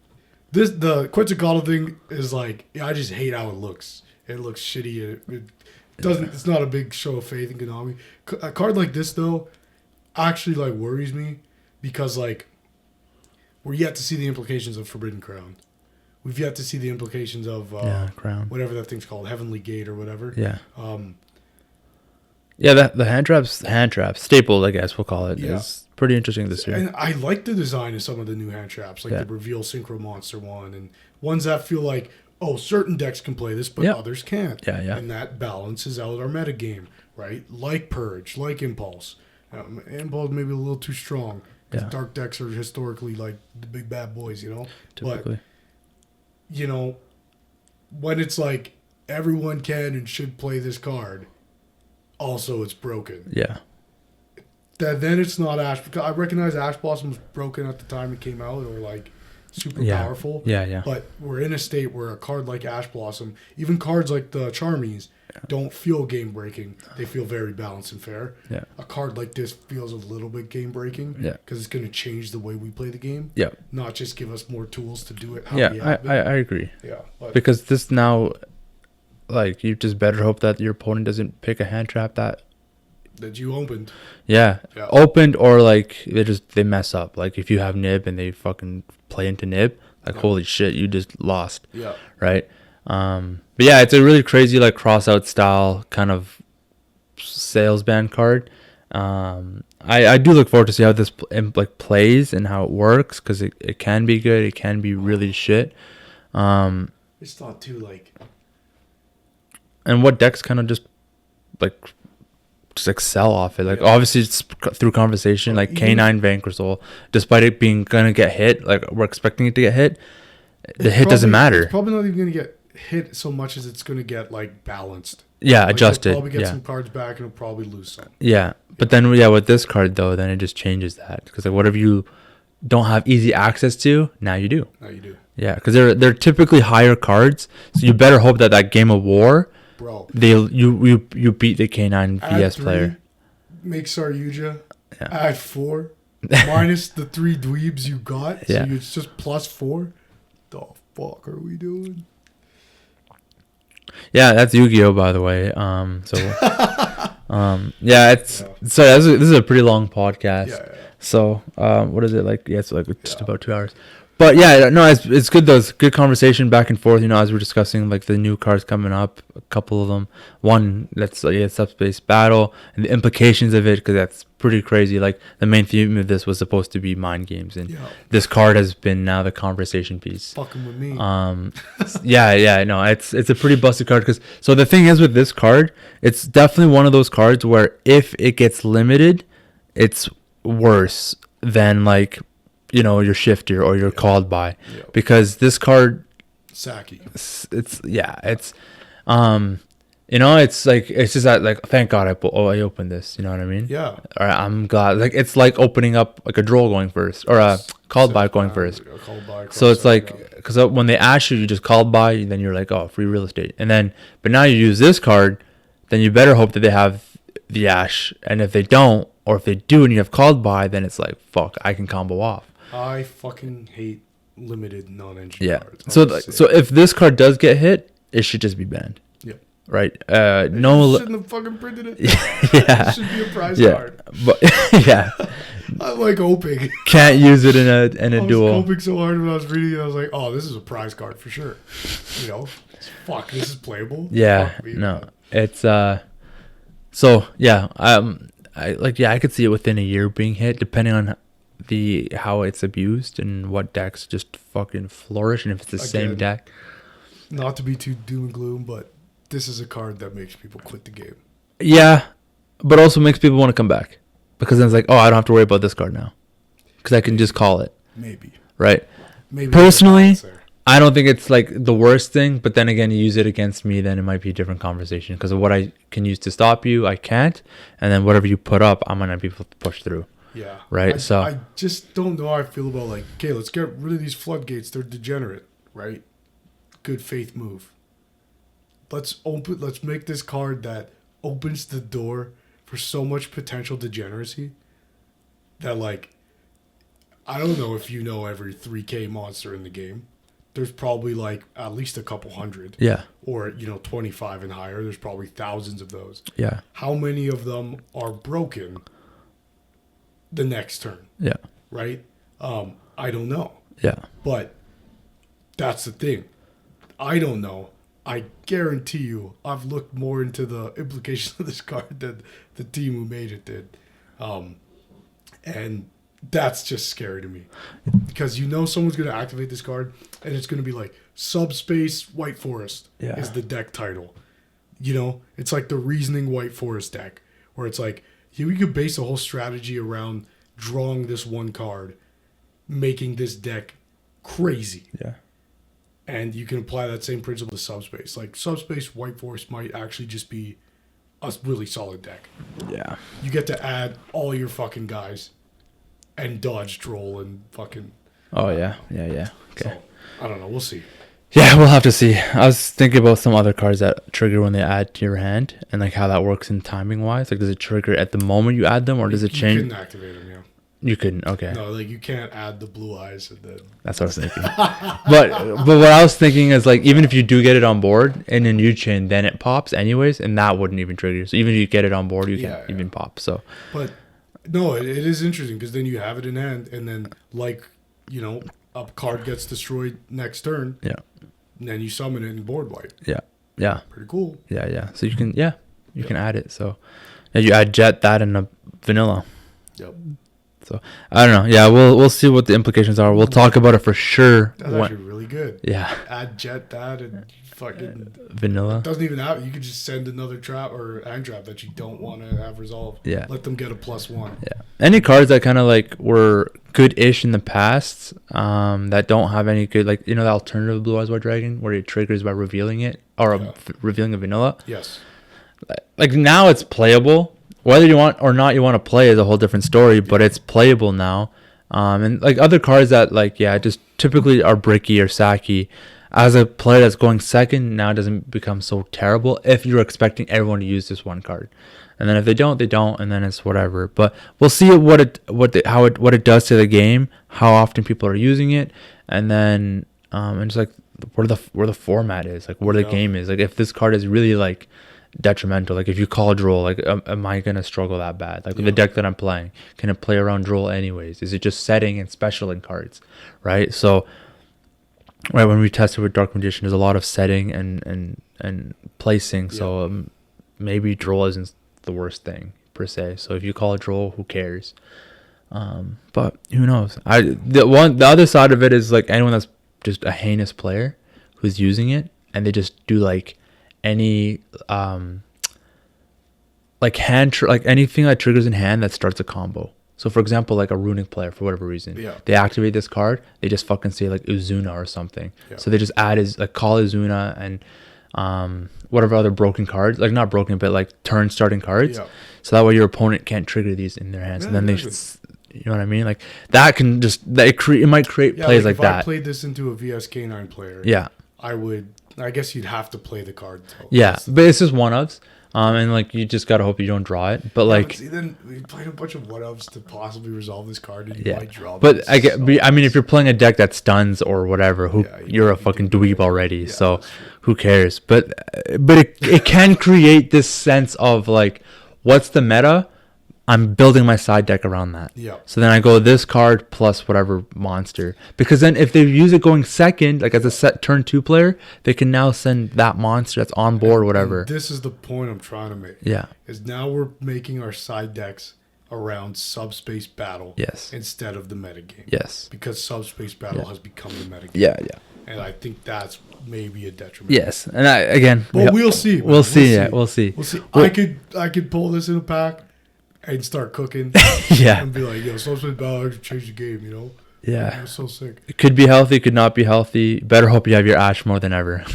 this. The Quetzalcoatl thing is like I just hate how it looks. It looks shitty. It doesn't. It's not a big show of faith in Konami. A card like this though actually like worries me because like we're yet to see the implications of Forbidden Crown. We've yet to see the implications of crown. whatever that thing's called, Heavenly Gate or whatever. Yeah. Yeah, the hand traps staple, I guess we'll call it, is pretty interesting this year. And I like the design of some of the new hand traps, like the Reveal Synchro Monster one, and ones that feel like, certain decks can play this, but others can't. Yeah, yeah. And that balances out our metagame, right? Like Purge, like Impulse. Impulse maybe a little too strong. Because dark decks are historically like the big bad boys, Typically. But, when it's like everyone can and should play this card, also it's broken. Yeah. Then it's not Ash. Because I recognize Ash Blossom was broken at the time it came out, or like super powerful. Yeah, yeah. But we're in a state where a card like Ash Blossom, even cards like the Charmies, don't feel game breaking. They feel very balanced and fair. Yeah. A card like this feels a little bit game breaking. Yeah. Because it's going to change the way we play the game. Yeah. Not just give us more tools to do it. How we Yeah, have it. I agree. Yeah. But Because this now, like, you just better hope that your opponent doesn't pick a hand trap that you opened. Yeah. Opened, or like they mess up. Like if you have nib and they fucking play into nib, like holy shit, you just lost. Yeah. Right. But yeah, it's a really crazy like cross out style kind of sales band card. I do look forward to see how this like plays and how it works, because it can be good, it can be really shit. It's thought too like. And what decks kind of just excel off it. Like obviously it's through conversation, like K9 Vanquisol, despite it being gonna get hit, like we're expecting it to get hit, the hit doesn't matter. It's probably not even gonna get hit so much as it's gonna get like balanced. Yeah, like, adjusted. It'll probably get some cards back and it'll probably lose some. Yeah, but then with this card though, then it just changes that, because like whatever you don't have easy access to, now you do. Now you do. Yeah, because they're typically higher cards, so you better hope that game of war, bro, you beat the K9 VS player. Make Yugioh. Yeah. Add 4 minus the 3 dweebs you got, so it's just +4. The fuck are we doing? Yeah, that's Yu-Gi-Oh, by the way. Yeah, it's so this is a pretty long podcast. Yeah. So, what is it like? Yeah, it's like just about 2 hours. But yeah, no, it's good though. It's good conversation back and forth. As we're discussing like the new cards coming up, a couple of them. One that's Subspace Battle and the implications of it, because that's pretty crazy. Like the main theme of this was supposed to be mind games, and this card has been now the conversation piece. Fucking with me. No, it's a pretty busted card. Because so the thing is with this card, it's definitely one of those cards where if it gets limited, it's worse than like your shifter or your called by, because this card Saki. It's like it's just that, like, thank God I opened this, you know what I mean? Yeah. Or I'm glad, like, it's like opening up like a draw going first, or a called by going first. So it's like, because when they ask you just called by, then you're like, oh, free real estate. And then but now you use this card, then you better hope that they have the ash, and if they don't, or if they do and you have called by, then it's like, fuck, I can combo off. I fucking hate limited non-engine cards. So if this card does get hit, it should just be banned. Yep. Right. No. Shouldn't have fucking printed it. Yeah. It should be a prize card. But yeah. I like hoping. Can't use it in a duel. I was hoping so hard when I was reading it. I was like, oh, this is a prize card for sure. Fuck, this is playable. Yeah. Fuck me, no. man. It's So yeah. I could see it within a year being hit, depending on how it's abused and what decks just fucking flourish, and if it's the same deck. Not to be too doom and gloom, but this is a card that makes people quit the game. Yeah, but also makes people want to come back, because then it's like, oh, I don't have to worry about this card now, because I can just call it. Maybe. Right. Maybe. Personally, I don't think it's like the worst thing, but then again, you use it against me, then it might be a different conversation, because of what I can use to stop you, I can't, and then whatever you put up, I'm gonna be able to push through. Yeah. Right. I just don't know how I feel about, like, okay, let's get rid of these floodgates. They're degenerate, right? Good faith move. Let's make this card that opens the door for so much potential degeneracy that, like, I don't know if every 3K monster in the game. There's probably like at least a couple hundred. Yeah. Or 25 and higher. There's probably thousands of those. Yeah. How many of them are broken the next turn? Yeah. Right? I don't know. Yeah. But that's the thing. I don't know. I guarantee you I've looked more into the implications of this card than the team who made it did. And that's just scary to me. Because someone's going to activate this card and it's going to be like Subspace White Forest is the deck title. It's like the Reasoning White Forest deck, where it's like, we could base a whole strategy around drawing this one card, making this deck crazy. Yeah. And you can apply that same principle to Subspace. Like, Subspace White Forest might actually just be a really solid deck. Yeah. You get to add all your fucking guys and dodge troll and fucking... Oh, yeah. Okay. So, I don't know. We'll see. Yeah, we'll have to see. I was thinking about some other cards that trigger when they add to your hand, and like how that works in timing wise. Like, does it trigger at the moment you add them, or does it change? You can activate them, yeah. You couldn't. Okay. No, like, you can't add the blue eyes and then... That's what I was thinking. but what I was thinking is, like, even if you do get it on board in a new chain, then it pops anyways, and that wouldn't even trigger. So even if you get it on board, you can't even pop. So. But no, it is interesting, because then you have it in hand, and then, like, a card gets destroyed next turn. Yeah. And then you summon it and board wipe. Yeah. Pretty cool. Yeah. So you can can add it. So you add Jet, that, and a vanilla. Yep. So I don't know. Yeah, we'll see what the implications are. We'll talk about it for sure. That's actually really good. Yeah. Add Jet, that, and fucking vanilla. It doesn't even have. You could just send another trap or hand trap that you don't want to have resolved. Yeah. Let them get a +1. Yeah. Any cards that kind of like were good-ish in the past, that don't have any good, like, the alternative Blue Eyes White Dragon where it triggers by revealing it, or revealing a vanilla. Yes. Like, now it's playable. Whether you want or not you want to play is a whole different story, but it's playable now. And like other cards that, like, just typically are bricky or sacky, as a player that's going second, now it doesn't become so terrible if you're expecting everyone to use this one card. And then if they don't, and then it's whatever. But we'll see what it does to the game, how often people are using it, and then and just like where the format is, like where the game is. Like if this card is really like detrimental, like if you call Droll, like am I gonna struggle that bad? Like with the deck that I'm playing, can it play around Droll anyways? Is it just setting and specialing cards, right? So right when we tested with Dark Magician, there's a lot of setting and placing. So maybe Droll isn't the worst thing per se. So if you call it Droll, who cares? But who knows? The other side of it is like anyone that's just a heinous player who's using it and they just do like any like like anything that triggers in hand that starts a combo. So for example, like a runic player, for whatever reason, they activate this card, they just fucking say like Uzuna or something. So they just add call Uzuna and whatever other broken cards, like not broken but like turn starting cards. So that way your opponent can't trigger these in their hands, and then you know what I mean? Like that can just it might create plays like that. If I played this into a VSK9 player, I guess you'd have to play the card. But it's just one ofs. And like you just gotta hope you don't draw it. But like, but see, then we played a bunch of what ofs to possibly resolve this card, and you might draw. But I mean, if you're playing a deck that stuns or whatever, you're a fucking dweeb already. So who cares? But it can create this sense of like, what's the meta? I'm building my side deck around that. So then I go this card plus whatever monster. Because then if they use it going second, like as a set turn 2 player, they can now send that monster that's on board, whatever. And this is the point I'm trying to make. Is now we're making our side decks around Subspace Battle instead of the metagame. Because Subspace Battle has become the metagame. And I think that's maybe a detriment. And we'll see. We'll see. We'll see. I could pull this in a pack and start cooking. And be like, yo, Subspace Battle change the game, you know? It was so sick. It could be healthy, could not be healthy. Better hope you have your Ash more than ever.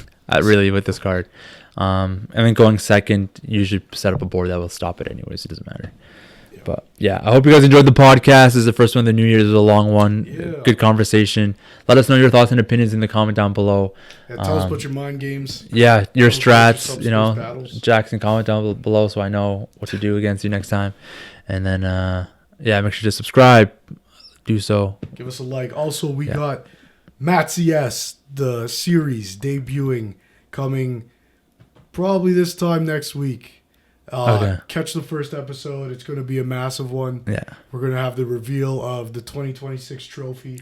Really, with this card. And then going second, you usually set up a board that will stop it anyways. It doesn't matter. But I hope you guys enjoyed the podcast. This is the first one of the new year. This is a long one. Good conversation. Let us know your thoughts and opinions in the comment down below. Tell us about your mind games. Your strats. Battles. Jackson, comment down below so I know what to do against you next time. And then make sure to subscribe. Do so. Give us a like. Also, we got Matzias, the series debuting, coming probably this time next week. Catch the first episode. It's going to be a massive one. We're going to have the reveal of the 2026 trophy.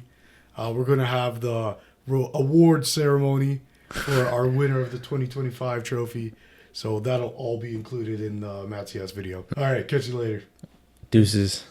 We're going to have the award ceremony for our winner of the 2025 trophy. So that'll all be included in the Matzias video. All right, catch you later. Deuces.